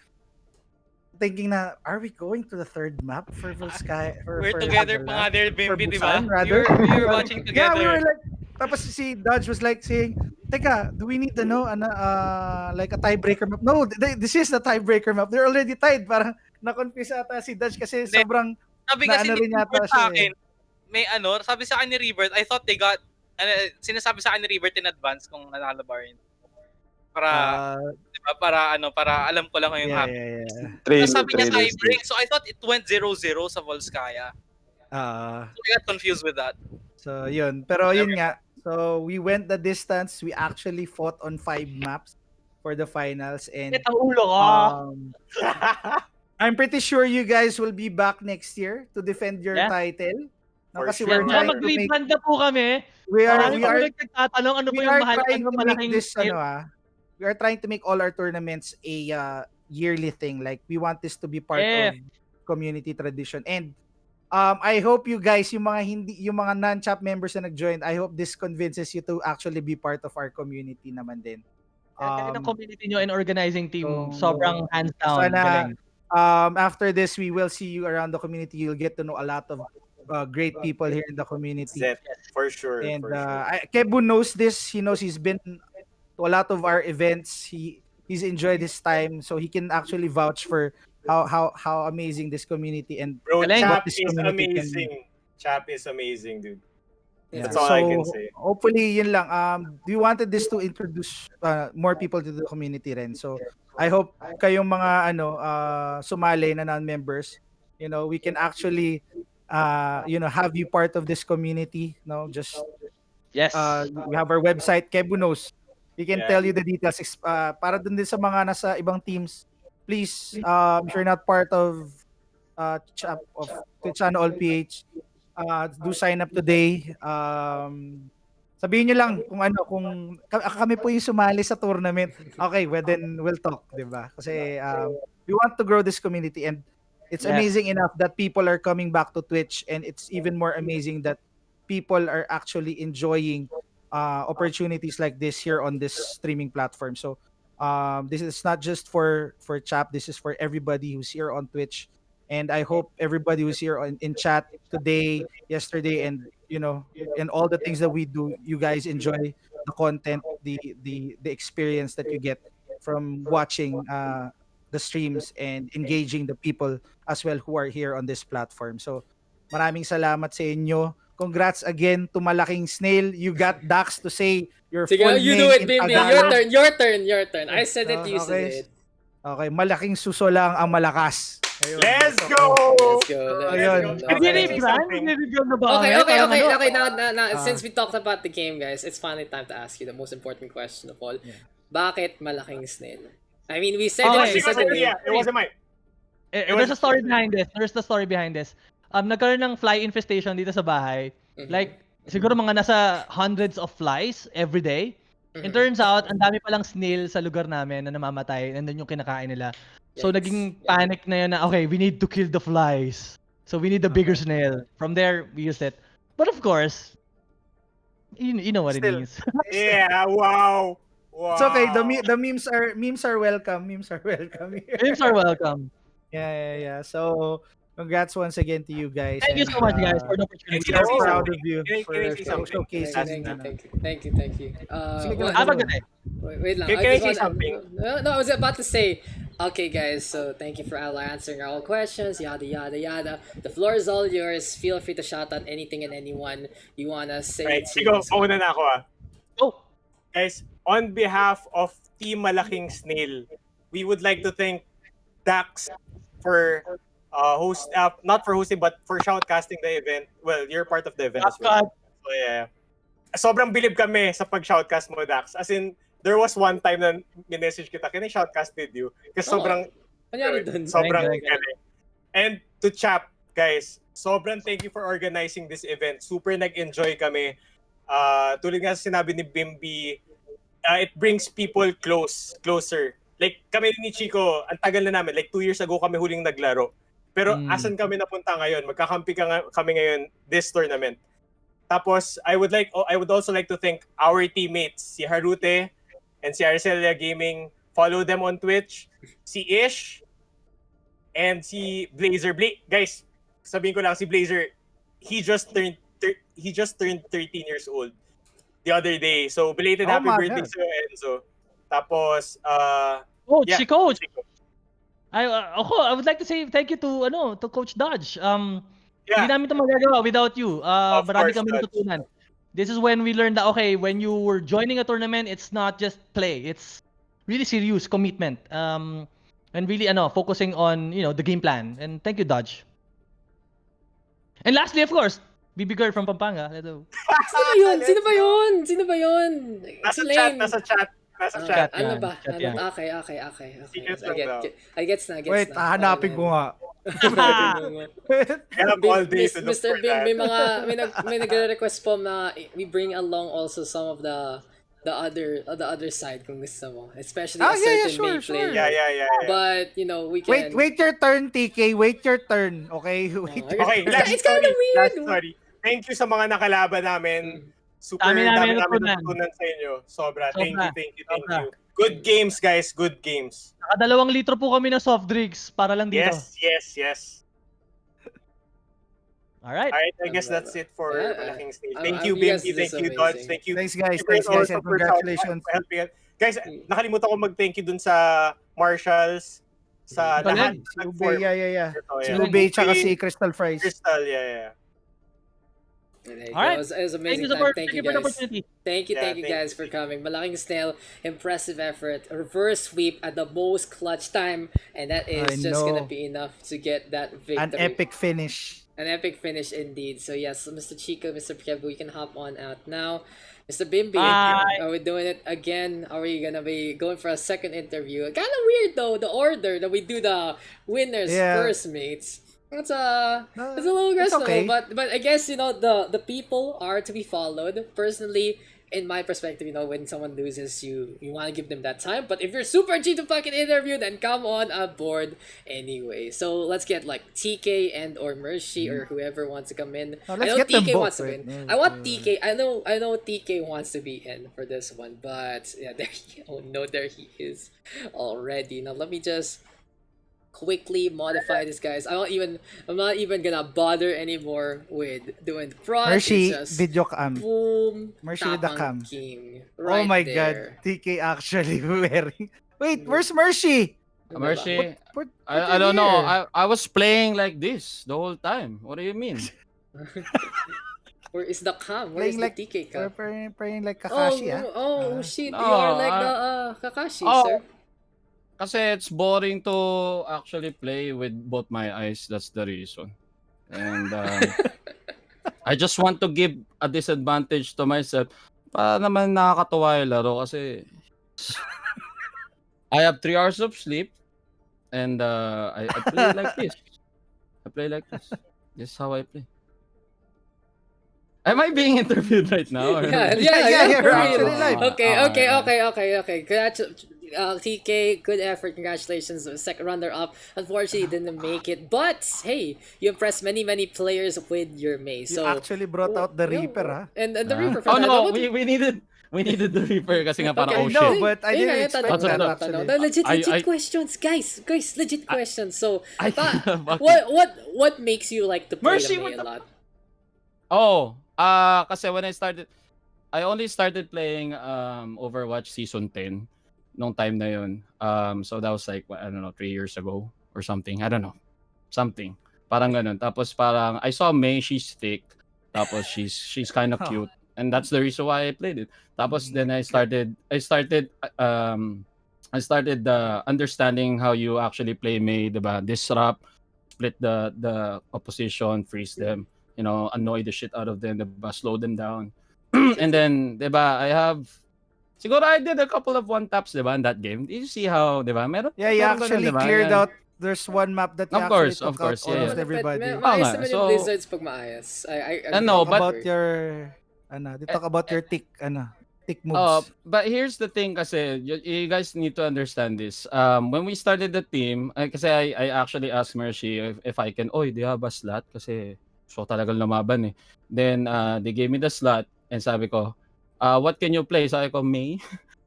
thinking na, are we going to the third map for Volskaya? We're together pa nga there, Bimby, di ba? Busan, rather. We were watching Yeah, together. tapos si Dodge was like saying, "Teka, do we need like a tiebreaker map?" No, this is the tiebreaker map. They're already tied. Parang na-confuse ata si Dodge kasi Hindi. sobrang Sabi kasi naano ni rin yata Rebirth sa siya akin, sabi sa akin ni Rebirth, I thought they got, sinasabi sa akin ni Rebirth in advance kung nanalo ba rin. Para, diba, para alam ko lang yung yeah, happy. yeah, yeah. Tapos sabi niya Trailers. tie-break, so I thought it went 0-0 sa Volskaya. So I got confused with that. So, yun. Pero yun nga. So, we went the distance. We actually fought on 5 maps for the finals. And Ang ulo ko. I'm pretty sure you guys will be back next year to defend your Yeah. title. No, For kasi sure. we're Kaya trying to make... mag-rebrand na po kami. We are, Marami we pa are, nagtatanong ano we ba yung are mahal, trying ano to make malaking this, scale. we are trying to make all our tournaments a yearly thing. Like, we want this to be part Yeah. of community tradition. And I hope you guys, yung mga non-chap members na nag-join, I hope this convinces you to actually be part of our community naman din. Kaya ng community nyo and organizing team, so, sobrang hands down. Sana, Galing. after this, we will see you around the community. You'll get to know a lot of great people here in the community. Zet, for sure. And for sure. Kebu knows this. He knows he's been to a lot of our events. He's enjoyed his time, so he can actually vouch for how amazing this community and Bro, Galing. Chap this is community can- amazing. Chap is amazing, dude. Yeah. That's all I can say. Hopefully, yun lang. We wanted this to introduce more people to the community rin. So, I hope kayong mga sumali na non-members, we can actually have you part of this community. Just Yes. we have our website, Kebu knows. We can Yeah. tell you the details. Para dun din sa mga nasa ibang teams, please, if you're not part of Twitch Channel PH, do sign up today. Sabihin nyo lang kung kami po yung sumali sa tournament. Okay, well then we'll talk, 'di ba? Kasi we want to grow this community and it's Yes. amazing enough that people are coming back to Twitch, and it's even more amazing that people are actually enjoying opportunities like this here on this streaming platform. So this is not just for Chap, this is for everybody who's here on Twitch. And I hope everybody who's here in chat today, yesterday, and and all the things that we do, you guys enjoy the content, the experience that you get from watching the streams and engaging the people as well who are here on this platform. So maraming salamat sa inyo. Congrats again to Malaking Snail. You got Daks to say your Sige, full you name do it, in Bimbi. Tagalog. Your turn. I said it, you said Okay. it. Okay, malaking suso lang ang malakas. Ayun. Let's go! Let's go. Ayun. Nag-rebrand? Nag-rebrand na ba? Okay, kami? okay, Parang okay, ano? okay. Now, since we talked about the game, guys, it's finally time to ask you the most important question of all. Yeah. Bakit Malaking Snail? I mean, we said Okay. it. We said the name. Yeah, it wasn't mine. There's a story behind this. Nagkaroon ng fly infestation dito sa bahay. Mhm. Like, siguro mga nasa hundreds of flies every day. It Mhm. turns out, ang dami palang snail sa lugar namin na namamatay and then yung kinakain nila. So, Yikes. naging panic na yun na, okay, we need to kill the flies. So, we need a bigger snail. From there, we used it. But of course, you know what Still. it means. Yeah, wow. Wow. It's okay. The memes are welcome. Memes are welcome. Games are welcome. Yeah. So, congrats once again to you guys. Thank you so much, guys, for the opportunity. We are Can I say proud something? of you Can I say something? showcasing. Thank you. Sige, go Have a ahead. good day. Wait lang. Can I just say wanna- something? No, I was about to say. Okay, guys. So thank you for answering all questions. Yada yada yada. The floor is all yours. Feel free to shout out anything and anyone you wanna say. Right, to sige, mauna na ako Oh, Guys, on behalf of Team Malaking Snail, we would like to thank Daks for not for hosting but for shoutcasting the event. Well, you're part of the event as well. So yeah. Sobrang bilib kami sa pag-shoutcast mo, Dax. As in, there was one time na minessage kita, can I shoutcast with you? Kasi Oo. sobrang, Kunyari dun. sobrang Galing. galing. And to Chap, guys, sobrang thank you for organizing this event. Super nag-enjoy kami. Tulad nga sa sinabi ni Bimbi, it brings people closer. Like, kami ni Chico, ang tagal na namin. Like, 2 years ago kami huling naglaro. Pero asan kami napunta ngayon? Magkakampi kami ngayon this tournament. Tapos, I would also like to thank our teammates, si Harute and si Arcelia Gaming. Follow them on Twitch. Si Ish and si Blazer. Guys, sabihin ko lang si Blazer, he just turned 13 years old. the other day. So, belated Oh happy my birthday God. sa'yo, Enzo. Tapos, Coach, yeah. si Coach. I would like to say thank you to Coach Dodge. Hindi Yeah, namin 'to magagawa without you. of Marami course, kami Dodge. natutunan. This is when we learned that okay, when you were joining a tournament, it's not just play. It's really serious commitment. And really focusing on, the game plan. And thank you, Dodge. And lastly, of course, BB Girl from Pampanga. Hello. Sino ba yun? Sino Let's ba go. yun? Sino ba yun? Nasa chat, Explain. nasa chat. Nasa chat. Chat Ano yan, ba? chat Ano? yan. Okay. Secret I lang get, daw. I gets na, Wait, na. hahanapin ko nga. I have all day to look Mr. for Bim, that. may nagre-request po na we bring along also some of the other side kung gusto mo. Especially a Yeah, certain sure, main sure. player. Yeah. But, we can... Wait your turn, TK. Wait your turn. Okay? Wait. Okay, It's, last it's kind of story. weird. Last story. Thank you sa mga nakalaban namin. Super Dami namin dami namin natutunan. natutunan sa inyo. Sobra. Thank Sobra. you. Good games, guys. Good games. Naka 2 litro po kami ng soft drinks para lang dito. Yes. Alright. Alright, I guess that's it for Yeah, Malaking Snail. I'm- Thank I'm- you, you guys Bimby. are Thank just you, Dodge. amazing. Thank you. Thanks, guys. Rebirth Thanks, also and for congratulations. helping us. Guys, nakalimutan ko mag-thank you dun sa Marshals, sa lahat. Galing. Si Ube, yeah. Ito, Si yeah. Ube tsaka si Crystal Fries. Crystal, yeah. There you go. Alright. It was amazing Thank you, time. Thank you Thank for you the guys. opportunity. Thank you Yeah, guys for coming. Malaking Snail, impressive effort, a reverse sweep at the most clutch time, and that is I just gonna know. be enough to get that victory. An epic finish. An epic finish indeed. So yes, Mr. Chico, Mr. Kev, we can hop on out now. Mr. Bimby, Bye. are we doing it again? Are we gonna be going for a second interview? Kind of weird though, the order that we do the winners Yeah. first, mates. It's a No, it's a little it's questionable, okay. but I guess the people are to be followed. Personally, in my perspective, when someone loses, you want to give them that time. But if you're super G to fucking interview, then come on aboard anyway. So let's get like TK and or Mercy or whoever wants to come in. Oh, I let's know get them TK both, wants to right? win. No, I want TK. I know TK wants to be in for this one, but yeah, there he is already. Now let me just quickly modify this, guys. I'm not even gonna bother anymore with doing the prod. Mercy, It's just video cam. boom, Mercy with the cam. King, Oh right my there. God. TK actually wearing... Wait, where's Mercy? Mercy, Put I it don't know. here. I was playing like this the whole time. What do you mean? Where is the cam? Where is Playing the like... TK We're cam? praying like Kakashi, Shit! No, You are like the Kakashi, Oh. sir. Kasi it's boring to actually play with both my eyes. That's the reason. And I just want to give a disadvantage to myself para naman nakakatuwa yung laro kasi I have 3 hours of sleep and I play like this. I play like this. This is how I play. Am I being interviewed right now? Or... Yeah, you're for real. actually live. Okay. TK, good effort. Congratulations. Second runner up. Unfortunately, didn't make it. But hey, you impressed many players with your maze. You So actually brought out the Reaper, ha? and the Reaper. Oh no, What- we needed the Reaper kasi nga parang Okay, oh no, shit. but I didn't expect that, actually. The legit I- questions, guys, legit questions. So, Bakit? what makes you like to play Mercy the May with a lot? Oh, kasi when I only started playing Overwatch season 10 nung time na yun. So that was like, I don't know, 3 years ago or something. I don't know. Something. Parang ganun. Tapos parang I saw May, she's thick. Tapos she's kind of cute. And that's the reason why I played it. Tapos then I started understanding how you actually play May, diba? Disrupt, split the opposition, freeze them, annoy the shit out of them, diba? Slow them down. And then, diba, siguro I did a couple of one-taps, diba, in that game. Did you see how, diba? Yeah, you meron ganun, actually diba? cleared Yan. out. There's one map that you Of actually course, took of course, out yeah, almost yeah. everybody. Maayos nga, naman so- yung Blizzards pag maayos. I No, agree. About your... they talk about your tick moves. But here's the thing kasi, you guys need to understand this. When we started the team, kasi I actually asked Mercy if I can, do you have a slot? Kasi so talagang lumaban eh. Then they gave me the slot and sabi ko, what can you play? Sabi ko, May?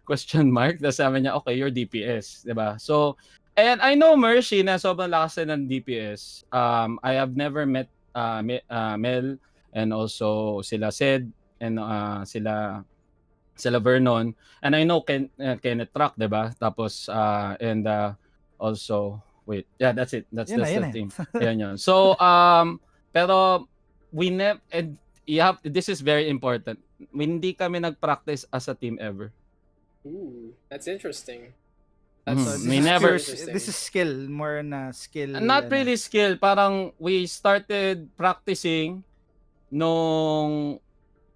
Question mark. Tapos sabi niya, okay, you're DPS. Diba? So, and I know Mercy na sobrang lakas din ng DPS. I have never met Mel and also sila Sed and sila sila Vernon, and I know Kenneth Track, 'di ba? Tapos and also wait, yeah, that's it. That's Yun na, the yun na. team. Ayan yun. So pero we never, and this is very important. Hindi kami nag-practice as a team ever. Ooh, that's interesting. So We never this is skill, more na skill. not really skill, parang we started practicing nung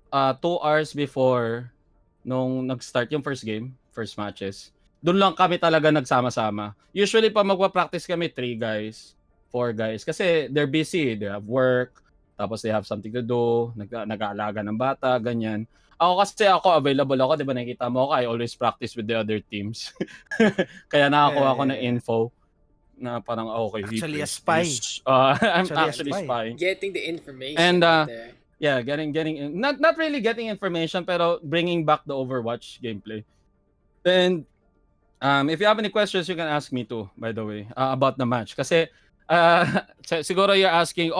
2 hours before nung nag-start yung first game, first matches. Doon lang kami talaga nagsama-sama. Usually pa magpa-practice kami 3 guys, 4 guys kasi they're busy, they have work, tapos they have something to do, nag-aalaga ng bata, ganyan. Ako available ako, 'di ba nakikita mo ako, I always practice with the other teams. Kaya nakakuha ako ng info na parang okay, Actually, a please. spy. I'm actually Actually a spy. spying. Getting the information And, there. Yeah, getting not really getting information, pero bringing back the Overwatch gameplay. And if you have any questions, you can ask me too, by the way, about the match. Kasi siguro you're asking,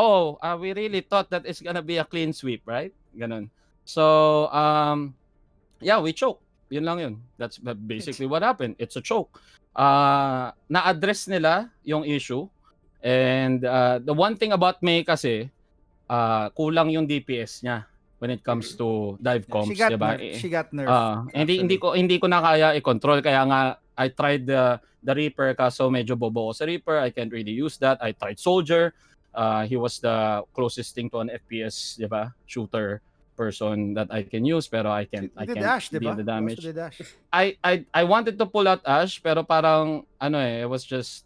we really thought that it's gonna be a clean sweep, right? Ganon. So yeah, we choke. Yun lang yun. That's basically what happened. It's a choke. Na-address nila yung issue. And the one thing about May kasi, kulang yung DPS niya when it comes to dive comps, diba? She got nerfed. Hindi ko na kaya i-control, kaya nga I tried the Reaper, kaso medyo bobo ko sa Reaper. I can't really use that. I tried Soldier. He was the closest thing to an FPS, diba? Shooter person that I can use, pero I can't deal the damage. I wanted to pull out Ash, pero parang it was just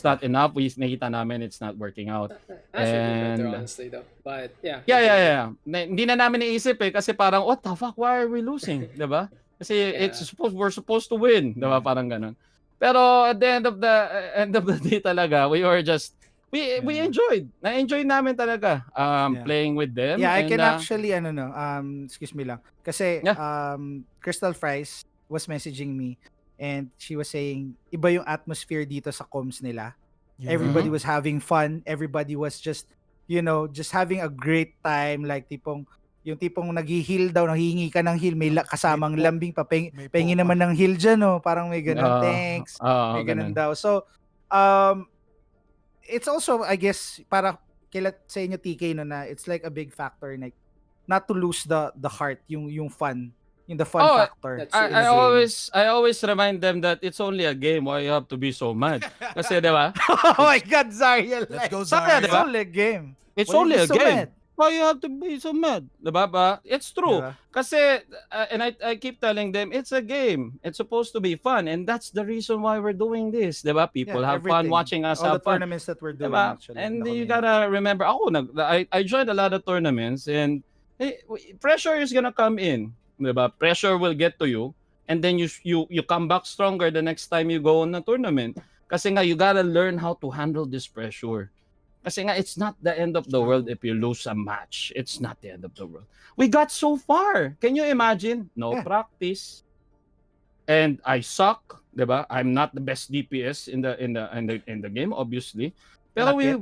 not enough. Nakita namin it's not working out. Ash would be better, honestly, though. But yeah. Yeah. Hindi na namin iisip kasi parang what the fuck, why are we losing, 'di ba? Kasi we're supposed to win, 'di ba? Parang ganun. Pero at the end of the day talaga, we enjoyed. Na-enjoy namin talaga playing with them. Yeah, I can actually excuse me lang. Kasi Crystal Fries was messaging me and she was saying iba yung atmosphere dito sa comms nila. Everybody was having fun. Everybody was just having a great time, like yung tipong naghi-heal daw, nanghihingi ka ng heal, may kasamang lambing pa, pengi naman ng heal dyan, parang may ganun, thanks, may ganun daw. So, it's also, I guess, para sa inyo TK na it's like a big factor, like, not to lose the heart, yung fun, the fun factor. I always remind them that it's only a game, why you have to be so mad? Kasi, di ba? Oh my God, Zariel! Let's go, Zariel. It's only a game. It's only a game. Why you have to be so mad? Diba ba? It's true. Diba? Kasi, and I keep telling them, it's a game. It's supposed to be fun. And that's the reason why we're doing this. Diba? People have fun watching us all have the fun. Tournaments that we're doing, diba? actually. And you gotta remember, I joined a lot of tournaments and pressure is gonna come in. Diba? Pressure will get to you. And then you come back stronger the next time you go on a tournament. Kasi nga, you gotta learn how to handle this pressure. Kasi nga, it's not the end of the world if you lose a match. It's not the end of the world. We got so far. Can you imagine? No practice. And I suck, diba? I'm not the best DPS in the game, obviously. Pero we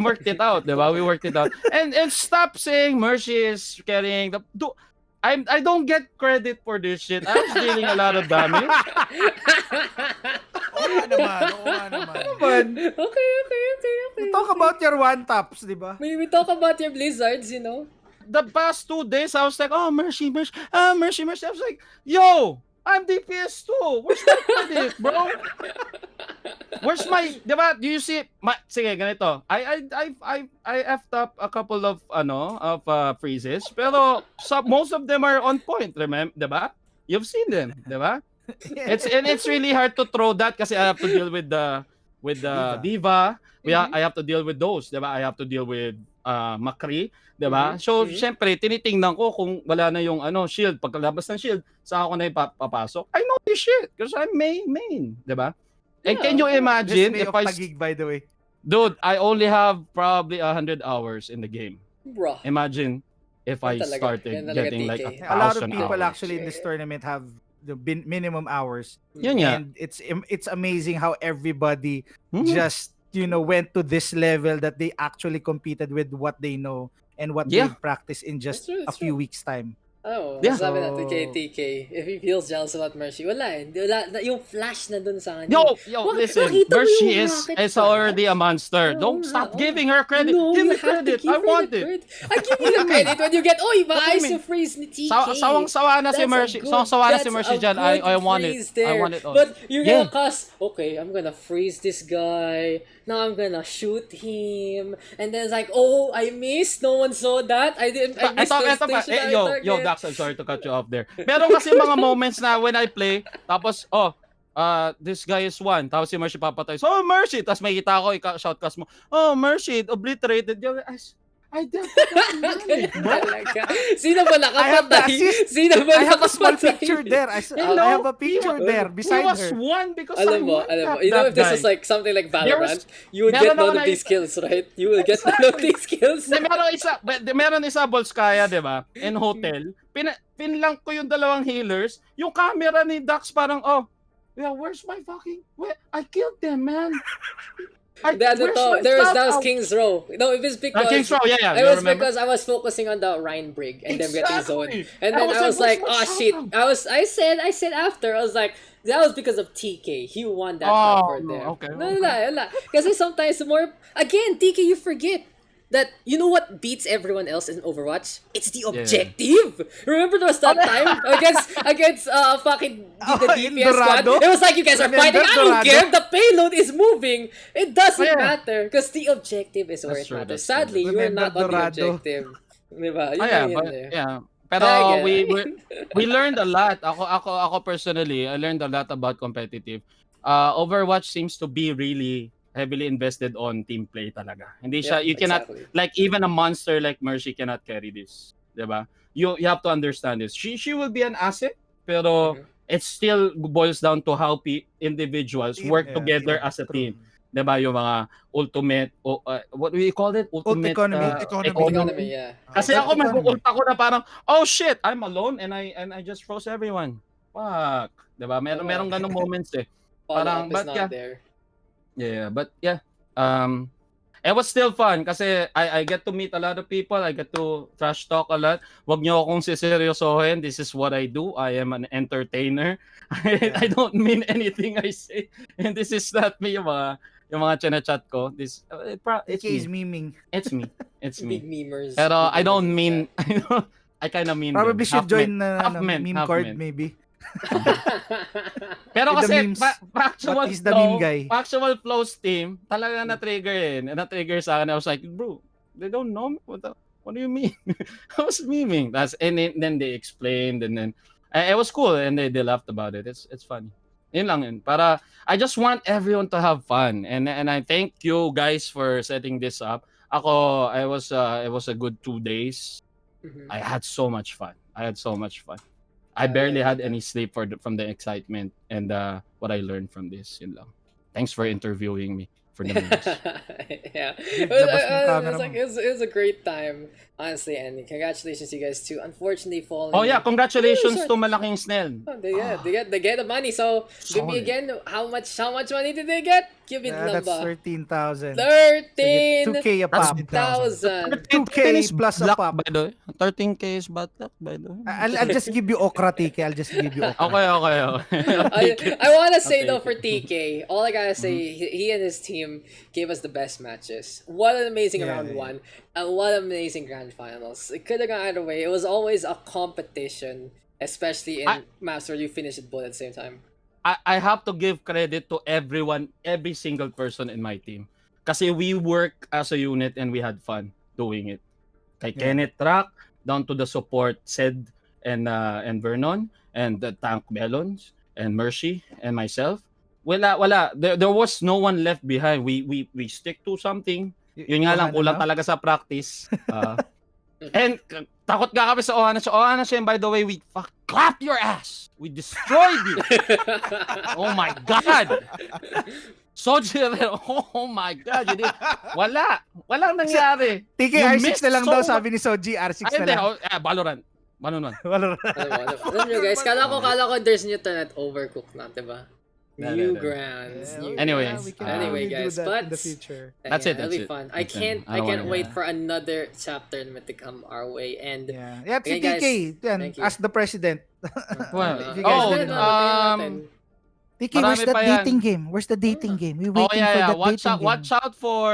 worked it out, diba? We worked it out. And stop saying Mercy is carrying the I don't get credit for this shit. I was dealing a lot of damage. Oo nga naman. Okay. We talk about your one-taps, di ba? We talk about your blizzards, The past 2 days, I was like, Mercy. I was like, yo, I'm DPS too. Where's my credit, bro? Where's my, diba? Do you see, sige, ganito. I effed up a couple of, freezes, pero most of them are on point, remember, diba? You've seen them, diba? It's really hard to throw that kasi I have to deal with the Diva. I have to deal with those, diba? I have to deal with Macri, diba? So, syempre, tinitingnan ko kung wala na yung shield. Pagkalabas ng shield, saan ako na ipapasok? I know this shit because I'm main, diba? And can you imagine if by the way. Dude, I only have probably 100 hours in the game. Bro. Imagine if I started getting like 1,000 hours. A lot of people actually in this tournament have the minimum hours. Yun nga. And it's amazing how everybody just went to this level that they actually competed with what they know and what they've practiced in just a few weeks time. Oh, Yeah. sabi natin kay So- TK, if he feels jealous about Mercy, wala eh. Yung flash na dun sa kanya. Yo, listen, Nakita mo Mercy yung is rocket already a flash? monster. Don't stop giving her credit. No, Give you me have to credit. give I her want the it. credit. I give you the credit when you get, maayos mean? yung freeze ni TK. Sawang-sawa na si That's a Mercy. good- Sawang-sawa na si that's Mercy a dyan. good I want it. freeze I there. want it all. But you're Yeah. gonna cast, okay, I'm gonna freeze this guy. Now I'm gonna shoot him. And then it's like, oh, I missed. No one saw that. I missed the stationary target. Yo, Dax, I'm sorry to cut you off there. Meron kasi mga moments na when I play, tapos, this guy is one. Tapos si Mercy papatay. So, Mercy! Tapos may kita ako, shoutcast mo, oh, Mercy, obliterated. I did Talaga. Sino ba I have the nakapatay? assist. Sino ba I have a small nakapatay? picture there. I have a picture there He beside was her. one because I Alam mo, one-tapped you know that if this guy. was like something like There Valorant, was- you would meron get none ako of these kills, right? You will get none of these kills. Meron isa Volskaya, 'di ba? In hotel, pinlang ko yung dalawang healers, yung camera ni Daks parang yeah, where's my fucking I killed them, man. That was King's Row. No, it was because King's Row, yeah. It you was remember? because I was focusing on the Rhine Brig and then getting Exactly. zoned. And then I was like, oh what's shit. happened? I said after, I was like, that was because of TK. He won that fight for them. okay, No. Kasi sometimes again, TK, you forget that you know what beats everyone else in Overwatch? It's the objective. Remember there was that time against fucking the DPS squad? Dorado? It was like you guys are fighting. I don't Dorado? care. The payload is moving. It doesn't Yeah. matter because the objective is where it That's true, matters. that's true. Sadly, you are Remember not on the Dorado? objective. Diba? Pero I get we learned a lot. Ako personally, I learned a lot about competitive. Overwatch seems to be really heavily invested on team play talaga. Hindi siya, you cannot, exactly. like even a monster like Mercy cannot carry this. Diba? You have to understand this. She will be an asset, pero it still boils down to how individuals work together as a team. Diba? Yung mga ultimate, what do you call it? Ultimate economy. Economy, yeah. Kasi ako mag-ult ako na parang, oh shit, I'm alone and I just froze everyone. Fuck. Diba? Merong ganong moments eh. Follow-up is but not yeah. there. Yeah, but yeah. It was still fun kasi I get to meet a lot of people. I get to trash talk a lot. Wag niyo akong siseryosohin. This is what I do. I am an entertainer. I don't mean anything I say. And this is not me yung mga chat ko. It's TK is me. memeing. It's me. It's Big me. memers. Pero big I don't memers mean in I kind of mean Probably them. should join meme half card men. maybe. Pero With the kasi memes. factual But he's the meme guy. Factual flows team, talaga na-trigger sa akin. I was like, bro, they don't know me. What do you mean? I was memeing. Then they explained and then it was cool and they laughed about it. It's funny. Yun lang yun. Para I just want everyone to have fun and I thank you guys for setting this up. Ako, it was a good 2 days. I had so much fun. I barely had any sleep from the excitement and what I learned from this. Yun lang. Thanks for interviewing me for the memes. Yeah. labas mo yung camera mo. It was a great time, honestly, and congratulations you guys too. Unfortunately, falling. Oh yeah, congratulations Oh, to Malaking Snail. Oh, they get the money. So give me Solid. again how much money did they get? Give me the That's number. 13,000. 13,000 2K a pop. 2K plus a pop. By the way. 13K is bad luck, by the way. I'll just give you okra, TK. I'll just give you okra. Okay. I want to say Okay. though for TK, all I gotta say, he and his team gave us the best matches. What an amazing round one, and what amazing grand finals. It could have gone either way. It was always a competition, especially in maps where you finish it both at the same time. I have to give credit to everyone, every single person in my team. Kasi we work as a unit and we had fun doing it. Kay Kenneth Track, down to the support, Sed and Vernon, and the Tank Melons, and Mercy, and myself. Wala. There was no one left behind. We stick to something. Yun nga lang, kulang talaga sa practice. And takot nga kami sa Ohana. Sa Ohana, by the way, we clap your ass. We destroyed you. Oh my God. Oh my God. Walang nangyari. TK, You R6 missed na lang so daw, much. sabi ni Soji. R6 na lang. Valorant. Alam nyo guys, kala ko there's new turn at Overcooked na, diba? Newgrounds. Anyway, we can Anyway, really guys, do that but in the future. That's it, It'll that's be it. fun. That's it. I I don't can't wanna- wait Yeah. for another chapter tournament to come our way. And Yeah. Yeah, Okay, si guys, TK, yan, thank you. as the president. Well, If you guys oh, didn't know. TK, marami where's that pa yan. dating game? Where's the dating game? We're Oh waiting yeah, for yeah. that dating game. Watch out for.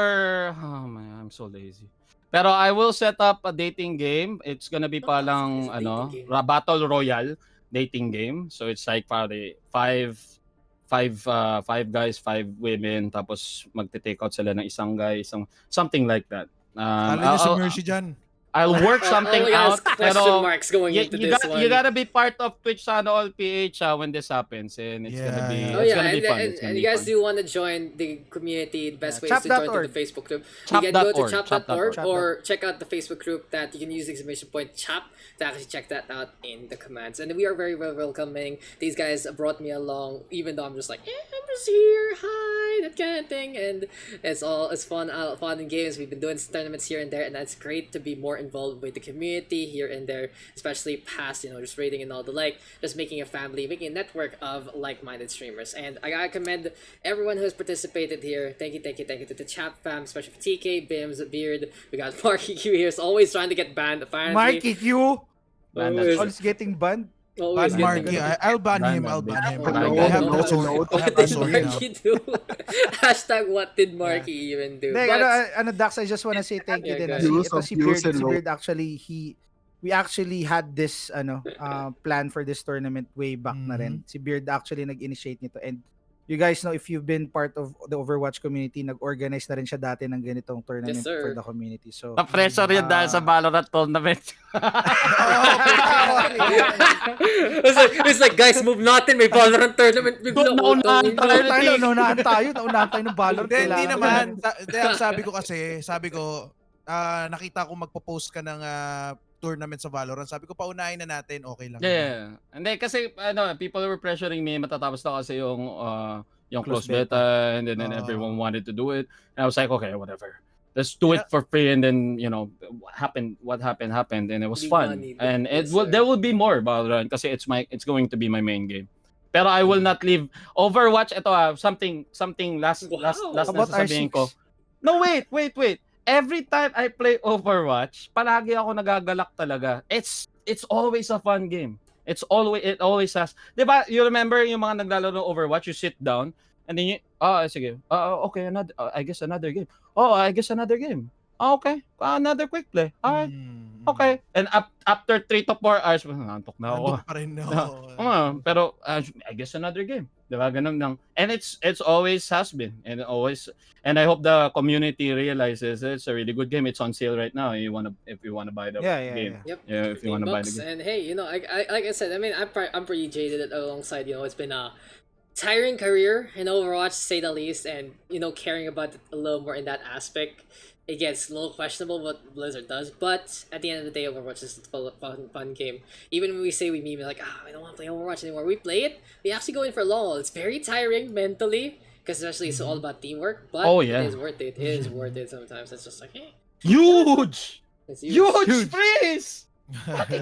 Oh man, I'm so lazy. Pero I will set up a dating game. It's gonna be What the fuck is palang a dating game? battle royale dating game. So it's like probably five guys, 5 women. Tapos magte-take out sila ng isang guy, something like that. Kala niyo si Mercy dyan. I'll work something all we got out. is question Pero marks going into this one. you gotta be part of Twitch Sana All PH when this happens, and it's gonna be Yeah. it's gonna be fun. and, It's gonna and be you guys fun. do want to join the community, the best way is to join to the Chap.org. Facebook group. You can go to Chap.org. chap.org or check out the Facebook group that you can use the exclamation point chap to actually check that out in the commands. And we are very welcoming. These guys brought me along, even though I'm just like, I'm just here, hi, that kind of thing. And it's fun and games. We've been doing tournaments here and there, and that's great to be more involved with the community here and there, especially past, just rating and all the like, just making a family, making a network of like-minded streamers. And I gotta commend everyone who has participated here. Thank you to the chat fam, especially for TK, Bims, Beard. We got Marky Q here, is always trying to get banned apparently. Marky Q, Always- always getting banned. Always Ban Marky. I'll ban him. I'll ban him. Ban I him. have No, the story. I What have did the story now. Marky do? Hashtag what did Marky even do? Like, But, Dax, I just wanna say thank you Yeah, din. guys. Ito si Beard actually, we actually had this plan for this tournament way back na rin. Si Beard actually nag-initiate nito, and you guys know, if you've been part of the Overwatch community, nag-organize na rin siya dati ng ganitong tournament Yes, sir. for the community. So Na-pressure yun dahil sa Valorant tournament. it's like, guys, move natin, may Valorant tournament bigla. Naunahan naunahan tayo ng Valorant. Hindi kailangan. naman. Ang sabi ko, nakita ko magpo-post ka ng tournament sa Valorant. Sabi ko, paunahin na natin, okay lang. Yeah. Hindi kasi people were pressuring me, matatapos na kasi yung close beta, and then everyone wanted to do it. And I was like, okay, whatever. Let's do it for free, and then what happened, and it was fun. And there will be more Valorant kasi it's going to be my main game. Pero I will not leave Overwatch. Ito something last na sasabihin ko. No, wait. Every time I play Overwatch, palagi ako nagagalak talaga. It's always a fun game. It always has. 'Di ba? You remember yung mga naglalaro ng Overwatch, you sit down and then sige. Okay, I guess another game. I guess another game. Okay. Another quick play. Alright. Okay. And after 3 to 4 hours, nantok na ako. Nandun pa rin, no. Pero I guess another game. Diba? Ganun lang. And it's always has been. And I hope the community realizes it's a really good game. It's on sale right now. If you wanna buy the game. Yep. Yeah, if you wanna buy the game. And hey, I like I said, I mean, I'm pretty jaded alongside. It's been a tiring career in Overwatch, to say the least, and caring about it a little more in that aspect. It gets a little questionable what Blizzard does, but at the end of the day, Overwatch is a fun game. Even when we say we meme like, I don't want to play Overwatch anymore, we play it. We actually go in for a long haul. It's very tiring mentally, because especially it's all about teamwork. But it is worth it. It is worth it sometimes. It's just like, hey, Huge! it's Huge freeze!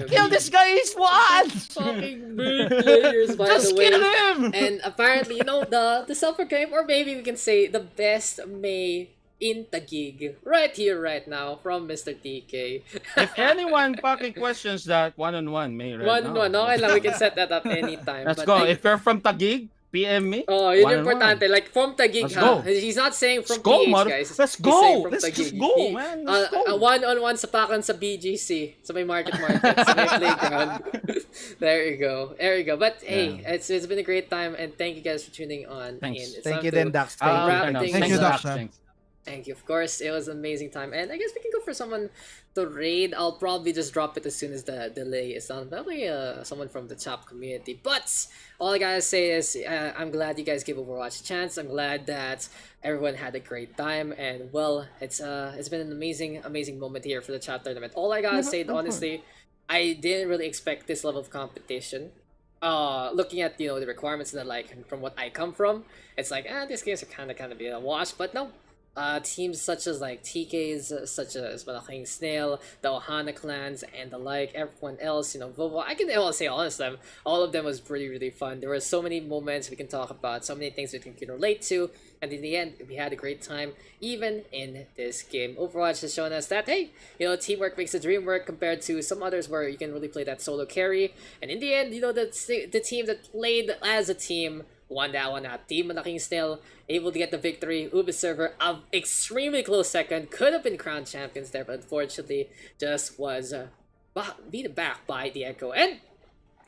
Kill this guy, he's one! Fucking big players, by Just the way. kill him! And apparently, the self-proclaimed, or maybe we can say the best May in Taguig, right here, right now, from Mr. TK. If anyone fucking questions that, one-on-one, May right now. Okay lang, we can set that up anytime. Let's but go. If you're from Taguig, PM me. Oh, yun One-on-one. importante. Like, from Taguig, Let's go. He's not saying from Let's go, PH, Mar- guys. Let's He's go. saying from Let's Taguig. just go, man. Let's go. A one-on-one sapakan sa BGC, sa may market, sa may playground. There you go. But hey, it's been a great time, and thank you guys for tuning on. Thanks. In. It's Thank time you to then, Dax. wrap things Thank you, up. Dax. Thanks. Thank you. Of course, it was an amazing time. And I guess we can go for someone to raid. I'll probably just drop it as soon as the delay is done. Probably someone from the top community. But all I gotta say is I'm glad you guys gave Overwatch a chance. I'm glad that everyone had a great time. And well, it's been an amazing moment here for the chat tournament. All I gotta say, honestly, I didn't really expect this level of competition. Looking at the requirements and from what I come from, it's like this games are kind of be a wash, but no, teams such as like TK's, such as Malaking Snail, the Ohana clans, and the like, everyone else, Volvo, I can say all of them. All of them was really fun. There were so many moments we can talk about, so many things we can relate to, and in the end, we had a great time, even in this game. Overwatch has shown us that, hey, teamwork makes the dream work compared to some others where you can really play that solo carry, and in the end, the team that played as a team won that one out. Team Malaking Snail able to get the victory. Uber server, a extremely close second, could have been crowned champions there, but unfortunately just was beaten back by the Echo. And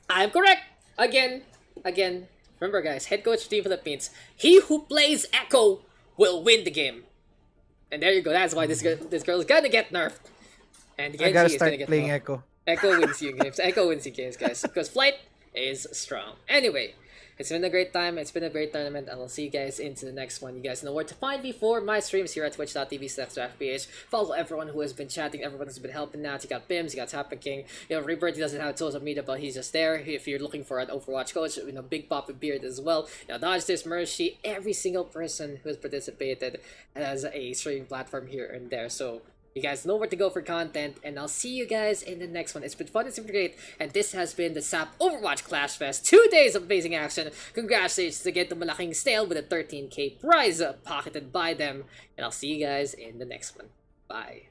I'm correct again. Remember, guys, head coach of Team Philippines. He who plays Echo will win the game. And there you go. That's why this girl is gonna get nerfed. And I gotta Genji is start gonna get playing nerfed. Echo. Echo wins you games. Echo wins you games, guys. Because Flight is strong. Anyway, it's been a great time. It's been a great tournament. And I'll see you guys into the next one. You guys know where to find me for my streams here at twitch.tv/TSAPH. Follow everyone who has been chatting, everyone who's been helping out. You got Bims, you got Tapping King. Rebirth, he doesn't have social media, but he's just there. If you're looking for an Overwatch coach, Big Pop with Beard as well. Dodge this, Mercy, every single person who has participated has a streaming platform here and there. So you guys know where to go for content, and I'll see you guys in the next one. It's been fun, it's been great, and this has been the TSAPH Overwatch Clashfest. 2 days of amazing action. Congratulations again to Malaking Snail with a 13k prize pocketed by them, and I'll see you guys in the next one. Bye.